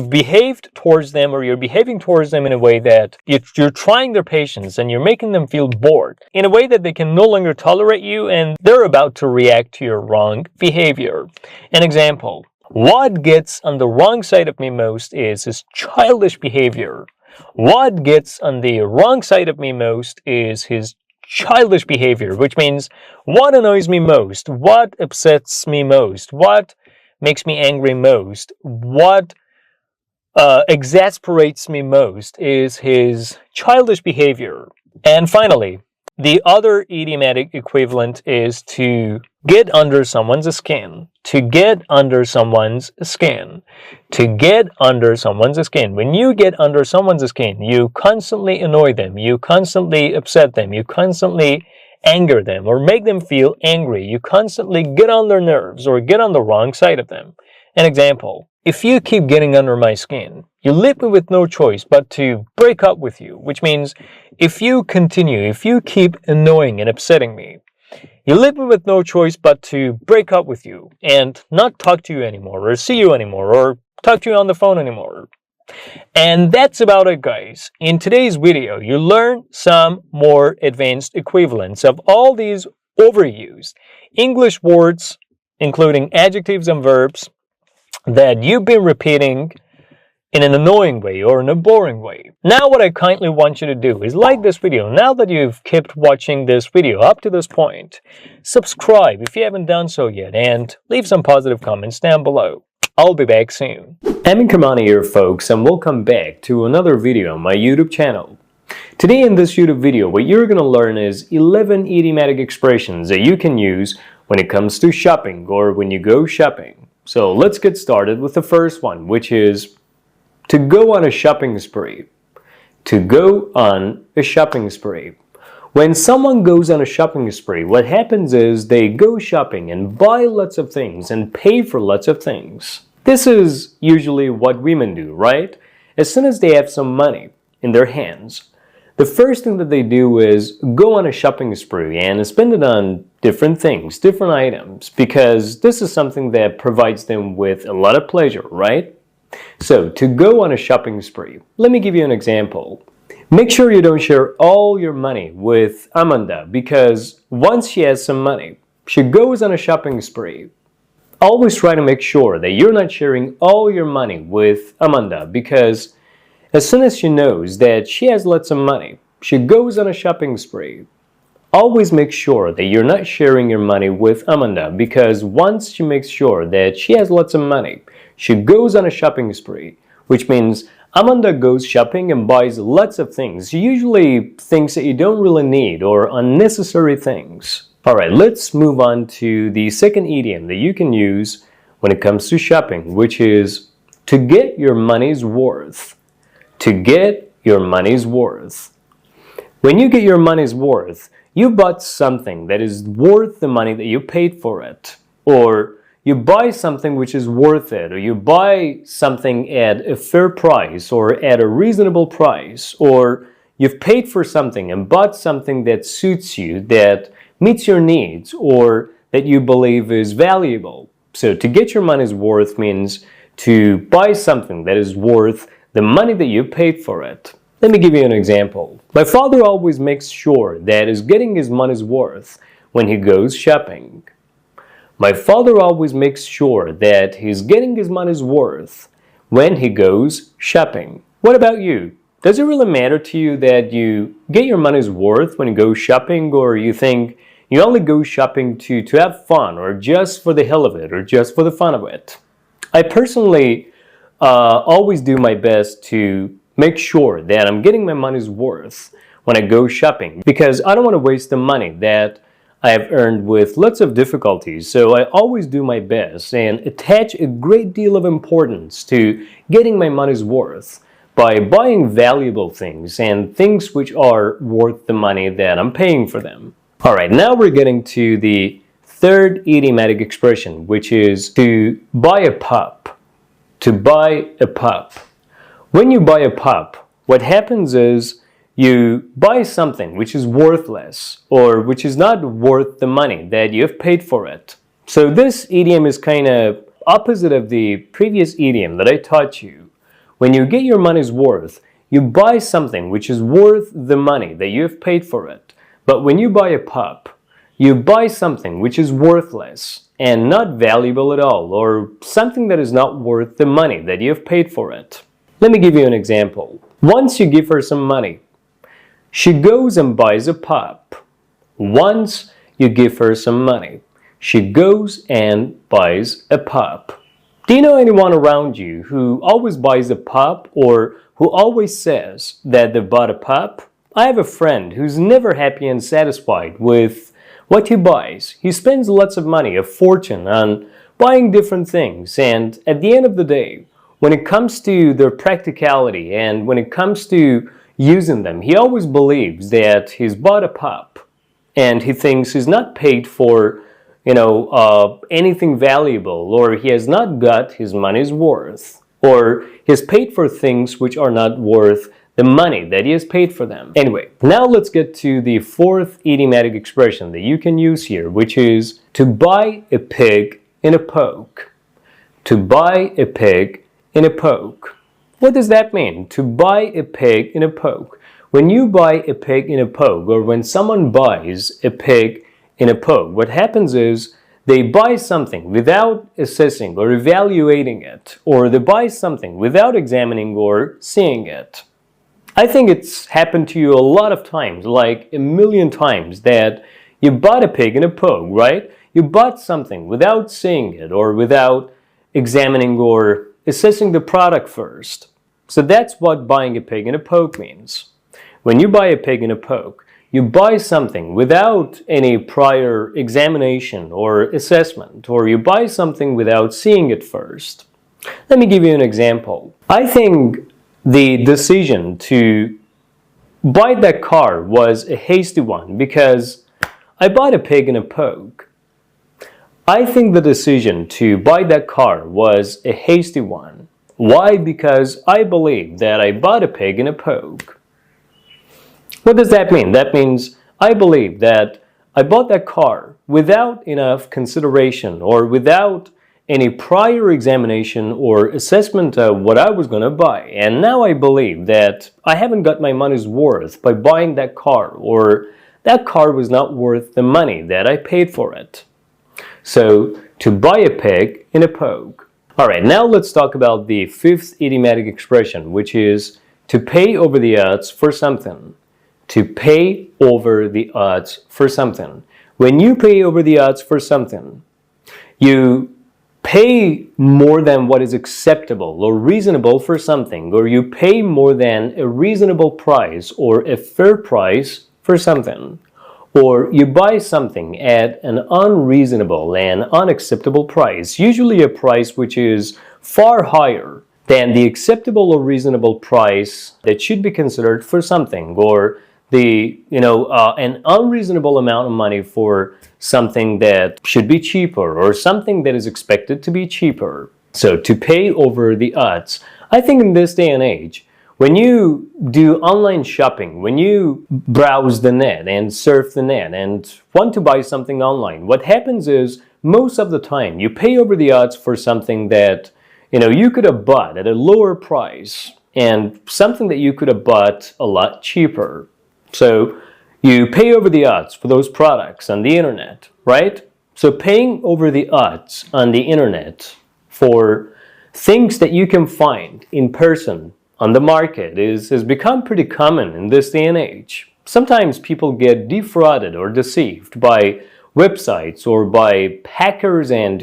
behaved towards them, or you're behaving towards them in a way that you're trying their patience and you're making them feel bored in a way that they can no longer tolerate you and they're about to react to your wrong behavior. An example, what gets on the wrong side of me most is his childish behavior. What gets on the wrong side of me most is his childish behavior, which means what annoys me most, what upsets me most, what makes me angry most, what exasperates me most is his childish behavior. And finally, the other idiomatic equivalent is to get under someone's skin. To get under someone's skin. To get under someone's skin. When you get under someone's skin, you constantly annoy them, you constantly upset them, you constantly anger them or make them feel angry. You constantly get on their nerves or get on the wrong side of them. An example, if you keep getting under my skin, you leave me with no choice but to break up with you, which means if you keep annoying and upsetting me, you leave me with no choice but to break up with you and not talk to you anymore or see you anymore or talk to you on the phone anymore. And that's about it, guys. In today's video, you learn some more advanced equivalents of all these overused English words, including adjectives and verbs, that you've been repeating in an annoying way or in a boring way. Now what I kindly want you to do is like this video. Now that you've kept watching this video up to this point, subscribe if you haven't done so yet and leave some positive comments down below. I'll be back soon. I'm Kamani here, folks, and welcome back to another video on my YouTube channel. Today in this YouTube video, what you're going to learn is 11 idiomatic expressions that you can use when it comes to shopping or when you go shopping. So let's get started with the first one, which is to go on a shopping spree. To go on a shopping spree. When someone goes on a shopping spree, what happens is they go shopping and buy lots of things and pay for lots of things. This is usually what women do, right? As soon as they have some money in their hands, the first thing that they do is go on a shopping spree and spend it on different things, different items, because this is something that provides them with a lot of pleasure, right? So, to go on a shopping spree, let me give you an example. Make sure you don't share all your money with Amanda, because once she has some money, she goes on a shopping spree. Always try to make sure that you're not sharing all your money with Amanda, because as soon as she knows that she has lots of money, she goes on a shopping spree. Always make sure that you're not sharing your money with Amanda, because once she makes sure that she has lots of money, she goes on a shopping spree, which means Amanda goes shopping and buys lots of things, usually things that you don't really need or unnecessary things. Alright, let's move on to the second idiom that you can use when it comes to shopping, which is to get your money's worth. To get your money's worth. When you get your money's worth, you bought something that is worth the money that you paid for it. Or you buy something which is worth it, or you buy something at a fair price or at a reasonable price, or you've paid for something and bought something that suits you, that meets your needs, or that you believe is valuable. So to get your money's worth means to buy something that is worth the money that you paid for it. Let me give you an example. My father always makes sure that he's getting his money's worth when he goes shopping. My father always makes sure that he's getting his money's worth when he goes shopping. What about you? Does it really matter to you that you get your money's worth when you go shopping, or you think you only go shopping to have fun, or just for the hell of it, or just for the fun of it? I personally always do my best to make sure that I'm getting my money's worth when I go shopping, because I don't want to waste the money that I have earned with lots of difficulties. So I always do my best and attach a great deal of importance to getting my money's worth by buying valuable things and things which are worth the money that I'm paying for them. Alright, now we're getting to the third idiomatic expression, which is to buy a pup. To buy a pup. When you buy a pup, what happens is you buy something which is worthless or which is not worth the money that you've paid for it. So this idiom is kind of opposite of the previous idiom that I taught you. When you get your money's worth, you buy something which is worth the money that you've paid for it. But when you buy a pup, you buy something which is worthless and not valuable at all, or something that is not worth the money that you've paid for it. Let me give you an example. Once you give her some money, she goes and buys a pup. Once you give her some money, she goes and buys a pup. Do you know anyone around you who always buys a pup, or who always says that they bought a pup? I have a friend who's never happy and satisfied with what he buys. He spends lots of money, a fortune, on buying different things, and at the end of the day, when it comes to their practicality and when it comes to using them, he always believes that he's bought a pup and he thinks he's not paid for, anything valuable, or he has not got his money's worth, or he's paid for things which are not worth the money that he has paid for them. Anyway, now let's get to the fourth idiomatic expression that you can use here, which is to buy a pig in a poke. To buy a pig in a poke. What does that mean? To buy a pig in a poke. When you buy a pig in a poke, or when someone buys a pig in a poke, what happens is they buy something without assessing or evaluating it, or they buy something without examining or seeing it. I think it's happened to you a lot of times, like a million times, that you bought a pig in a poke, right? You bought something without seeing it or without examining or assessing the product first. So that's what buying a pig in a poke means. When you buy a pig in a poke, you buy something without any prior examination or assessment, or you buy something without seeing it first. Let me give you an example. I think the decision to buy that car was a hasty one because I bought a pig in a poke. I think the decision to buy that car was a hasty one. Why? Because I believe that I bought a pig in a poke. What does that mean? That means I believe that I bought that car without enough consideration or without any prior examination or assessment of what I was going to buy. And now I believe that I haven't got my money's worth by buying that car, or that car was not worth the money that I paid for it. So, to buy a pig in a poke. Alright, now let's talk about the fifth idiomatic expression, which is to pay over the odds for something. To pay over the odds for something. When you pay over the odds for something, you pay more than what is acceptable or reasonable for something, or you pay more than a reasonable price or a fair price for something, or you buy something at an unreasonable and unacceptable price, usually a price which is far higher than the acceptable or reasonable price that should be considered for something, or an unreasonable amount of money for something that should be cheaper, or something that is expected to be cheaper. So to pay over the odds. I think in this day and age, when you do online shopping, when you browse the net and surf the net and want to buy something online, what happens is most of the time you pay over the odds for something that you could have bought at a lower price, and something that you could have bought a lot cheaper. So you pay over the odds for those products on the internet, right? So paying over the odds on the internet for things that you can find in person on the market has become pretty common in this day and age. Sometimes people get defrauded or deceived by websites or by hackers and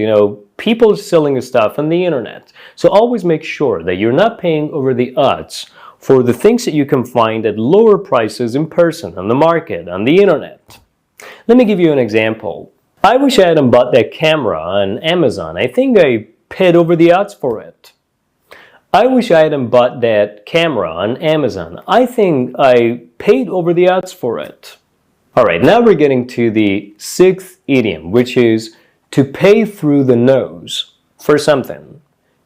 people selling stuff on the internet. So always make sure that you're not paying over the odds for the things that you can find at lower prices in person, on the market, on the internet. Let me give you an example. I wish I hadn't bought that camera on Amazon. I think I paid over the odds for it. I wish I hadn't bought that camera on Amazon. I think I paid over the odds for it. Alright, now we're getting to the sixth idiom, which is to pay through the nose for something.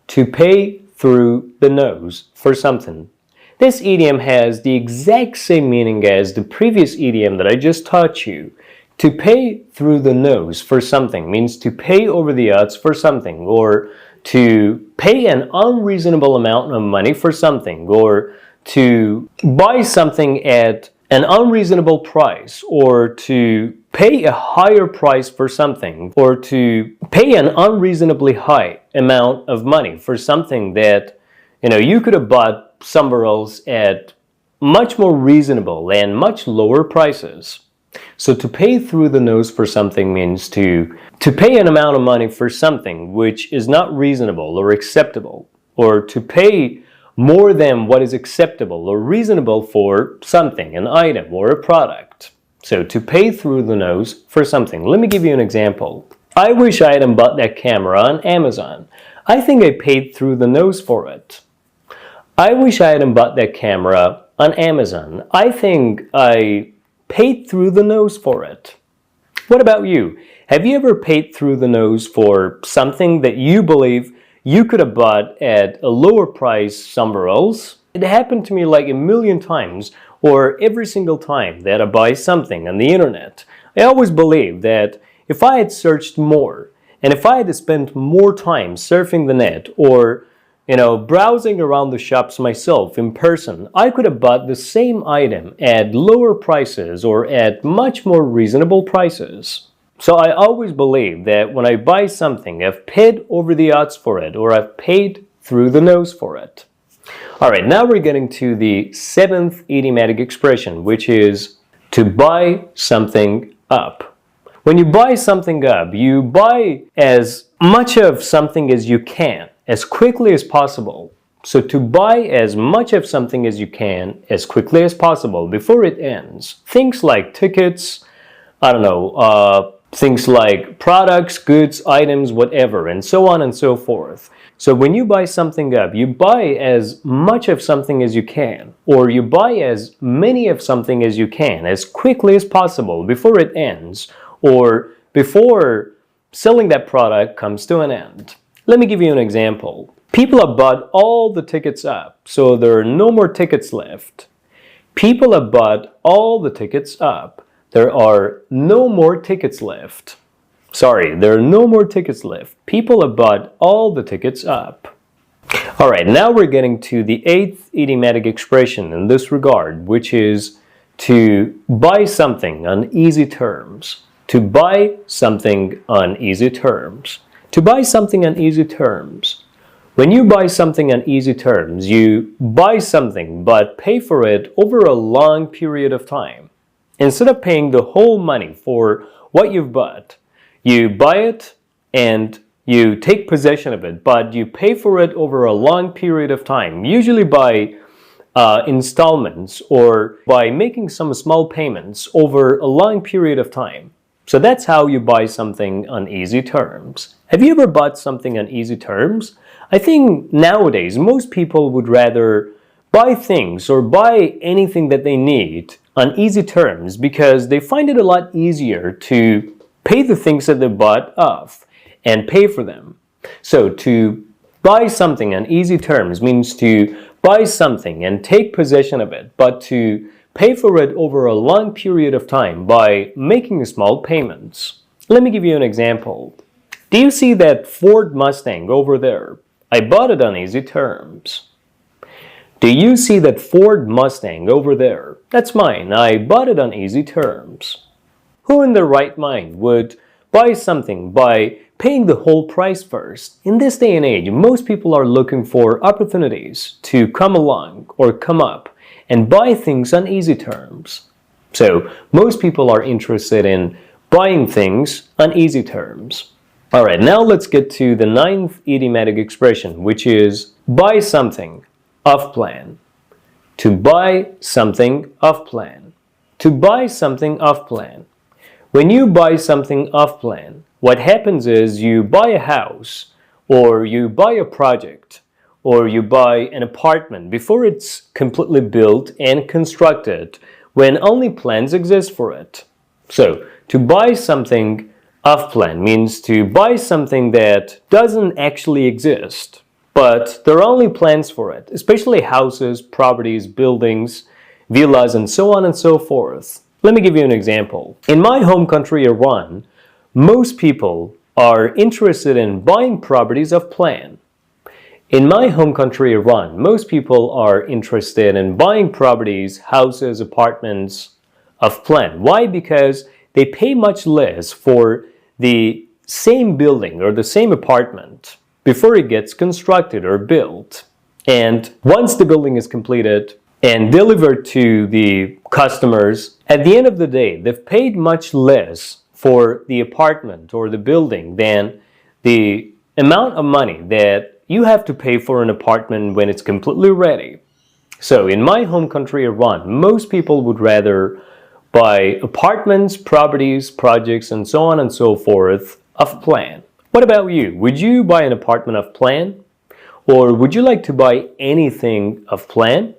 To pay through the nose for something. This idiom has the exact same meaning as the previous idiom that I just taught you. To pay through the nose for something means to pay over the odds for something, or to pay an unreasonable amount of money for something, or to buy something at an unreasonable price, or to pay a higher price for something, or to pay an unreasonably high amount of money for something that you could have bought somewhere else at much more reasonable and much lower prices. So to pay through the nose for something means to pay an amount of money for something which is not reasonable or acceptable, or to pay more than what is acceptable or reasonable for something, an item or a product. So to pay through the nose for something. Let me give you an example. I wish I hadn't bought that camera on Amazon. I think I paid through the nose for it. I wish I hadn't bought that camera on Amazon. I think I paid through the nose for it. What about you? Have you ever paid through the nose for something that you believe you could have bought at a lower price somewhere else? It happened to me like a million times, or every single time that I buy something on the internet. I always believe that if I had searched more, and if I had spent more time surfing the net, or browsing around the shops myself in person, I could have bought the same item at lower prices or at much more reasonable prices. So I always believe that when I buy something, I've paid over the odds for it, or I've paid through the nose for it. All right, now we're getting to the 7th idiomatic expression, which is to buy something up. When you buy something up, you buy as much of something as you can, as quickly as possible. So to buy as much of something as you can, as quickly as possible, before it ends. Things like tickets, things like products, goods, items, whatever, and so on and so forth. So when you buy something up, you buy as much of something as you can, or you buy as many of something as you can, as quickly as possible, before it ends, or before selling that product comes to an end. Let me give you an example. People have bought all the tickets up, so there are no more tickets left. People have bought all the tickets up. There are no more tickets left. Sorry, there are no more tickets left. People have bought all the tickets up. All right, now we're getting to the 8th idiomatic expression in this regard, which is to buy something on easy terms. To buy something on easy terms. To buy something on easy terms. When you buy something on easy terms, you buy something but pay for it over a long period of time. Instead of paying the whole money for what you've bought, you buy it and you take possession of it, but you pay for it over a long period of time, usually by installments or by making some small payments over a long period of time. So that's how you buy something on easy terms. Have you ever bought something on easy terms? I think nowadays most people would rather buy things or buy anything that they need on easy terms because they find it a lot easier to pay the things that they bought off and pay for them. So to buy something on easy terms means to buy something and take possession of it, but to pay for it over a long period of time by making small payments. Let me give you an example. Do you see that Ford Mustang over there? I bought it on easy terms. Do you see that Ford Mustang over there? That's mine. I bought it on easy terms. Who in their right mind would buy something by paying the whole price first? In this day and age, most people are looking for opportunities to come along or come up and buy things on easy terms. So most people are interested in buying things on easy terms. All right, now let's get to the 9th idiomatic expression, which is buy something off plan. To buy something off plan. To buy something off plan. When you buy something off plan, what happens is you buy a house, or you buy a project, or you buy an apartment before it's completely built and constructed, when only plans exist for it. So, to buy something off plan means to buy something that doesn't actually exist, but there are only plans for it, especially houses, properties, buildings, villas, and so on and so forth. Let me give you an example. In my home country, Iran, most people are interested in buying properties of plan. In my home country, Iran, most people are interested in buying properties, houses, apartments of plan. Why? Because they pay much less for the same building or the same apartment before it gets constructed or built. And once the building is completed and delivered to the customers, at the end of the day, they've paid much less for the apartment or the building than the amount of money that you have to pay for an apartment when it's completely ready. So in my home country, Iran, most people would rather buy apartments, properties, projects, and so on and so forth of plan. What about you? Would you buy an apartment of plan? Or would you like to buy anything of plan?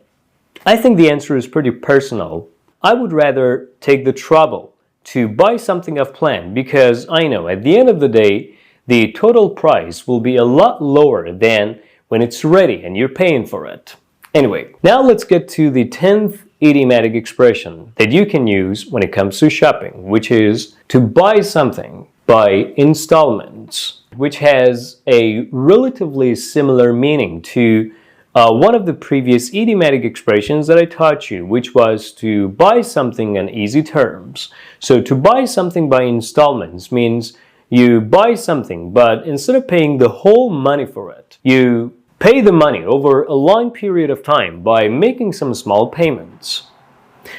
I think the answer is pretty personal. I would rather take the trouble to buy something of plan because I know at the end of the day, the total price will be a lot lower than when it's ready and you're paying for it. Anyway, now let's get to the 10th idiomatic expression that you can use when it comes to shopping, which is to buy something by installments, which has a relatively similar meaning to one of the previous idiomatic expressions that I taught you, which was to buy something on easy terms. So to buy something by installments means you buy something, but instead of paying the whole money for it, you pay the money over a long period of time by making some small payments.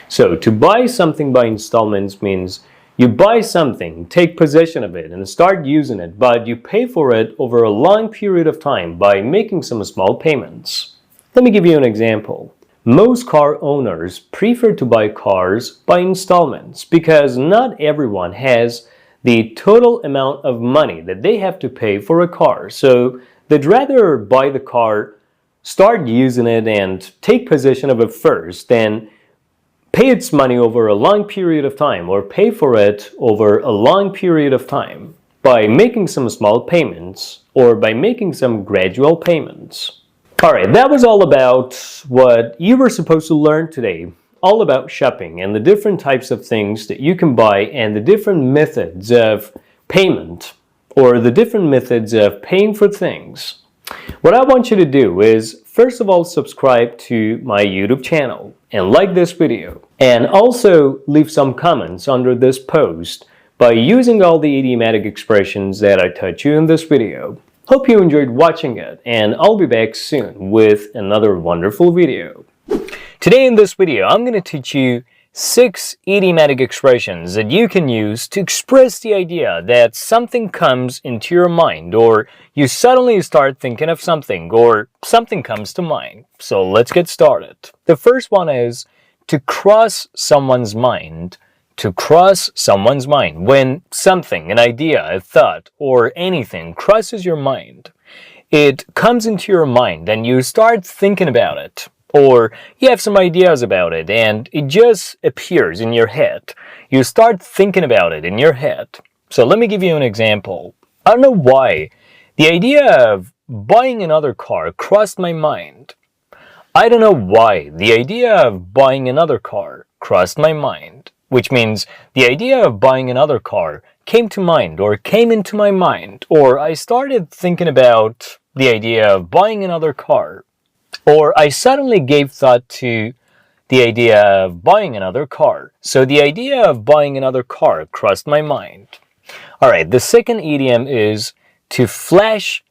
So to buy something by installments means you buy something, take possession of it, and start using it, but you pay for it over a long period of time by making some small payments. Let me give you an example. Most car owners prefer to buy cars by installments because not everyone has the total amount of money that they have to pay for a car. So they'd rather buy the car, start using it, and take possession of it first than pay its money over a long period of time or pay for it over a long period of time by making some small payments or by making some gradual payments. Alright, that was all about what you were supposed to learn today, all about shopping and the different types of things that you can buy and the different methods of payment or the different methods of paying for things. What I want you to do is, first of all, subscribe to my YouTube channel and like this video. And also leave some comments under this post by using all the idiomatic expressions that I taught you in this video. Hope you enjoyed watching it, and I'll be back soon with another wonderful video. Today in this video, I'm going to teach you 6 idiomatic expressions that you can use to express the idea that something comes into your mind, or you suddenly start thinking of something, or something comes to mind. So let's get started. The first one is to cross someone's mind. To cross someone's mind. When something, an idea, a thought, or anything crosses your mind, it comes into your mind and you start thinking about it. Or you have some ideas about it and it just appears in your head. You start thinking about it in your head. So let me give you an example. I don't know why the idea of buying another car crossed my mind. I don't know why the idea of buying another car crossed my mind. Which means the idea of buying another car came to mind or came into my mind, or I started thinking about the idea of buying another car. Or I suddenly gave thought to the idea of buying another car. So the idea of buying another car crossed my mind. Alright, the second idiom is to flash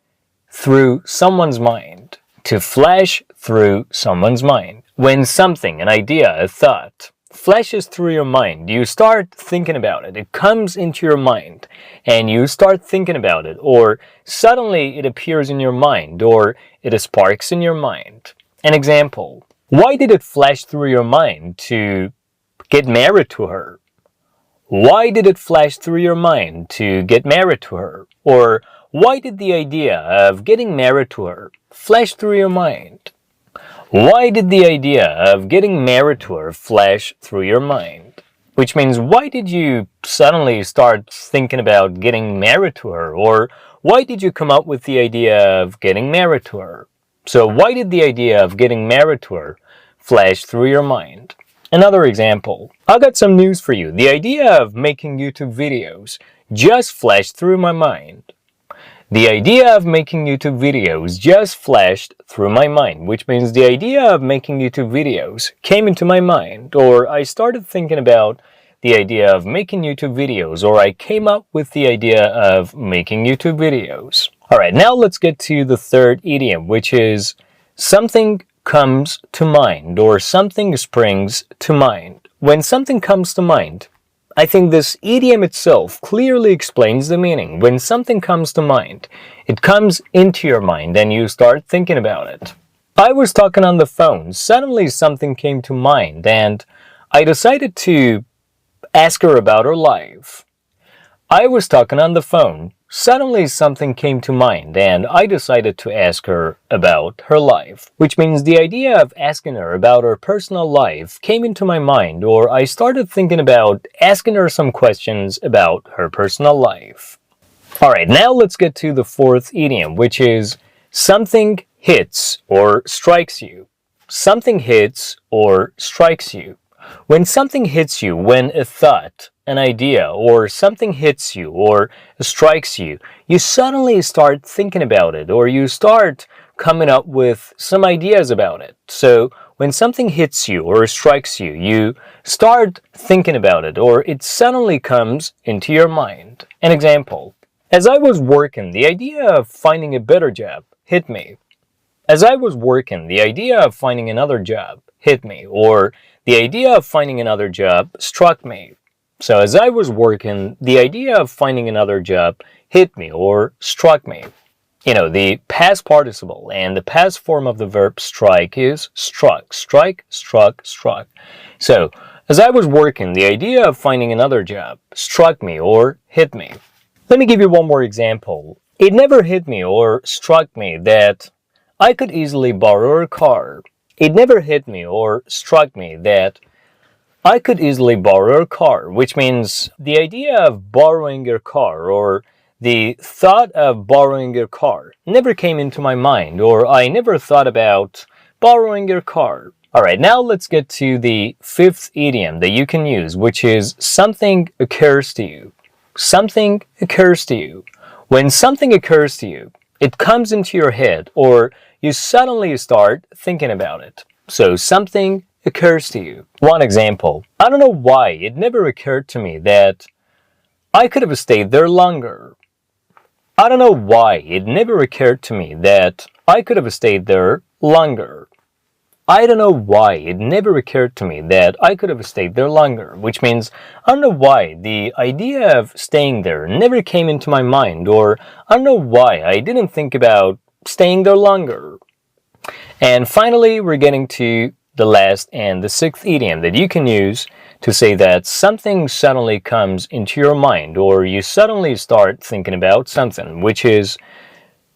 through someone's mind. To flash through someone's mind. When something, an idea, a thought, flashes through your mind, you start thinking about it. It comes into your mind and you start thinking about it, or suddenly it appears in your mind, or it sparks in your mind. An example, why did it flash through your mind to get married to her? Why did it flash through your mind to get married to her? Or why did the idea of getting married to her flash through your mind? Why did the idea of getting married to her flash through your mind? Which means, why did you suddenly start thinking about getting married to her? Or why did you come up with the idea of getting married to her? So why did the idea of getting married to her flash through your mind? Another example. I got some news for you. The idea of making YouTube videos just flashed through my mind. The idea of making YouTube videos just flashed through my mind, which means the idea of making YouTube videos came into my mind, or I started thinking about the idea of making YouTube videos, or I came up with the idea of making YouTube videos. Alright, now let's get to the third idiom, which is something comes to mind, or something springs to mind. When something comes to mind, I think this idiom itself clearly explains the meaning. When something comes to mind, it comes into your mind and you start thinking about it. I was talking on the phone, suddenly something came to mind and I decided to Ask her about her life. I was talking on the phone. Suddenly something came to mind and I decided to ask her about her life, which means the idea of asking her about her personal life came into my mind, or I started thinking about asking her some questions about her personal life. Alright, now let's get to the fourth idiom, which is something hits or strikes you. Something hits or strikes you. When something hits you, when a thought, an idea, or something hits you or strikes you, you suddenly start thinking about it, or you start coming up with some ideas about it. So when something hits you or strikes you, you start thinking about it, or it suddenly comes into your mind. An example. As I was working, the idea of finding a better job hit me. As I was working, the idea of finding another job hit me, or the idea of finding another job struck me. So as I was working, the idea of finding another job hit me or struck me. You know, the past participle and the past form of the verb strike is struck. Strike, struck, struck. So as I was working, the idea of finding another job struck me or hit me. Let me give you one more example. It never hit me or struck me that I could easily borrow a car. It never hit me or struck me that I could easily borrow a car, which means the idea of borrowing your car or the thought of borrowing your car never came into my mind, or I never thought about borrowing your car. Alright, now let's get to the fifth idiom that you can use, which is something occurs to you. Something occurs to you. When something occurs to you, it comes into your head, or you suddenly start thinking about it. So something occurs to you. One example. I don't know why it never occurred to me that I could have stayed there longer. I don't know why it never occurred to me that I could have stayed there longer. I don't know why it never occurred to me that I could have stayed there longer, which means I don't know why the idea of staying there never came into my mind, or I don't know why I didn't think about staying there longer. And finally, we're getting to the last and the sixth idiom that you can use to say that something suddenly comes into your mind, or you suddenly start thinking about something, which is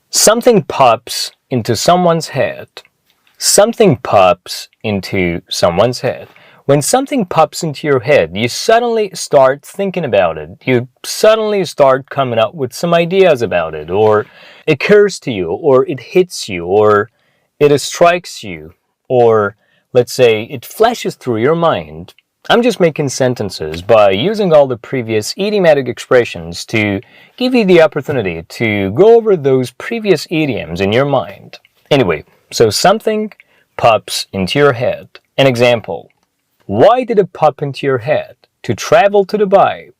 something pops into someone's head. Something pops into someone's head. When something pops into your head, you suddenly start thinking about it. You suddenly start coming up with some ideas about it, or it occurs to you, or it hits you, or it strikes you, or let's say it flashes through your mind. I'm just making sentences by using all the previous idiomatic expressions to give you the opportunity to go over those previous idioms in your mind. Anyway, so something pops into your head. An example. Why did it pop into your head to travel to Dubai?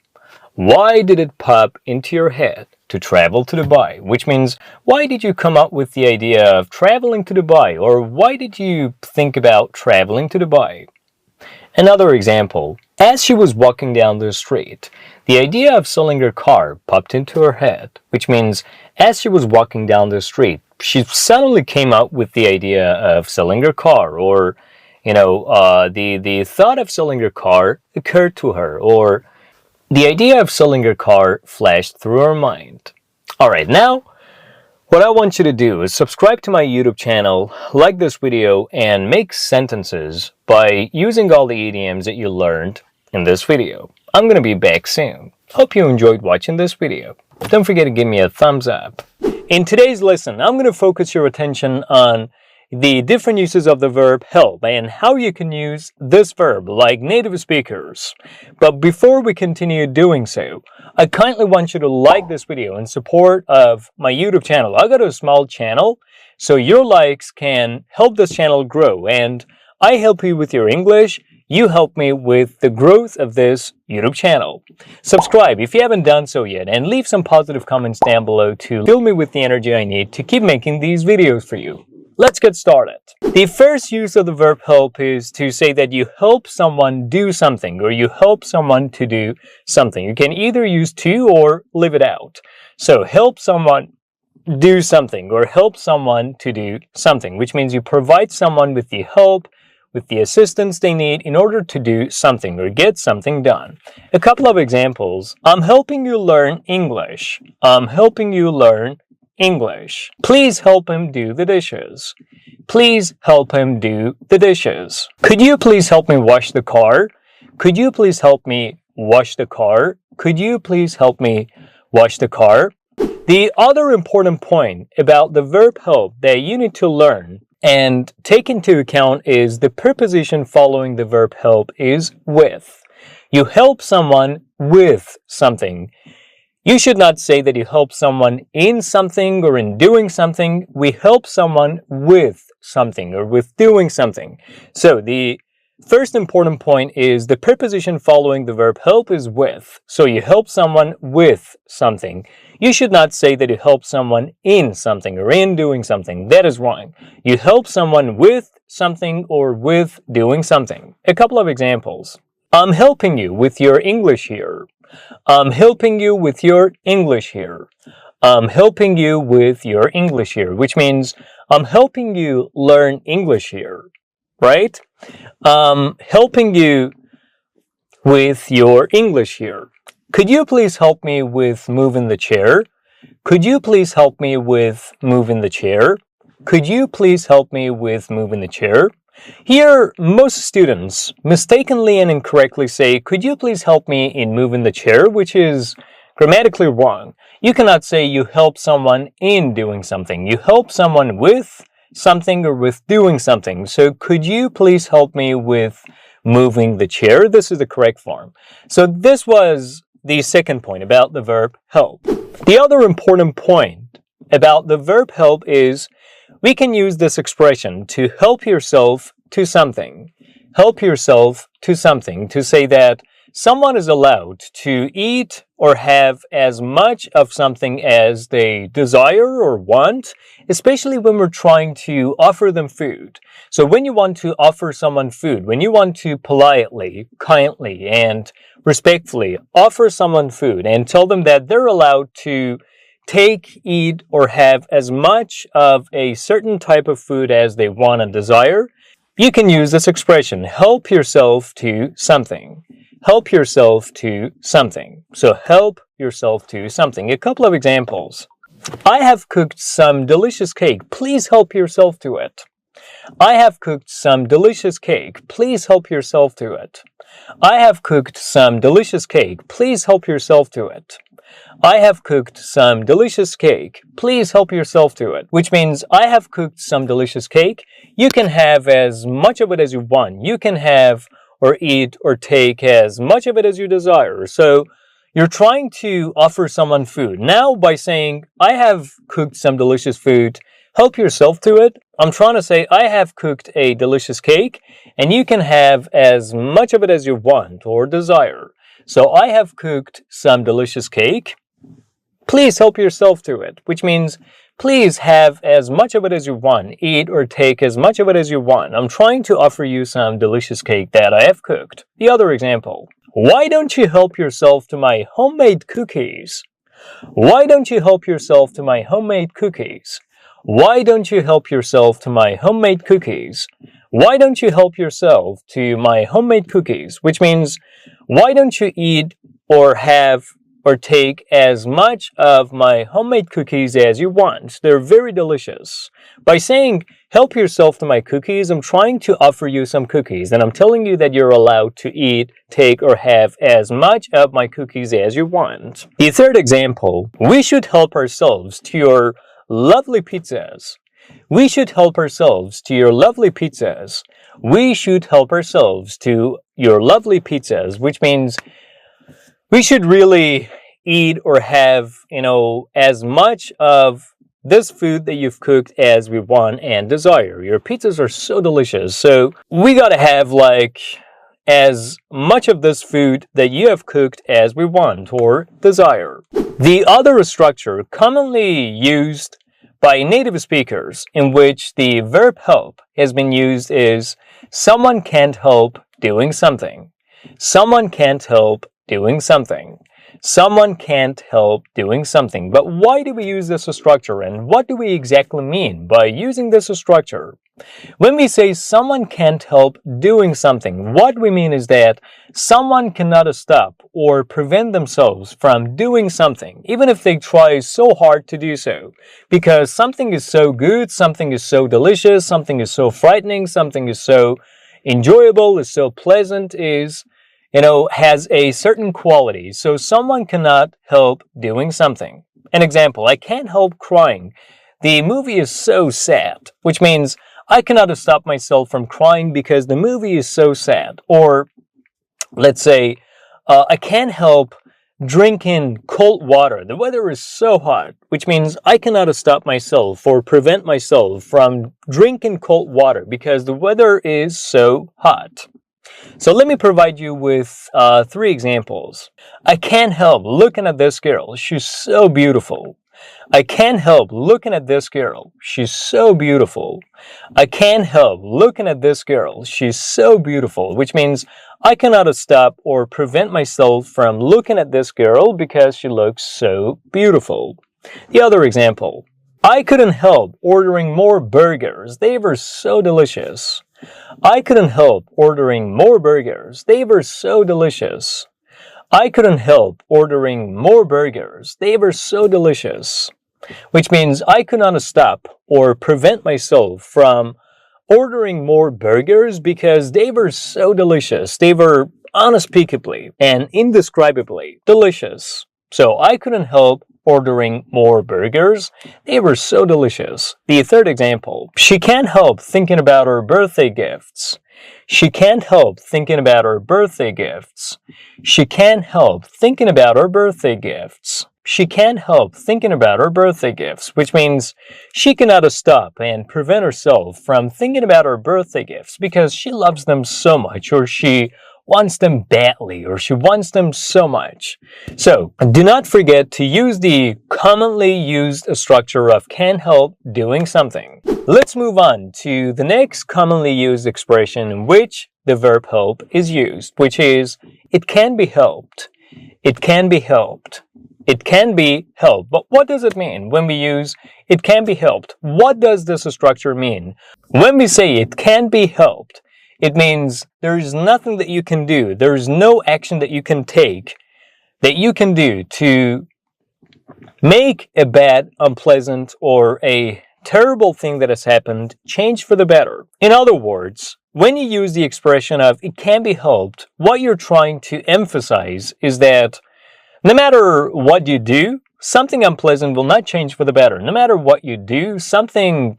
Why did it pop into your head to travel to Dubai? Which means, why did you come up with the idea of traveling to Dubai? Or why did you think about traveling to Dubai? Another example. As she was walking down the street, the idea of selling her car popped into her head, which means as she was walking down the street, she suddenly came up with the idea of selling her car, or, the thought of selling her car occurred to her, or the idea of selling her car flashed through her mind. Alright, now, what I want you to do is subscribe to my YouTube channel, like this video, and make sentences by using all the idioms that you learned in this video. I'm going to be back soon. Hope you enjoyed watching this video. Don't forget to give me a thumbs up. In today's lesson, I'm going to focus your attention on the different uses of the verb help and how you can use this verb like native speakers. But before we continue doing so, I kindly want you to like this video in support of my YouTube channel. I got a small channel, so your likes can help this channel grow, and I help you with your English. You help me with the growth of this YouTube channel. Subscribe if you haven't done so yet, and leave some positive comments down below to fill me with the energy I need to keep making these videos for you. Let's get started. The first use of the verb help is to say that you help someone do something, or you help someone to do something. You can either use to or leave it out. So help someone do something, or help someone to do something, which means you provide someone with the help with the assistance they need in order to do something or get something done. A couple of examples. I'm helping you learn English. I'm helping you learn English. Please help him do the dishes. Please help him do the dishes. Could you please help me wash the car? Could you please help me wash the car? Could you please help me wash the car? The other important point about the verb help that you need to learn and take into account is the preposition following the verb help is with. You help someone with something. You should not say that you help someone in something or in doing something. We help someone with something or with doing something. So the first important point is the preposition following the verb help is with. So you help someone with something. You should not say that you help someone in something or in doing something. That is wrong. You help someone with something or with doing something. A couple of examples. I'm helping you with your English here. I'm helping you with your English here. I'm helping you with your English here, which means I'm helping you learn English here, right? Helping you with your English here. Could you please help me with moving the chair? Could you please help me with moving the chair? Could you please help me with moving the chair? Here, most students mistakenly and incorrectly say, could you please help me in moving the chair, which is grammatically wrong. You cannot say you help someone in doing something. You help someone with something or with doing something. So could you please help me with moving the chair? This is the correct form. So this was the second point about the verb help. The other important point about the verb help is we can use this expression to help yourself to something. Help yourself to something, to say that someone is allowed to eat or have as much of something as they desire or want, especially when we're trying to offer them food. So when you want to offer someone food, when you want to politely, kindly, and respectfully offer someone food and tell them that they're allowed to take, eat, or have as much of a certain type of food as they want and desire, you can use this expression, help yourself to something. Help yourself to something. So help yourself to something. A couple of examples. I have cooked some delicious cake. Please help yourself to it. I have cooked some delicious cake. Please help yourself to it. I have cooked some delicious cake. Please help yourself to it. I have cooked some delicious cake. Please help yourself to it. Which means I have cooked some delicious cake. You can have as much of it as you want. You can have or eat or take as much of it as you desire. So you're trying to offer someone food. Now by saying, I have cooked some delicious food, help yourself to it. I'm trying to say, I have cooked a delicious cake and you can have as much of it as you want or desire. So I have cooked some delicious cake. Please help yourself to it, which means please have as much of it as you want. Eat or take as much of it as you want. I'm trying to offer you some delicious cake that I have cooked. The other example. Why don't you help yourself to my homemade cookies? Why don't you help yourself to my homemade cookies? Why don't you help yourself to my homemade cookies? Why don't you help yourself to my homemade cookies? Which means, why don't you eat or have or take as much of my homemade cookies as you want? They're very delicious. By saying, help yourself to my cookies, I'm trying to offer you some cookies, and I'm telling you that you're allowed to eat, take, or have as much of my cookies as you want. The third example, we should help ourselves to your lovely pizzas. We should help ourselves to your lovely pizzas. We should help ourselves to your lovely pizzas, which means we should really eat or have, as much of this food that you've cooked as we want and desire. Your pizzas are so delicious. So we gotta have as much of this food that you have cooked as we want or desire. The other structure commonly used by native speakers in which the verb help has been used is someone can't help doing something. Someone can't help doing something. Someone can't help doing something. But why do we use this structure, and what do we exactly mean by using this structure? When we say someone can't help doing something, what we mean is that someone cannot stop or prevent themselves from doing something, even if they try so hard to do so, because something is so good, something is so delicious, something is so frightening, something is so enjoyable, is so pleasant, has a certain quality. So someone cannot help doing something. An example, I can't help crying. The movie is so sad, which means I cannot stop myself from crying because the movie is so sad. Or let's say, I can't help drinking cold water. The weather is so hot, which means I cannot stop myself or prevent myself from drinking cold water because the weather is so hot. So let me provide you with 3 examples. I can't help looking at this girl. She's so beautiful. I can't help looking at this girl. She's so beautiful. I can't help looking at this girl. She's so beautiful, which means I cannot stop or prevent myself from looking at this girl because she looks so beautiful. The other example. I couldn't help ordering more burgers. They were so delicious. I couldn't help ordering more burgers. They were so delicious. I couldn't help ordering more burgers. They were so delicious. Which means I could not stop or prevent myself from ordering more burgers because they were so delicious. They were unspeakably and indescribably delicious. So I couldn't help ordering more burgers. They were so delicious. The third example. She can't help thinking about her birthday gifts. She can't help thinking about her birthday gifts. She can't help thinking about her birthday gifts. She can't help thinking about her birthday gifts, which means she cannot stop and prevent herself from thinking about her birthday gifts because she loves them so much, or she wants them badly, or she wants them so much. So, do not forget to use the commonly used structure of can't help doing something. Let's move on to the next commonly used expression in which the verb help is used, which is it can be helped. It can be helped. It can be helped. But what does it mean when we use it can be helped? What does this structure mean? When we say it can be helped, it means there is nothing that you can do. There is no action that you can take, that you can do to make a bad, unpleasant, or a terrible thing that has happened change for the better. In other words, when you use the expression of it can be helped, what you're trying to emphasize is that no matter what you do, something unpleasant will not change for the better. No matter what you do, something,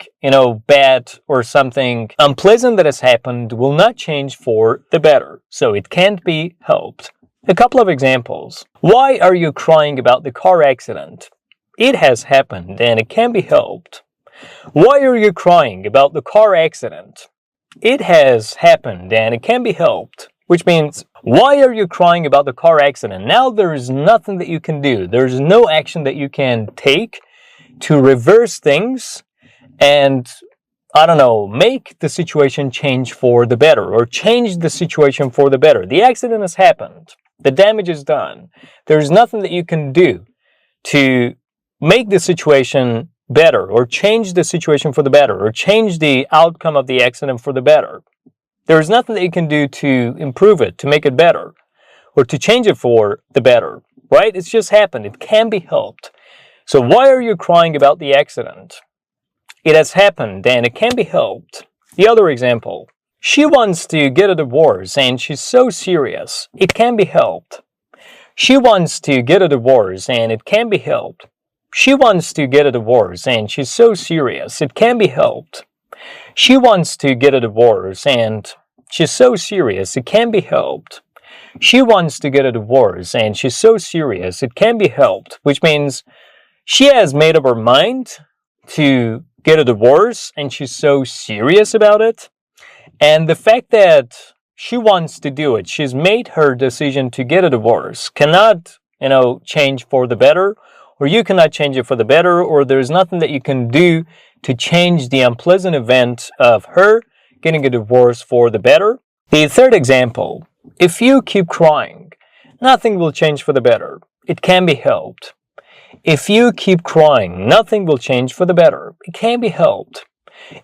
bad or something unpleasant that has happened will not change for the better. So it can't be helped. A couple of examples. Why are you crying about the car accident? It has happened and it can be helped. Why are you crying about the car accident? It has happened and it can be helped. Which means, why are you crying about the car accident? Now there is nothing that you can do. There's no action that you can take to reverse things and, make the situation change for the better, or change the situation for the better. The accident has happened. The damage is done. There's nothing that you can do to make the situation better, or change the situation for the better, or change the outcome of the accident for the better. There is nothing that you can do to improve it, to make it better, or to change it for the better, right? It's just happened. It can be helped. So why are you crying about the accident? It has happened and it can be helped. The other example. She wants to get a divorce and she's so serious. It can be helped. She wants to get a divorce and it can be helped. She wants to get a divorce and she's so serious. It can be helped. She wants to get a divorce and she's so serious, it can be helped. She wants to get a divorce and she's so serious, it can be helped. Which means she has made up her mind to get a divorce and she's so serious about it. And the fact that she wants to do it, she's made her decision to get a divorce, cannot, change for the better, or you cannot change it for the better, or there's nothing that you can do to change the unpleasant event of her getting a divorce for the better. The third example, if you keep crying, nothing will change for the better. It can be helped. If you keep crying, nothing will change for the better. It can be helped.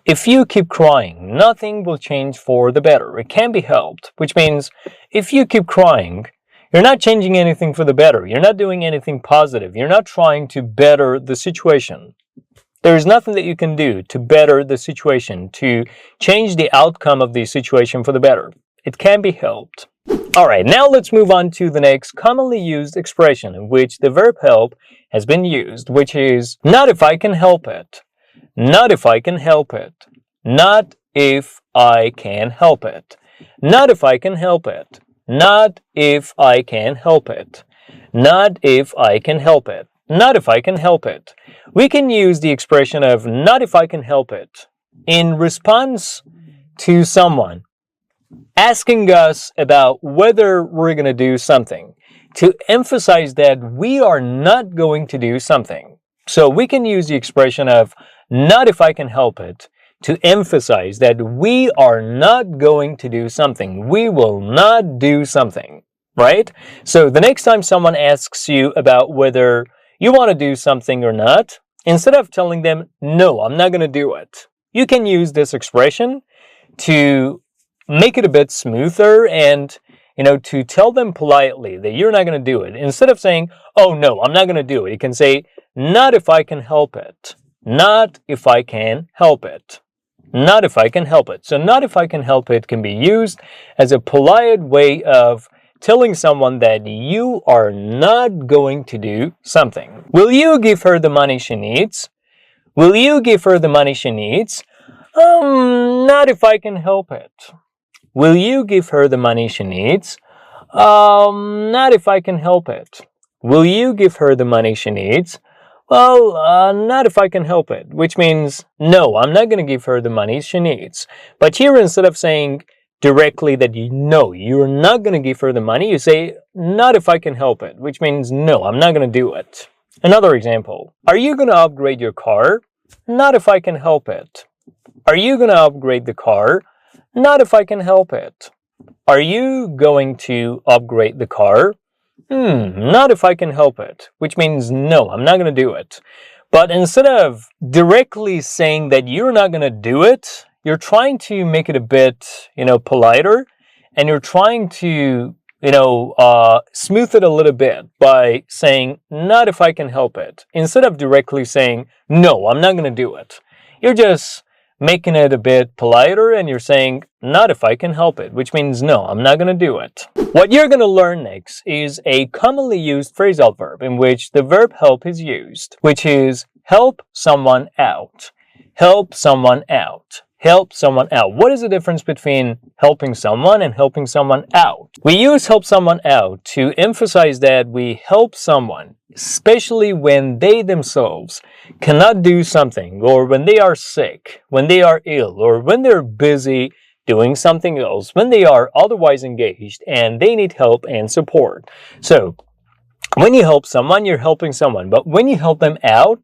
If you keep crying, nothing will change for the better. It can be helped, which means if you keep crying, you're not changing anything for the better. You're not doing anything positive. You're not trying to better the situation. There is nothing that you can do to better the situation, to change the outcome of the situation for the better. It can be helped. All right, now let's move on to the next commonly used expression in which the verb help has been used, which is not if I can help it. Not if I can help it. Not if I can help it. Not if I can help it. Not if I can help it. Not if I can help it. Not if I can help it. We can use the expression of not if I can help it in response to someone asking us about whether we're going to do something, to emphasize that we are not going to do something. So we can use the expression of not if I can help it to emphasize that we are not going to do something. We will not do something, right? So the next time someone asks you about whether you want to do something or not, instead of telling them, no, I'm not going to do it, you can use this expression to make it a bit smoother and, to tell them politely that you're not going to do it. Instead of saying, oh, no, I'm not going to do it, you can say, not if I can help it. Not if I can help it. Not if I can help it. So not if I can help it can be used as a polite way of telling someone that you are not going to do something. Will you give her the money she needs? Will you give her the money she needs? Not if I can help it. Will you give her the money she needs? Not if I can help it. Will you give her the money she needs? Well, not if I can help it, which means, no, I'm not going to give her the money she needs. But here, instead of saying directly that you're not going to give her the money, you say, not if I can help it, which means, no, I'm not going to do it. Another example, are you going to upgrade your car? Not if I can help it. Are you going to upgrade the car? Not if I can help it. Are you going to upgrade the car? Not if I can help it, which means no, I'm not going to do it. But instead of directly saying that you're not going to do it, you're trying to make it a bit, politer, and you're trying to, smooth it a little bit by saying, not if I can help it. Instead of directly saying, no, I'm not going to do it. You're just making it a bit politer and you're saying, not if I can help it, which means no, I'm not going to do it. What you're going to learn next is a commonly used phrasal verb in which the verb help is used, which is help someone out. Help someone out. Help someone out. What is the difference between helping someone and helping someone out? We use help someone out to emphasize that we help someone, especially when they themselves cannot do something, or when they are sick, when they are ill, or when they're busy doing something else, when they are otherwise engaged and they need help and support. So, when you help someone, you're helping someone. But when you help them out,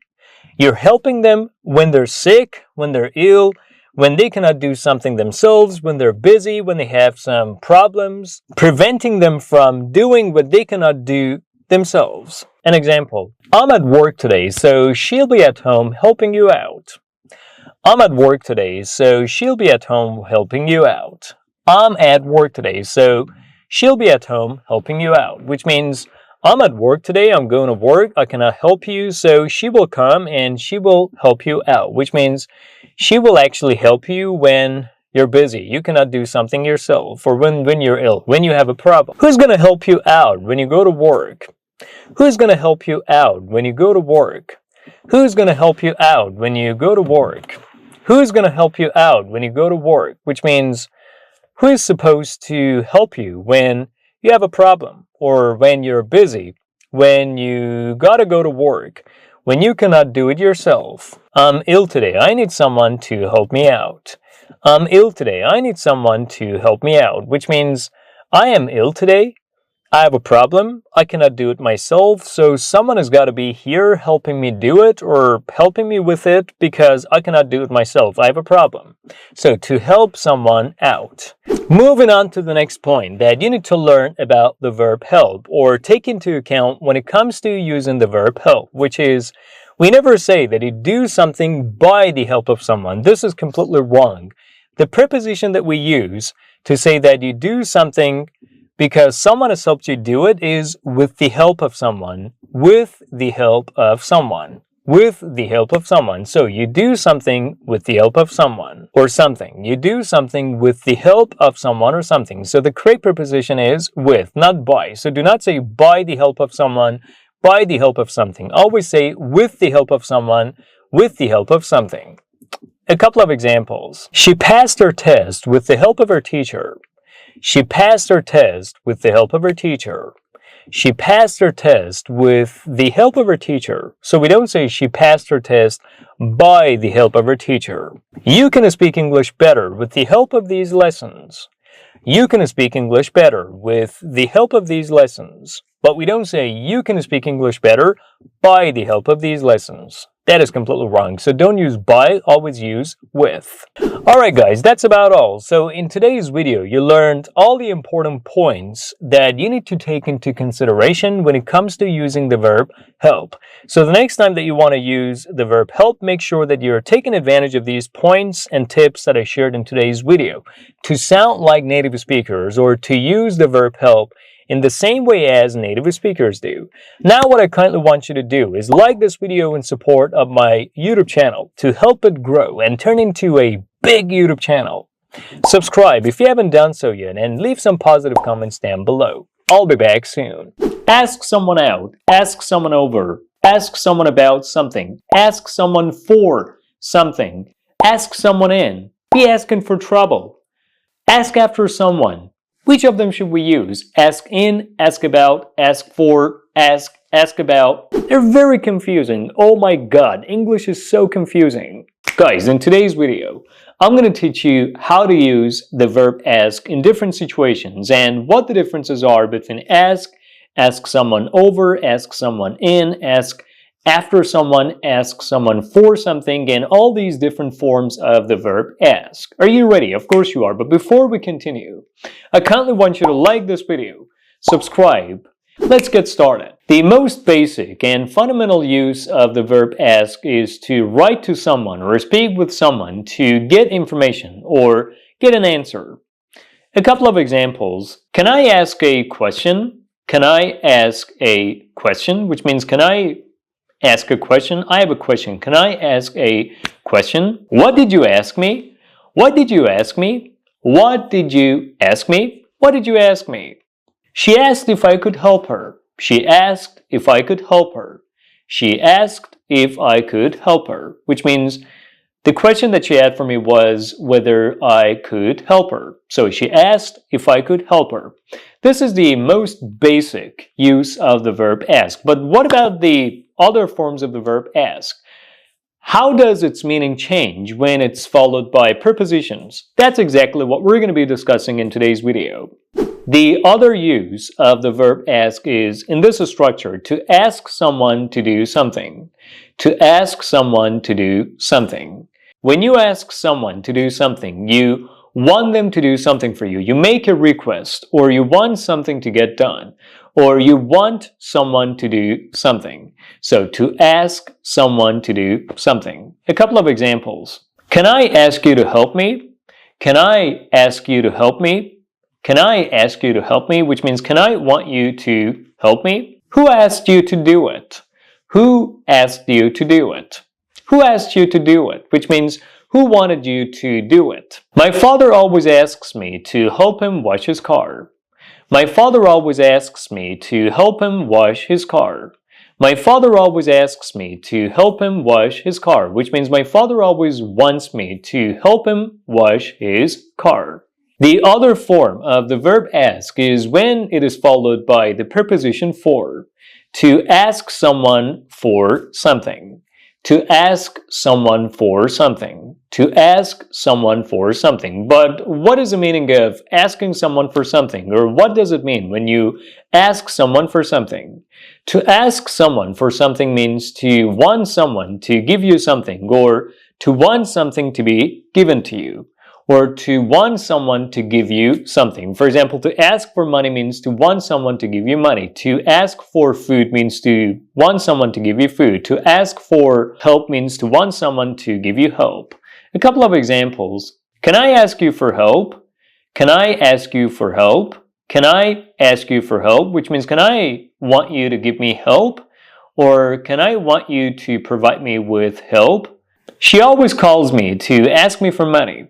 you're helping them when they're sick, when they're ill, when they cannot do something themselves, when they're busy, when they have some problems, preventing them from doing what they cannot do themselves. An example, I'm at work today, so she'll be at home helping you out. I'm at work today, so she'll be at home helping you out. I'm at work today, so she'll be at home helping you out, which means I'm at work today, I'm going to work, I cannot help you, so she will come and she will help you out, which means she will actually help you when you're busy, you cannot do something yourself, or when you're ill, when you have a problem. Who's going to help you out when you go to work? Who's going to help you out when you go to work? Who's going to help you out when you go to work? Who's going to help you out when you go to work? Which means, who is supposed to help you when you have a problem, or when you're busy, when you gotta go to work, when you cannot do it yourself? I'm ill today, I need someone to help me out. I'm ill today, I need someone to help me out, which means I am ill today, I have a problem. I cannot do it myself, so someone has got to be here helping me do it or helping me with it because I cannot do it myself. I have a problem. So to help someone out. Moving on to the next point that you need to learn about the verb help or take into account when it comes to using the verb help, which is we never say that you do something by the help of someone. This is completely wrong. The preposition that we use to say that you do something because someone has helped you do it is with the help of someone, with the help of someone, with the help of someone. So you do something with the help of someone or something. You do something with the help of someone or something. So the correct preposition is with, not by. So do not say by the help of someone, by the help of something. Always say with the help of someone, with the help of something. A couple of examples. She passed her test with the help of her teacher. She passed her test with the help of her teacher. She passed her test with the help of her teacher. So we don't say she passed her test by the help of her teacher. You can speak English better with the help of these lessons. You can speak English better with the help of these lessons. But we don't say you can speak English better by the help of these lessons. That is completely wrong. So don't use by, always use with. Alright guys, that's about all. So in today's video, you learned all the important points that you need to take into consideration when it comes to using the verb help. So the next time that you want to use the verb help, make sure that you're taking advantage of these points and tips that I shared in today's video to sound like native speakers or to use the verb help in the same way as native speakers do. Now what I kindly want you to do is like this video in support of my YouTube channel to help it grow and turn into a big YouTube channel. Subscribe if you haven't done so yet and leave some positive comments down below. I'll be back soon. Ask someone out, ask someone over, ask someone about something, ask someone for something, ask someone in, be asking for trouble, ask after someone. Which of them should we use? Ask in, ask about, ask for, ask about. They're very confusing. Oh my god, English is so confusing. Guys, in today's video, I'm going to teach you how to use the verb ask in different situations and what the differences are between ask someone over, ask someone in, ask after someone, ask someone for something, and all these different forms of the verb ask. Are you ready? Of course you are. But before we continue, I kindly want you to like this video, subscribe. Let's get started. The most basic and fundamental use of the verb ask is to write to someone or speak with someone to get information or get an answer. A couple of examples. Can I ask a question? Can I ask a question? Which means can I ask a question? I have a question. Can I ask a question? What did you ask me? What did you ask me? What did you ask me? What did you ask me? She asked if I could help her. She asked if I could help her. She asked if I could help her, which means the question that she had for me was whether I could help her. So she asked if I could help her. This is the most basic use of the verb ask. But what about the other forms of the verb ask? How does its meaning change when it's followed by prepositions? That's exactly what we're going to be discussing in today's video. The other use of the verb ask is in this structure, to ask someone to do something. To ask someone to do something. When you ask someone to do something, you want them to do something for you. You make a request, or you want something to get done, or you want someone to do something. So to ask someone to do something. A couple of examples. Can I ask you to help me? Can I ask you to help me? Can I ask you to help me? Which means can I want you to help me? Who asked you to do it? Who asked you to do it? Who asked you to do it? Which means who wanted you to do it? My father always asks me to help him wash his car. My father always asks me to help him wash his car. My father always asks me to help him wash his car, which means my father always wants me to help him wash his car. The other form of the verb ask is when it is followed by the preposition for, to ask someone for something. To ask someone for something. To ask someone for something. But what is the meaning of asking someone for something? Or what does it mean when you ask someone for something? To ask someone for something means to want someone to give you something, or to want something to be given to you, or to want someone to give you something. For example, to ask for money means to want someone to give you money. To ask for food means to want someone to give you food. To ask for help means to want someone to give you help. A couple of examples. Can I ask you for help? Can I ask you for help? Can I ask you for help? Which means, can I want you to give me help? Or can I want you to provide me with help? She always calls me to ask me for money.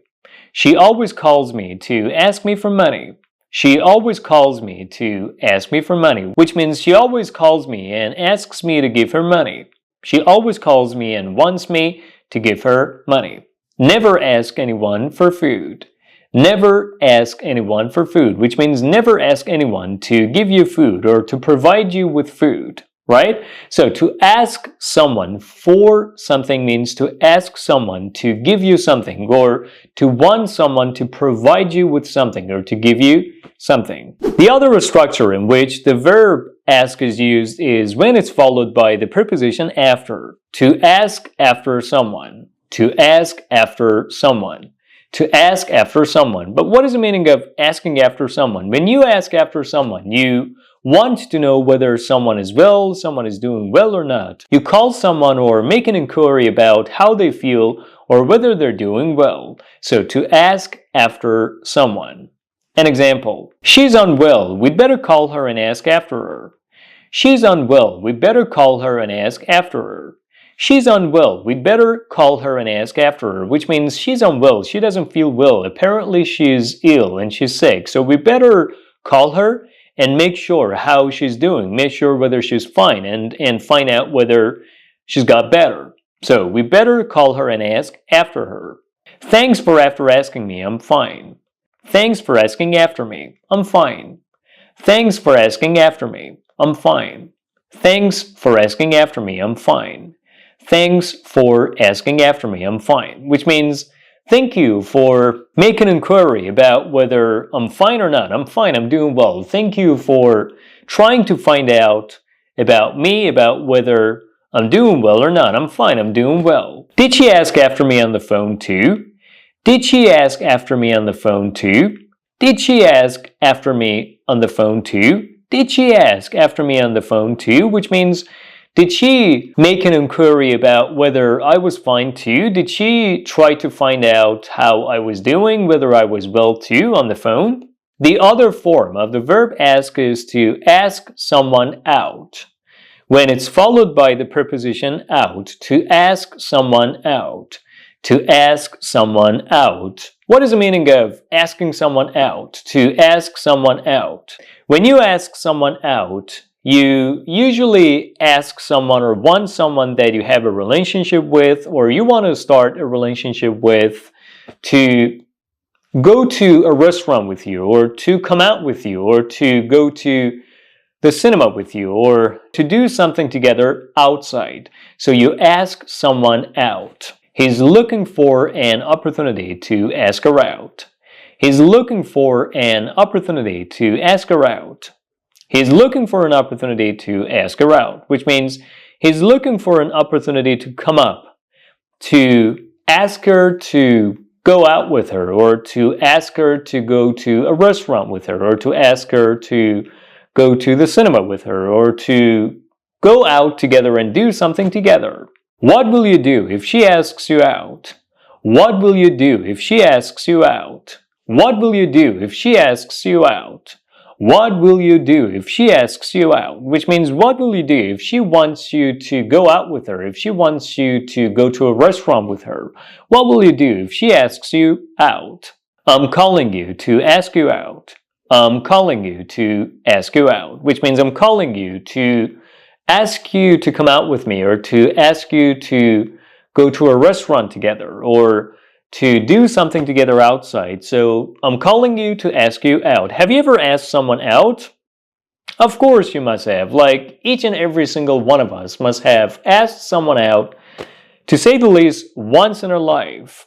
She always calls me to ask me for money. She always calls me to ask me for money, which means she always calls me and asks me to give her money. She always calls me and wants me to give her money. Never ask anyone for food. Never ask anyone for food, which means never ask anyone to give you food or to provide you with food. Right? So to ask someone for something means to ask someone to give you something, or to want someone to provide you with something, or to give you something. The other structure in which the verb ask is used is when it's followed by the preposition after. To ask after someone. To ask after someone. To ask after someone. But what is the meaning of asking after someone? When you ask after someone, you want to know whether someone is well, someone is doing well or not. You call someone or make an inquiry about how they feel or whether they're doing well. So to ask after someone. An example. She's unwell. We'd better call her and ask after her. She's unwell. We'd better call her and ask after her. She's unwell. We'd better call her and ask after her, which means she's unwell. She doesn't feel well. Apparently she's ill and she's sick. So we better call her and make sure how she's doing. Make sure whether she's fine and find out whether she's got better. So we better call her and ask after her. Thanks for after asking me. I'm fine. Thanks for asking after me. I'm fine. Thanks for asking after me. I'm fine. Thanks for asking after me. I'm fine. Thanks for asking after me. I'm fine. Which means, thank you for making an inquiry about whether I'm fine or not. I'm fine. I'm doing well. Thank you for trying to find out about me, about whether I'm doing well or not. I'm fine. I'm doing well. Did she ask after me on the phone too? Did she ask after me on the phone too? Did she ask after me on the phone too? Did she ask after me on the phone too? Which means, did she make an inquiry about whether I was fine too? Did she try to find out how I was doing, whether I was well too on the phone? The other form of the verb ask is to ask someone out. When it's followed by the preposition out, to ask someone out. To ask someone out. What is the meaning of asking someone out? To ask someone out. When you ask someone out, you usually ask someone or want someone that you have a relationship with, or you want to start a relationship with, to go to a restaurant with you, or to come out with you, or to go to the cinema with you, or to do something together outside. So you ask someone out. He's looking for an opportunity to ask her out. He's looking for an opportunity to ask her out. He's looking for an opportunity to ask her out, which means he's looking for an opportunity to come up, to ask her to go out with her, or to ask her to go to a restaurant with her, or to ask her to go to the cinema with her, or to go out together and do something together. What will you do if she asks you out? What will you do if she asks you out? What will you do if she asks you out? What will you do if she asks you out? Which means, what will you do if she wants you to go out with her? If she wants you to go to a restaurant with her? What will you do if she asks you out? I'm calling you to ask you out. I'm calling you to ask you out. Which means I'm calling you to ask you to come out with me, or to ask you to go to a restaurant together, or to do something together outside. So I'm calling you to ask you out. Have you ever asked someone out? Of course you must have. Like, each and every single one of us must have asked someone out to say the least, once in our life,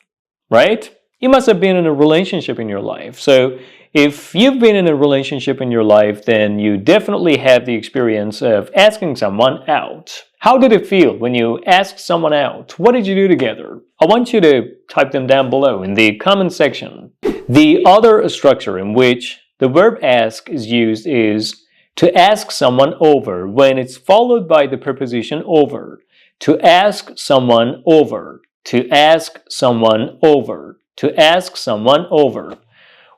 right? You must have been in a relationship in your life. So if you've been in a relationship in your life, then you definitely have the experience of asking someone out. How did it feel when you asked someone out? What did you do together? I want you to type them down below in the comment section. The other structure in which the verb ask is used is to ask someone over when it's followed by the preposition over. To ask someone over. To ask someone over. To ask someone over.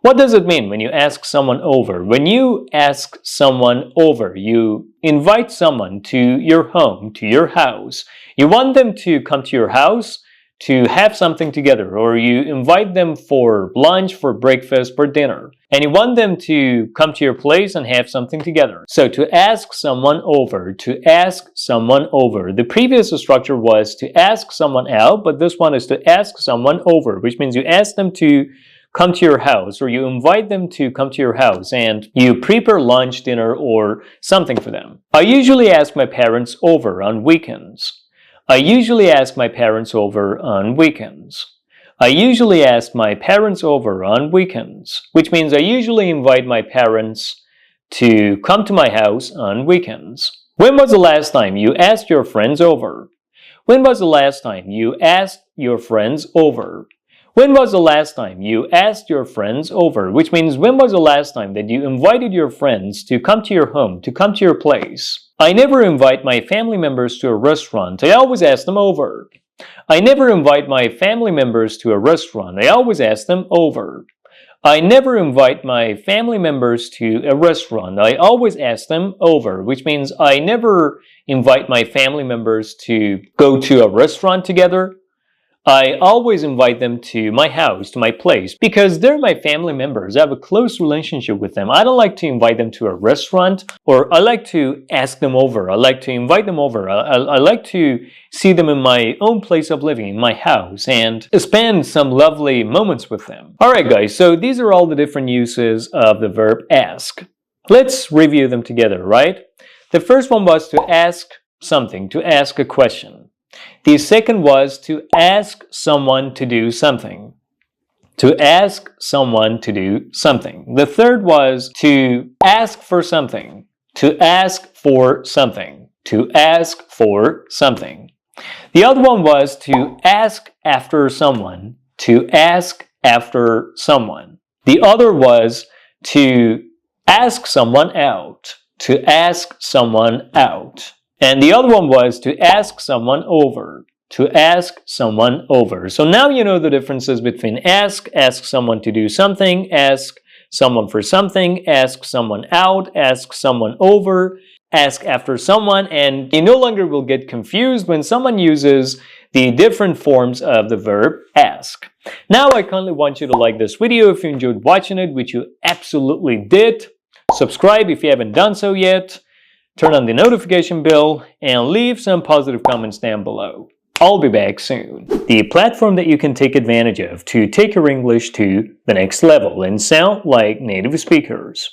What does it mean when you ask someone over? When you ask someone over, you invite someone to your home, to your house. You want them to come to your house to have something together, or you invite them for lunch, for breakfast, for dinner, and you want them to come to your place and have something together. So to ask someone over, to ask someone over. The previous structure was to ask someone out, but this one is to ask someone over, which means you ask them to come to your house, or you invite them to come to your house and you prepare lunch, dinner, or something for them. I usually ask my parents over on weekends. I usually ask my parents over on weekends. I usually ask my parents over on weekends, which means I usually invite my parents to come to my house on weekends. When was the last time you asked your friends over? When was the last time you asked your friends over? When was the last time you asked your friends over? Which means when was the last time that you invited your friends to come to your home, to come to your place? I never invite my family members to a restaurant. I always ask them over. I never invite my family members to a restaurant. I always ask them over. I never invite my family members to a restaurant. I always ask them over, which means I never invite my family members to go to a restaurant together. I always invite them to my house, to my place, because they're my family members. I have a close relationship with them. I don't like to invite them to a restaurant, or I like to ask them over. I like to invite them over. I like to see them in my own place of living, in my house, and spend some lovely moments with them. Alright guys, so these are all the different uses of the verb ask. Let's review them together, right? The first one was to ask something, to ask a question. The second was to ask someone to do something. To ask someone to do something. The third was to ask for something. To ask for something. To ask for something. The other one was to ask after someone. To ask after someone. The other was to ask someone out. To ask someone out. And the other one was to ask someone over. To ask someone over. So now you know the differences between ask someone to do something, ask someone for something, ask someone out, ask someone over, ask after someone, and you no longer will get confused when someone uses the different forms of the verb ask. Now I kindly want you to like this video if you enjoyed watching it, which you absolutely did. Subscribe if you haven't done so yet. Turn on the notification bell and leave some positive comments down below. I'll be back soon. The platform that you can take advantage of to take your English to the next level and sound like native speakers.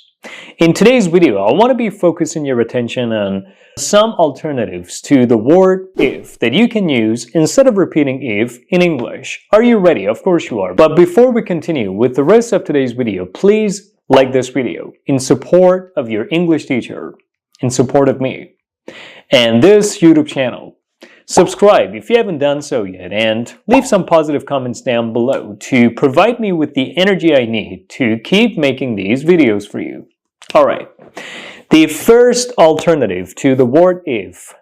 In today's video, I want to be focusing your attention on some alternatives to the word if that you can use instead of repeating if in English. Are you ready? Of course you are. But before we continue with the rest of today's video, please like this video in support of your English teacher, in support of me, and this YouTube channel. Subscribe if you haven't done so yet, and leave some positive comments down below to provide me with the energy I need to keep making these videos for you. Alright, the first alternative to the word if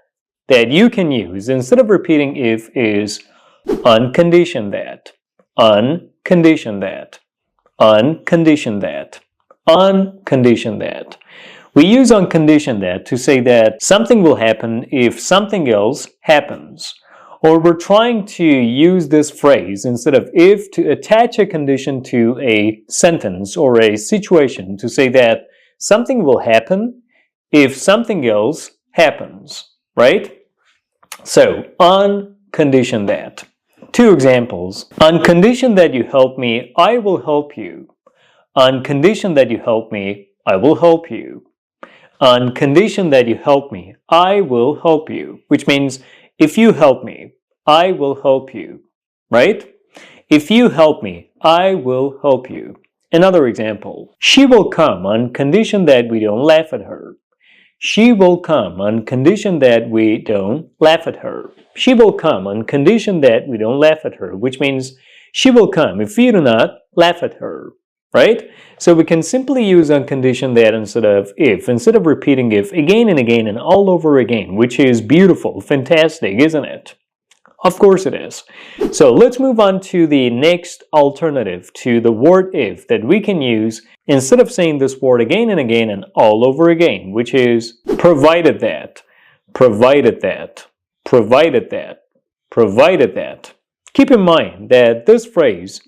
that you can use instead of repeating if is uncondition that, uncondition that, uncondition that, uncondition that. We use uncondition that to say that something will happen if something else happens. Or we're trying to use this phrase instead of if to attach a condition to a sentence or a situation to say that something will happen if something else happens, right? So, uncondition that. Two examples. On condition that you help me, I will help you. On condition that you help me, I will help you. On condition that you help me, I will help you. Which means, if you help me, I will help you, right? If you help me, I will help you. Another example, she will come on condition that we don't laugh at her. She will come on condition that we don't laugh at her. She will come on condition that we don't laugh at her, which means she will come if we do not laugh at her, right? So we can simply use on condition that instead of if, instead of repeating if again and again and all over again, which is beautiful, fantastic, isn't it? Of course it is. So let's move on to the next alternative to the word if that we can use instead of saying this word again and again and all over again, which is provided that, provided that, provided that, provided that. Keep in mind that this phrase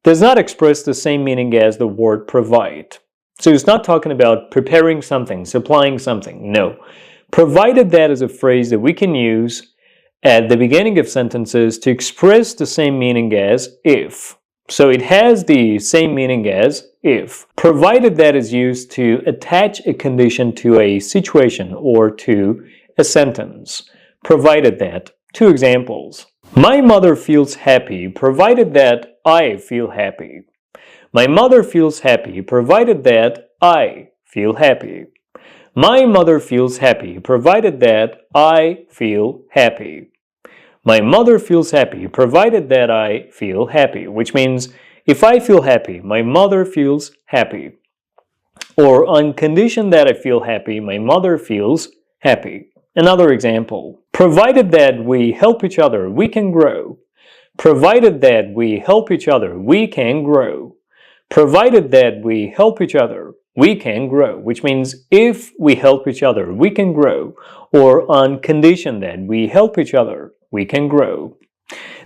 does not express the same meaning as the word provide. So it's not talking about preparing something, supplying something. No. Provided that is a phrase that we can use at the beginning of sentences to express the same meaning as if. So it has the same meaning as if, provided that is used to attach a condition to a situation or to a sentence. Provided that. Two examples. My mother feels happy provided that I feel happy. My mother feels happy provided that I feel happy. My mother feels happy provided that I feel happy. My mother feels happy provided that I feel happy, which means if I feel happy, my mother feels happy. Or on condition that I feel happy, my mother feels happy. Another example, provided that we help each other, we can grow. Provided that we help each other, we can grow. Provided that we help each other, we can grow, which means if we help each other, we can grow, or on condition that we help each other, we can grow.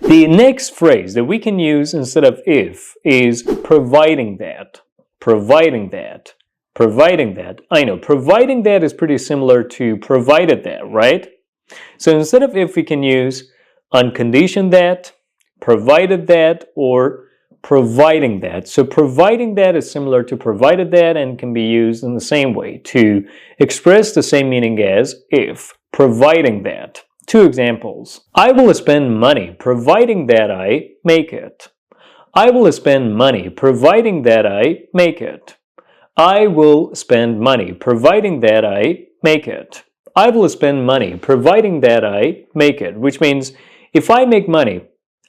The next phrase that we can use instead of if is providing that, providing that, providing that. I know, providing that is pretty similar to provided that, right? So instead of if, we can use on condition that, provided that, or providing that. So providing that is similar to provided that and can be used in the same way to express the same meaning as if, providing that. Two examples. I will spend money providing that I make it. I will spend money providing that I make it. I will spend money providing that I make it. I will spend money providing that I make it, which means if I make money,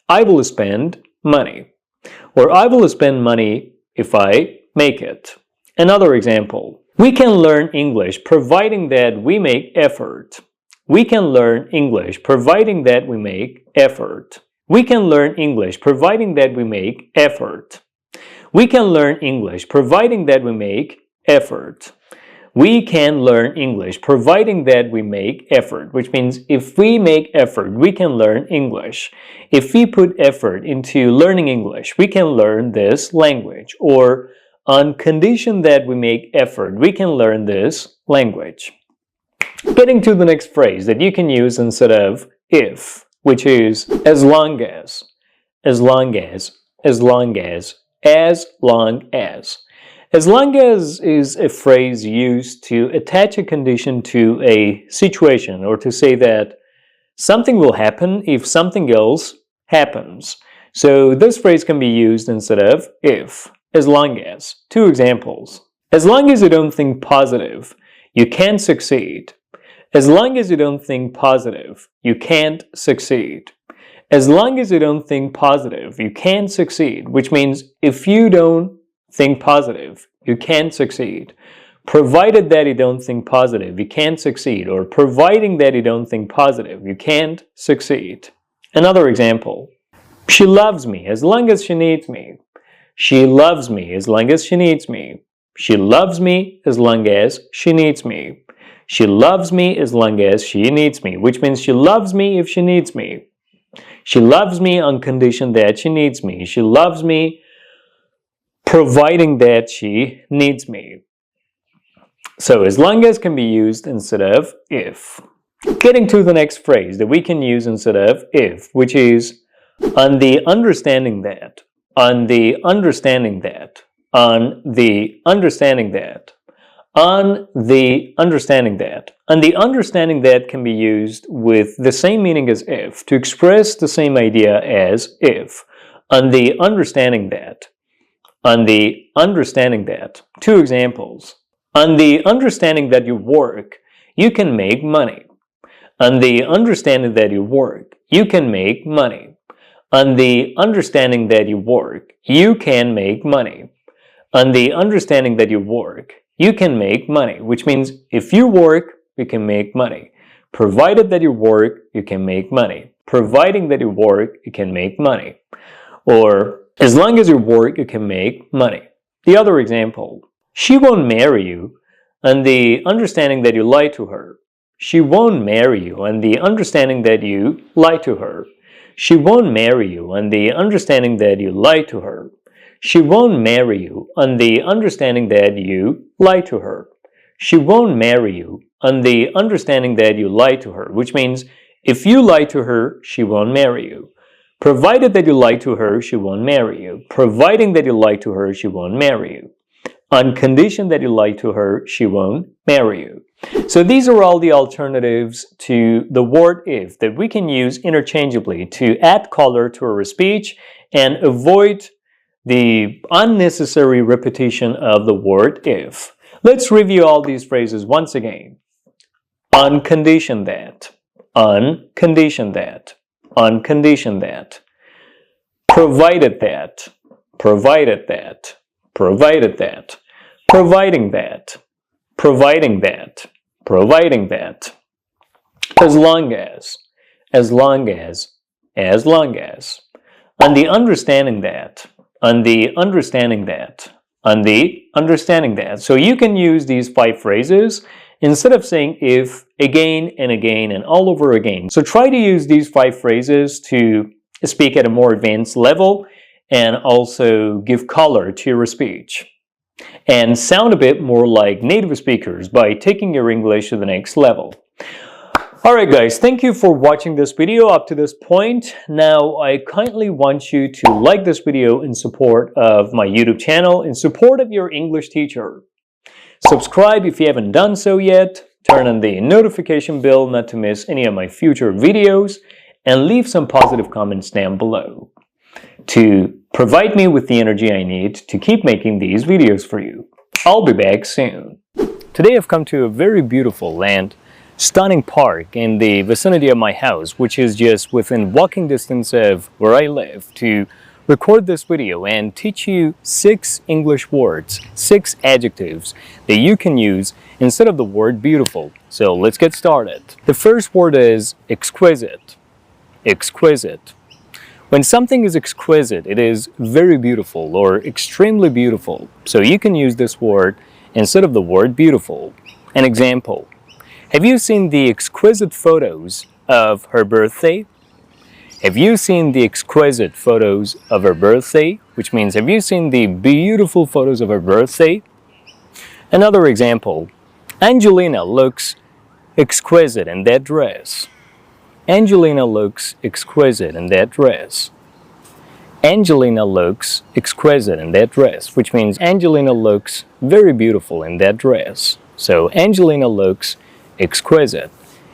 I will spend money. Or I will spend money if I make it. Another example. We can learn English providing that we make effort. We can learn English providing that we make effort. We can learn English providing that we make effort. We can learn English providing that we make effort. We can learn English providing that we make effort, which means if we make effort, we can learn English. If we put effort into learning English, we can learn this language. Or on condition that we make effort, we can learn this language. Getting to the next phrase that you can use instead of if, which is as long as, as long as, as long as, as long as. As long as is a phrase used to attach a condition to a situation or to say that something will happen if something else happens. So this phrase can be used instead of if, as long as. Two examples. As long as you don't think positive, you can't succeed. As long as you don't think positive, you can't succeed. As long as you don't think positive, you can't succeed, which means if you don't think positive, you can't succeed. Provided that you don't think positive, you can't succeed. Or providing that you don't think positive, you can't succeed. Another example. She loves me as long as she needs me. She loves me as long as she needs me. She loves me as long as she needs me. She loves me as long as she needs me, which means she loves me if she needs me. She loves me on condition that she needs me. She loves me providing that she needs me. So as long as can be used instead of if. Getting to the next phrase that we can use instead of if, which is on the understanding that, on the understanding that, on the understanding that, On the understanding that. And the understanding that can be used with the same meaning as if to express the same idea as if. On the understanding that. On the understanding that. Two examples. On the understanding that you work, you can make money. On the understanding that you work, you can make money. On the understanding that you work, you can make money. On the understanding that you work, you can make money, which means if you work, you can make money. Provided that you work, you can make money. Providing that you work, you can make money. Or, as long as you work, you can make money. The other example, she won't marry you on the understanding that you lie to her. She won't marry you on the understanding that you lie to her. She won't marry you on the understanding that you lie to her. She won't marry you on the understanding that you lie to her. She won't marry you on the understanding that you lie to her, which means if you lie to her, she won't marry you. Provided that you lie to her, she won't marry you. Providing that you lie to her, she won't marry you. On condition that you lie to her, she won't marry you. So these are all the alternatives to the word if that we can use interchangeably to add color to our speech and avoid the unnecessary repetition of the word if. Let's review all these phrases once again. On condition that. On condition that. On condition that. Provided that. Provided that. Provided that. Providing that. Providing that. Providing that. As long as. As long as. As long as. On the understanding that. On the understanding that. On the understanding that. So you can use these 5 phrases instead of saying if again and all over again. So try to use these 5 phrases to speak at a more advanced level and also give color to your speech. And sound a bit more like native speakers by taking your English to the next level. Alright guys, thank you for watching this video up to this point. Now I kindly want you to like this video in support of my YouTube channel, in support of your English teacher. Subscribe if you haven't done so yet, turn on the notification bell not to miss any of my future videos, and leave some positive comments down below to provide me with the energy I need to keep making these videos for you. I'll be back soon. Today I've come to a very beautiful and stunning park in the vicinity of my house, which is just within walking distance of where I live, to record this video and teach you 6 English words, 6 adjectives that you can use instead of the word beautiful. So let's get started. The first word is exquisite. Exquisite. When something is exquisite, it is very beautiful or extremely beautiful. So you can use this word instead of the word beautiful. An example. Have you seen the exquisite photos of her birthday? Have you seen the exquisite photos of her birthday? Which means, have you seen the beautiful photos of her birthday? Another example. Angelina looks exquisite in that dress. Angelina looks exquisite in that dress. Angelina looks exquisite in that dress, which means Angelina looks very beautiful in that dress. So Angelina looks exquisite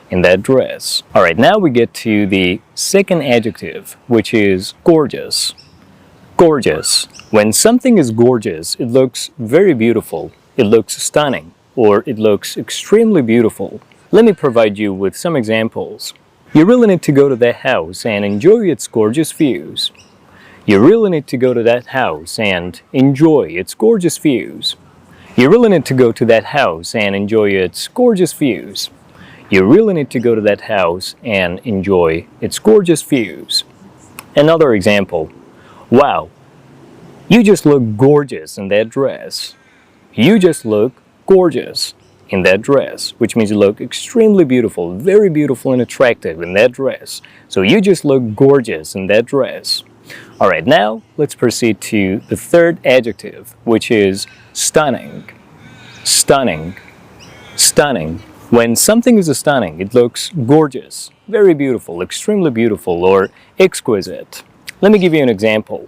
in that dress. Alright, now we get to the second adjective, which is gorgeous. Gorgeous. When something is gorgeous, it looks very beautiful, it looks stunning, or it looks extremely beautiful. Let me provide you with some examples. You really need to go to that house and enjoy its gorgeous views. You really need to go to that house and enjoy its gorgeous views. You really need to go to that house and enjoy its gorgeous views. You really need to go to that house and enjoy its gorgeous views. Another example. Wow, you just look gorgeous in that dress. You just look gorgeous in that dress, which means you look extremely beautiful, very beautiful and attractive in that dress. So you just look gorgeous in that dress. Alright, now let's proceed to the third adjective, which is stunning. Stunning. Stunning. When something is stunning, it looks gorgeous, very beautiful, extremely beautiful, or exquisite. Let me give you an example.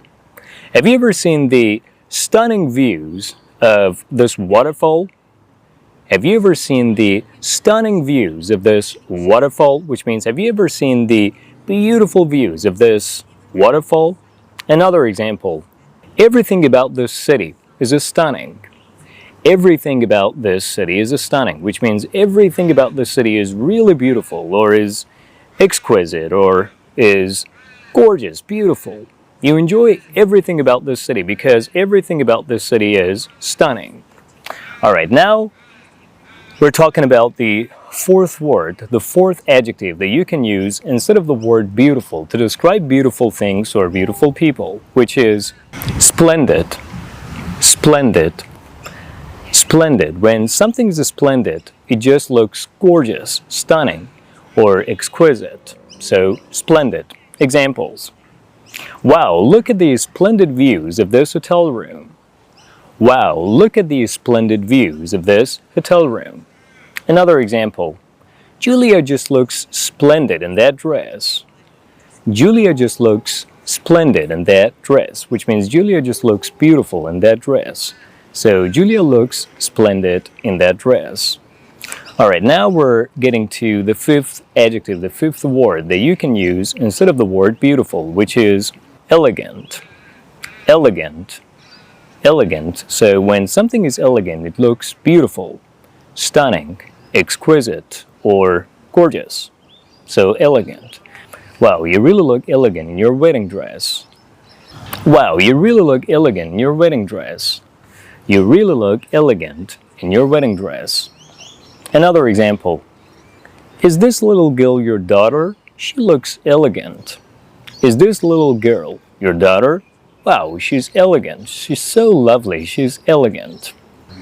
Have you ever seen the stunning views of this waterfall? Have you ever seen the stunning views of this waterfall? Which means, have you ever seen the beautiful views of this waterfall? Another example, everything about this city is stunning. Everything about this city is stunning, which means everything about this city is really beautiful, or is exquisite, or is gorgeous, beautiful. You enjoy everything about this city because everything about this city is stunning. All right, now we're talking about the fourth word, the fourth adjective that you can use instead of the word beautiful to describe beautiful things or beautiful people, which is splendid. Splendid. Splendid. When something is splendid, it just looks gorgeous, stunning, or exquisite. So, splendid. Examples. Wow, look at these splendid views of this hotel room. Wow, look at these splendid views of this hotel room. Another example. Julia just looks splendid in that dress. Julia just looks splendid in that dress, which means Julia just looks beautiful in that dress. So, Julia looks splendid in that dress. All right, now we're getting to the fifth adjective, the fifth word that you can use instead of the word beautiful, which is elegant. Elegant. Elegant. So when something is elegant, it looks beautiful, stunning, exquisite, or gorgeous. So elegant. Wow, you really look elegant in your wedding dress. Wow, you really look elegant in your wedding dress. You really look elegant in your wedding dress. Another example. Is this little girl your daughter? She looks elegant. Is this little girl your daughter? Wow, she's elegant. She's so lovely. She's elegant.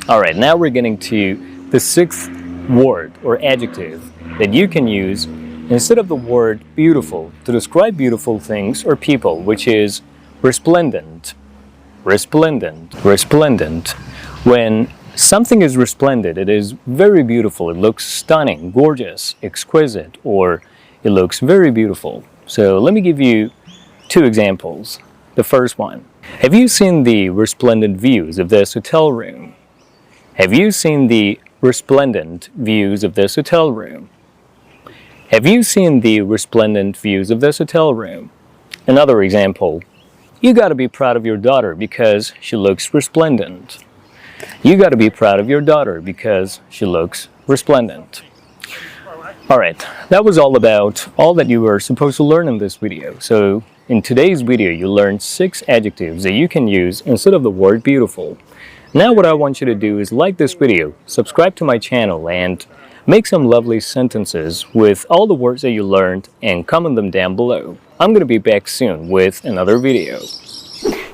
All right, now we're getting to the sixth word or adjective that you can use instead of the word beautiful to describe beautiful things or people, which is resplendent. Resplendent. Resplendent. When something is resplendent, it is very beautiful. It looks stunning, gorgeous, exquisite, or it looks very beautiful. So let me give you two examples. The first one. Have you seen the resplendent views of this hotel room? Have you seen the resplendent views of this hotel room? Have you seen the resplendent views of this hotel room? Another example. You got to be proud of your daughter because she looks resplendent. You got to be proud of your daughter because she looks resplendent. All right, that was all about all that you were supposed to learn in this video. So in today's video, you learned 6 adjectives that you can use instead of the word beautiful. Now what I want you to do is like this video, subscribe to my channel, and make some lovely sentences with all the words that you learned and comment them down below. I'm going to be back soon with another video.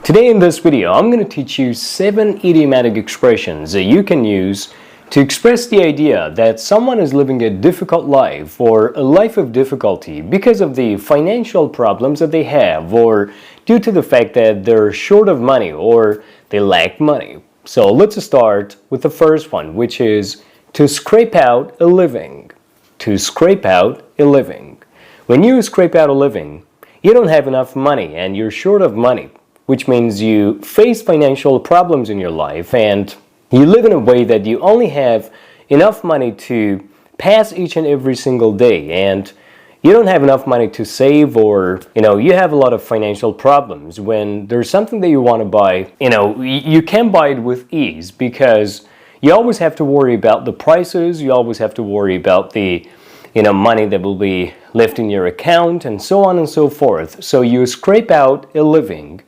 Today in this video, I'm going to teach you 7 idiomatic expressions that you can use to express the idea that someone is living a difficult life or a life of difficulty because of the financial problems that they have, or due to the fact that they're short of money or they lack money. So let's start with the first one, which is to scrape out a living. To scrape out a living. When you scrape out a living, you don't have enough money and you're short of money, which means you face financial problems in your life and you live in a way that you only have enough money to pass each and every single day, and you don't have enough money to save, or you have a lot of financial problems. When there's something that you want to buy, you can't buy it with ease because you always have to worry about the prices, you always have to worry about the money that will be left in your account, and so on and so forth. So you scrape out a living.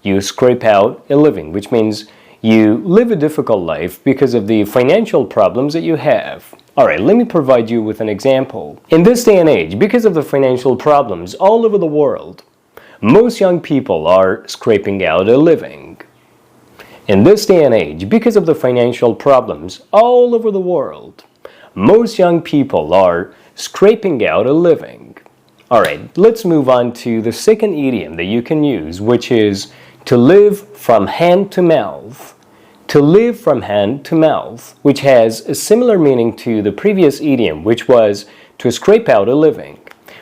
You scrape out a living, which means you live a difficult life because of the financial problems that you have. Alright, let me provide you with an example. In this day and age, because of the financial problems all over the world, most young people are scraping out a living. In this day and age, because of the financial problems all over the world, most young people are scraping out a living. Alright, let's move on to the second idiom that you can use, which is to live from hand to mouth. To live from hand to mouth, which has a similar meaning to the previous idiom, which was to scrape out a living.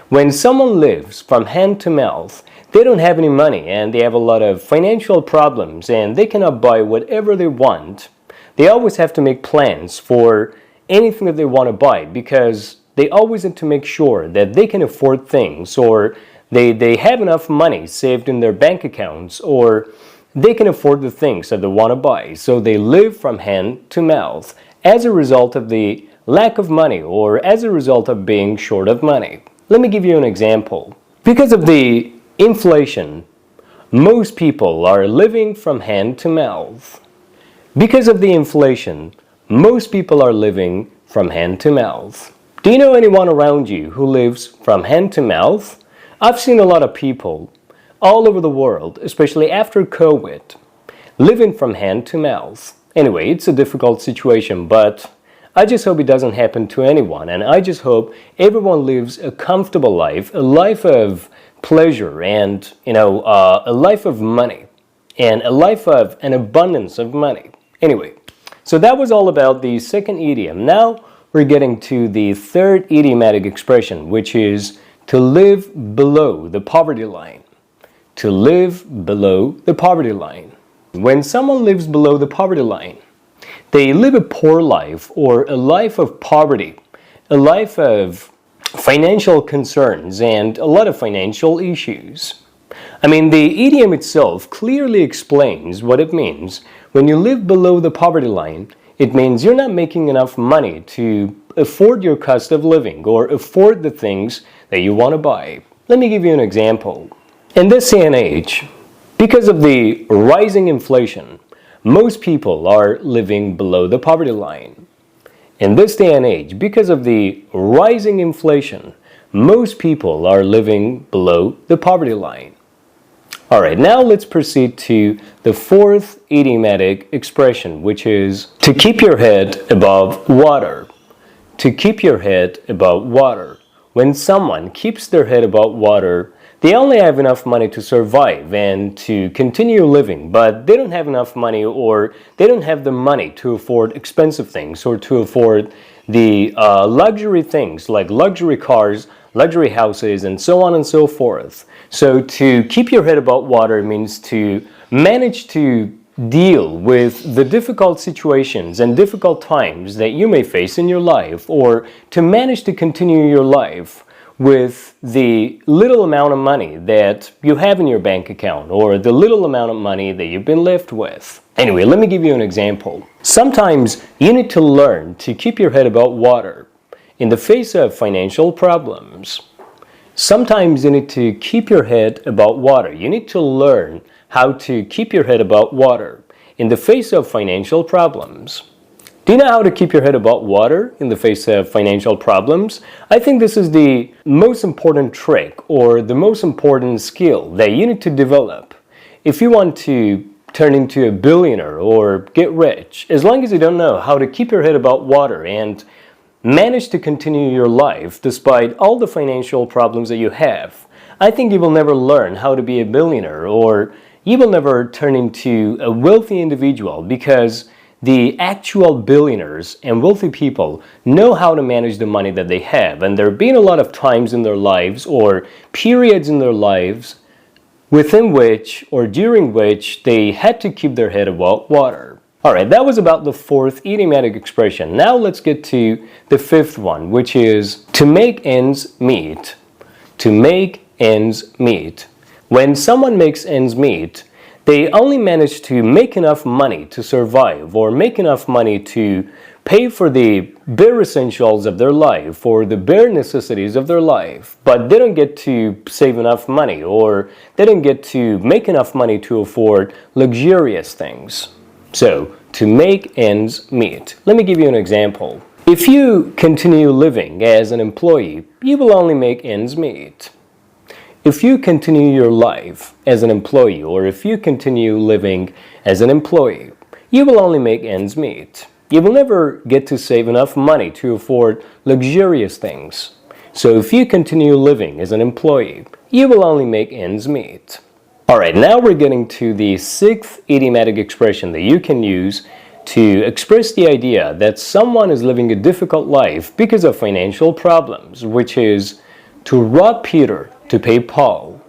When someone lives from hand to mouth, they don't have any money and they have a lot of financial problems and they cannot buy whatever they want. They always have to make plans for anything that they want to buy because they always need to make sure that they can afford things, or they have enough money saved in their bank accounts, or they can afford the things that they want to buy. So they live from hand to mouth as a result of the lack of money, or as a result of being short of money. Let me give you an example. Because of the inflation, most people are living from hand to mouth. Because of the inflation, most people are living from hand to mouth. Do you know anyone around you who lives from hand to mouth? I've seen a lot of people all over the world, especially after COVID, living from hand to mouth. Anyway, it's a difficult situation, but I just hope it doesn't happen to anyone, and I just hope everyone lives a comfortable life, a life of pleasure, and a life of money, and a life of an abundance of money. Anyway, so that was all about the second idiom. Now we're getting to the third idiomatic expression, which is to live below the poverty line. To live below the poverty line. When someone lives below the poverty line, they live a poor life, or a life of poverty, a life of financial concerns and a lot of financial issues. I mean, the idiom itself clearly explains what it means. When you live below the poverty line, it means you're not making enough money to afford your cost of living or afford the things that you want to buy. Let me give you an example. In this day and age, because of the rising inflation, most people are living below the poverty line. In this day and age, because of the rising inflation, most people are living below the poverty line. Alright, now let's proceed to the fourth idiomatic expression, which is to keep your head above water. To keep your head above water. When someone keeps their head above water, they only have enough money to survive and to continue living, but they don't have enough money, or they don't have the money to afford expensive things, or to afford the luxury things like luxury cars, luxury houses, and so on and so forth. So to keep your head above water means to manage to deal with the difficult situations and difficult times that you may face in your life, or to manage to continue your life with the little amount of money that you have in your bank account, or the little amount of money that you've been left with. Anyway, let me give you an example. Sometimes you need to learn to keep your head above water in the face of financial problems. Sometimes you need to keep your head above water. You need to learn how to keep your head above water in the face of financial problems. Do you know how to keep your head above water in the face of financial problems? I think this is the most important trick, or the most important skill that you need to develop if you want to turn into a billionaire or get rich. As long as you don't know how to keep your head above water and manage to continue your life despite all the financial problems that you have, I think you will never learn how to be a billionaire, or you will never turn into a wealthy individual, because the actual billionaires and wealthy people know how to manage the money that they have. And there have been a lot of times in their lives, or periods in their lives, within which or during which they had to keep their head above water. Alright, that was about the fourth idiomatic expression. Now let's get to the fifth one, which is to make ends meet. To make ends meet. When someone makes ends meet, they only manage to make enough money to survive, or make enough money to pay for the bare essentials of their life, or the bare necessities of their life, but they don't get to save enough money, or they don't get to make enough money to afford luxurious things. So, to make ends meet. Let me give you an example. If you continue living as an employee, you will only make ends meet. If you continue your life as an employee, or if you continue living as an employee, you will only make ends meet. You will never get to save enough money to afford luxurious things. So if you continue living as an employee, you will only make ends meet. Alright, now we're getting to the sixth idiomatic expression that you can use to express the idea that someone is living a difficult life because of financial problems, which is to rob Peter to pay Paul.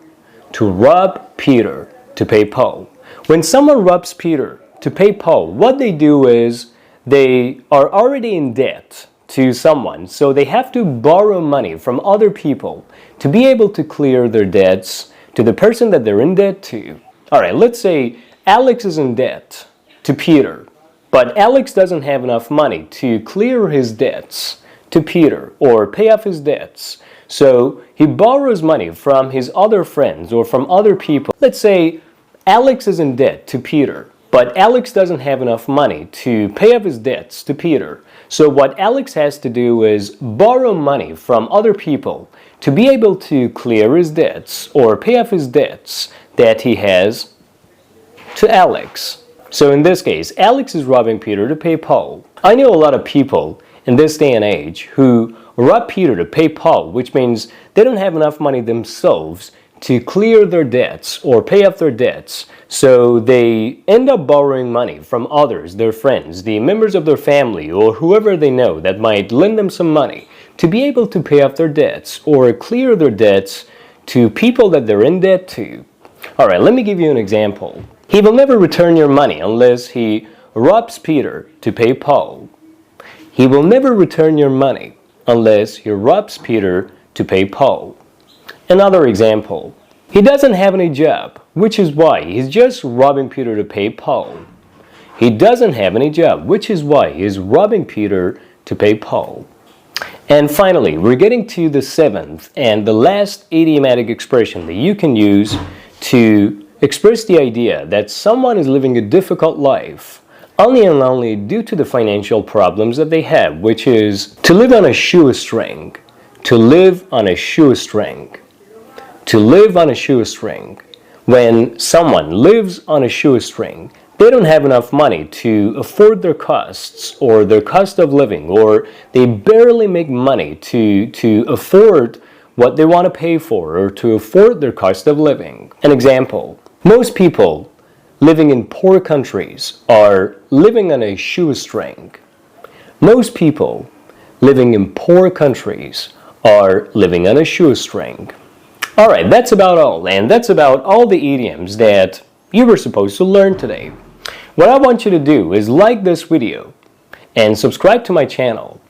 To rob Peter to pay Paul. When someone robs Peter to pay Paul, what they do is they are already in debt to someone, so they have to borrow money from other people to be able to clear their debts to the person that they're in debt to. All right, let's say Alex is in debt to Peter, but Alex doesn't have enough money to clear his debts to Peter or pay off his debts. So he borrows money from his other friends or from other people. Let's say Alex is in debt to Peter, but Alex doesn't have enough money to pay off his debts to Peter. So what Alex has to do is borrow money from other people to be able to clear his debts or pay off his debts that he has to Alex. So in this case, Alex is robbing Peter to pay Paul. I know a lot of people in this day and age who rob Peter to pay Paul, which means they don't have enough money themselves to clear their debts or pay off their debts. So they end up borrowing money from others, their friends, the members of their family, or whoever they know that might lend them some money to be able to pay off their debts or clear their debts to people that they're in debt to. All right, let me give you an example. He will never return your money unless he robs Peter to pay Paul. He will never return your money unless he robs Peter to pay Paul. Another example. He doesn't have any job, which is why he's just robbing Peter to pay Paul. He doesn't have any job, which is why he's robbing Peter to pay Paul. And finally, we're getting to the seventh and the last idiomatic expression that you can use to express the idea that someone is living a difficult life only and only due to the financial problems that they have, which is to live on a shoestring. To live on a shoestring. To live on a shoestring. When someone lives on a shoestring, they don't have enough money to afford their costs or their cost of living, or they barely make money to afford what they want to pay for or to afford their cost of living. An example, most people living in poor countries are living on a shoestring. Most people living in poor countries are living on a shoestring. All right, that's about all, and that's about all the idioms that you were supposed to learn today. What I want you to do is like this video and subscribe to my channel.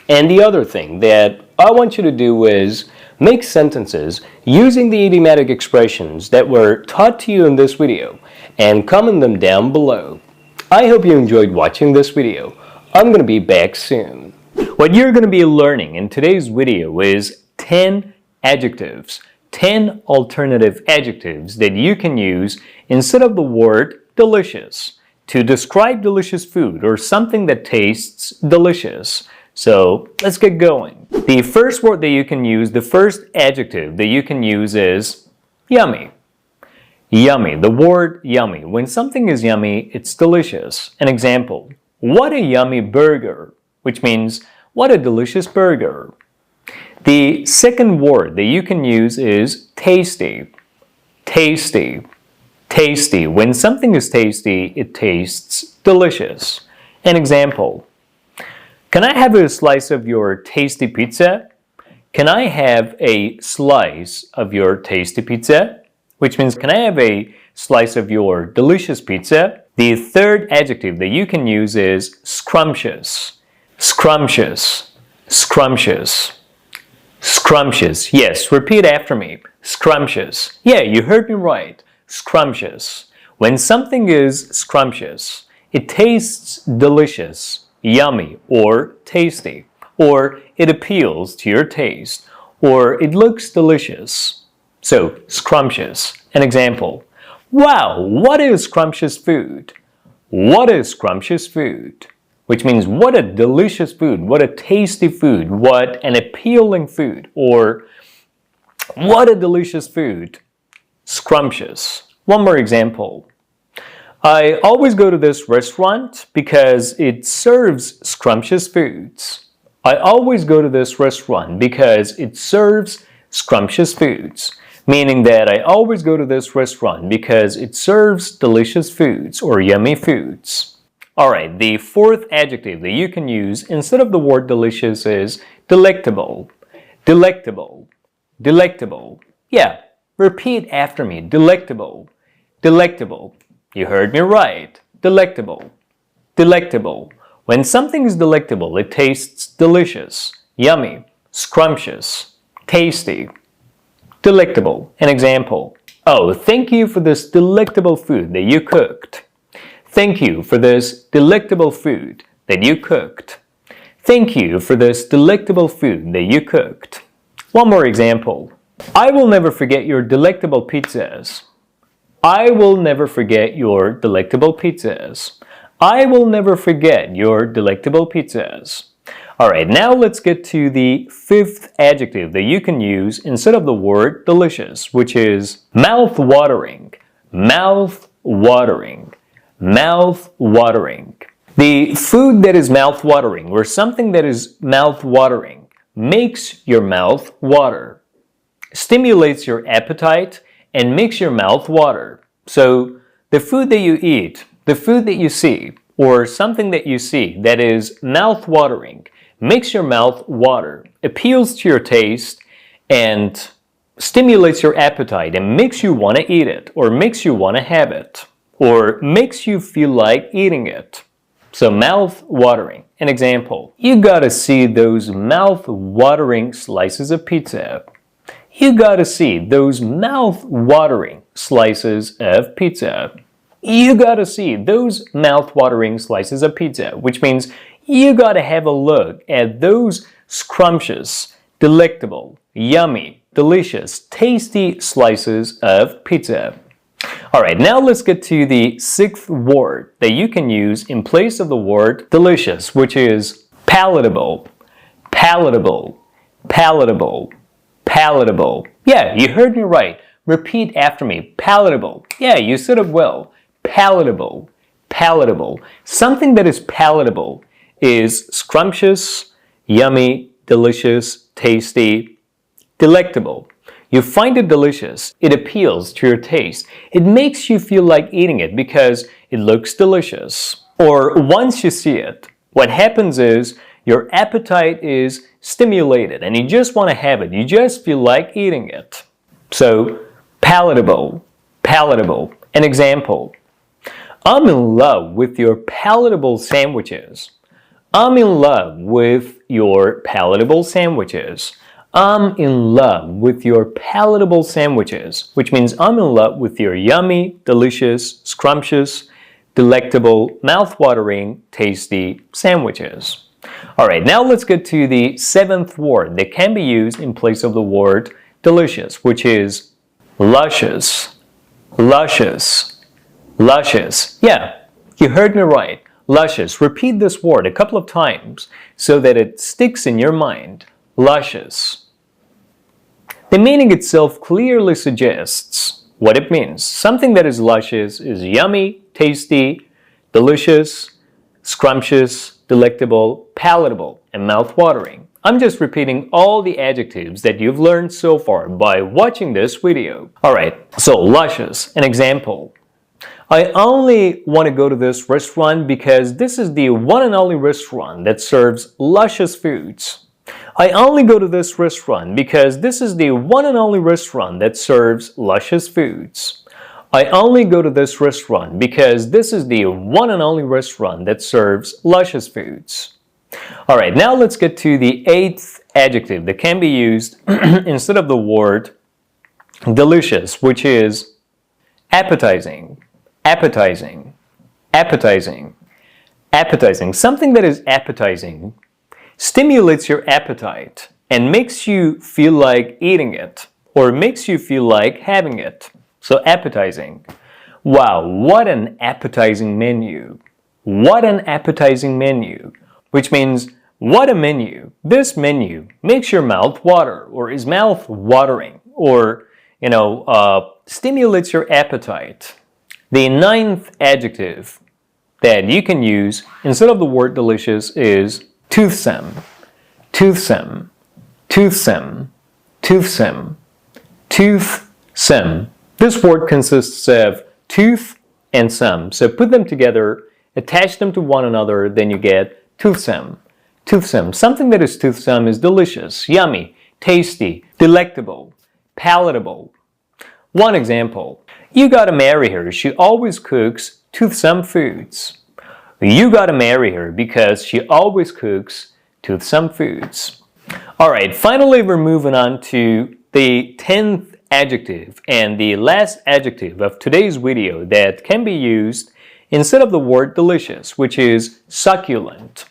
And the other thing that I want you to do is make sentences using the idiomatic expressions that were taught to you in this video and comment them down below. I hope you enjoyed watching this video. I'm going to be back soon. What you're going to be learning in today's video is 10 adjectives, 10 alternative adjectives that you can use instead of the word delicious to describe delicious food or something that tastes delicious. So let's get going. The first word that you can use, the first adjective that you can use is yummy. Yummy, the word yummy. When something is yummy, it's delicious. An example, what a yummy burger, which means what a delicious burger. The second word that you can use is tasty. Tasty. Tasty. When something is tasty, it tastes delicious. An example, can I have a slice of your tasty pizza? Can I have a slice of your tasty pizza? Which means, can I have a slice of your delicious pizza? The third adjective that you can use is scrumptious. Scrumptious. Scrumptious. Scrumptious. Yes, repeat after me. Scrumptious. Yeah, you heard me right. Scrumptious. When something is scrumptious, it tastes delicious, yummy, or tasty, or it appeals to your taste, or it looks delicious. So, scrumptious. An example, wow, what is scrumptious food? What is scrumptious food? Which means what a delicious food, what a tasty food, what an appealing food, or what a delicious food. Scrumptious. One more example. I always go to this restaurant because it serves scrumptious foods. I always go to this restaurant because it serves scrumptious foods. Meaning that I always go to this restaurant because it serves delicious foods or yummy foods. Alright, the fourth adjective that you can use instead of the word delicious is delectable. Delectable. Delectable. Yeah, repeat after me. Delectable. Delectable. You heard me right. Delectable. Delectable. When something is delectable, it tastes delicious, yummy, scrumptious, tasty. Delectable. An example. Oh, thank you for this delectable food that you cooked. Thank you for this delectable food that you cooked. Thank you for this delectable food that you cooked. One more example. I will never forget your delectable pizzas. I will never forget your delectable pizzas. I will never forget your delectable pizzas. Alright, now let's get to the fifth adjective that you can use instead of the word delicious, which is mouth-watering. Mouth-watering. Mouth-watering. The food that is mouth-watering, or something that is mouth-watering, makes your mouth water, stimulates your appetite, and makes your mouth water. So the food that you eat, the food that you see, or something that you see that is mouth-watering, makes your mouth water, appeals to your taste, and stimulates your appetite, and makes you want to eat it, or makes you want to have it, or makes you feel like eating it. So mouth-watering. An example. You gotta see those mouth-watering slices of pizza. You gotta see those mouth-watering slices of pizza. You gotta see those mouth-watering slices of pizza, which means you gotta have a look at those scrumptious, delectable, yummy, delicious, tasty slices of pizza. Alright, now let's get to the sixth word that you can use in place of the word delicious, which is palatable. Palatable. Palatable. Palatable. Yeah, you heard me right. Repeat after me. Palatable. Yeah, you said it well. Palatable. Palatable. Something that is palatable is scrumptious, yummy, delicious, tasty, delectable. You find it delicious. It appeals to your taste. It makes you feel like eating it because it looks delicious. Or once you see it, what happens is your appetite is stimulated and you just want to have it. You just feel like eating it. So, palatable. Palatable. An example. I'm in love with your palatable sandwiches. I'm in love with your palatable sandwiches. I'm in love with your palatable sandwiches, which means I'm in love with your yummy, delicious, scrumptious, delectable, mouth-watering, tasty sandwiches. Alright, now let's get to the seventh word that can be used in place of the word delicious, which is luscious. Luscious. Luscious. Yeah, you heard me right. Luscious. Repeat this word a couple of times so that it sticks in your mind. Luscious. The meaning itself clearly suggests what it means. Something that is luscious is yummy, tasty, delicious, scrumptious, delectable, palatable, and mouth-watering. I'm just repeating all the adjectives that you've learned so far by watching this video. Alright, so luscious, an example. I only want to go to this restaurant because this is the one and only restaurant that serves luscious foods. I only go to this restaurant because this is the one and only restaurant that serves luscious foods. I only go to this restaurant because this is the one and only restaurant that serves luscious foods. Alright, now let's get to the eighth adjective that can be used instead of the word delicious, which is appetizing. Appetizing. Appetizing. Appetizing. Something that is appetizing stimulates your appetite and makes you feel like eating it or makes you feel like having it. So appetizing. Wow, what an appetizing menu. What an appetizing menu. Which means, what a menu. This menu makes your mouth water or is mouth watering or, stimulates your appetite. The ninth adjective that you can use instead of the word delicious is toothsome, toothsome, toothsome, toothsome, toothsome. This word consists of tooth and some. So put them together, attach them to one another, then you get toothsome. Toothsome. Something that is toothsome is delicious, yummy, tasty, delectable, palatable. One example. You gotta marry her. She always cooks toothsome foods. You gotta marry her because she always cooks toothsome foods. Alright, finally we're moving on to the 10th adjective and the last adjective of today's video that can be used instead of the word delicious, which is succulent.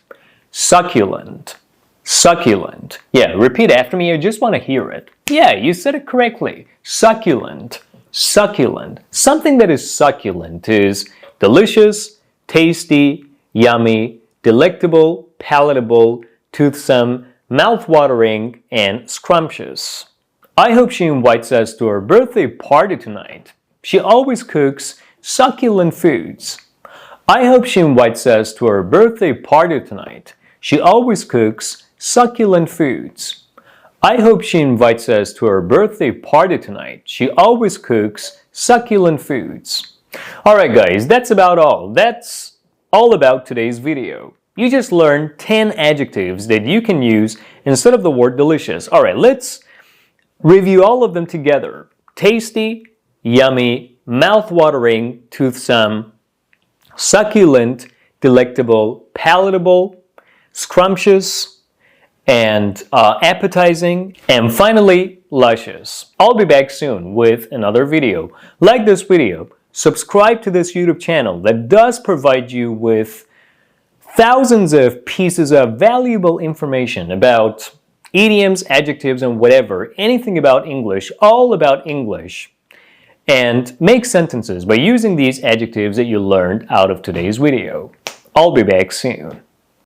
Succulent. Succulent. Yeah, repeat after me. I just want to hear it. Yeah, you said it correctly. Succulent. Succulent. Something that is succulent is delicious, tasty, yummy, delectable, palatable, toothsome, mouth-watering, and scrumptious. I hope she invites us to her birthday party tonight. She always cooks succulent foods. I hope she invites us to her birthday party tonight. She always cooks succulent foods. I hope she invites us to her birthday party tonight. She always cooks succulent foods. Alright guys, that's about all. That's all about today's video. You just learned 10 adjectives that you can use instead of the word delicious. Alright, let's review all of them together. Tasty, yummy, mouth-watering, toothsome, succulent, delectable, palatable, scrumptious, and appetizing, and finally, luscious. I'll be back soon with another video. Like this video, subscribe to this YouTube channel that does provide you with thousands of pieces of valuable information about idioms, adjectives, and whatever, anything about English, all about English, and make sentences by using these adjectives that you learned out of today's video. I'll be back soon.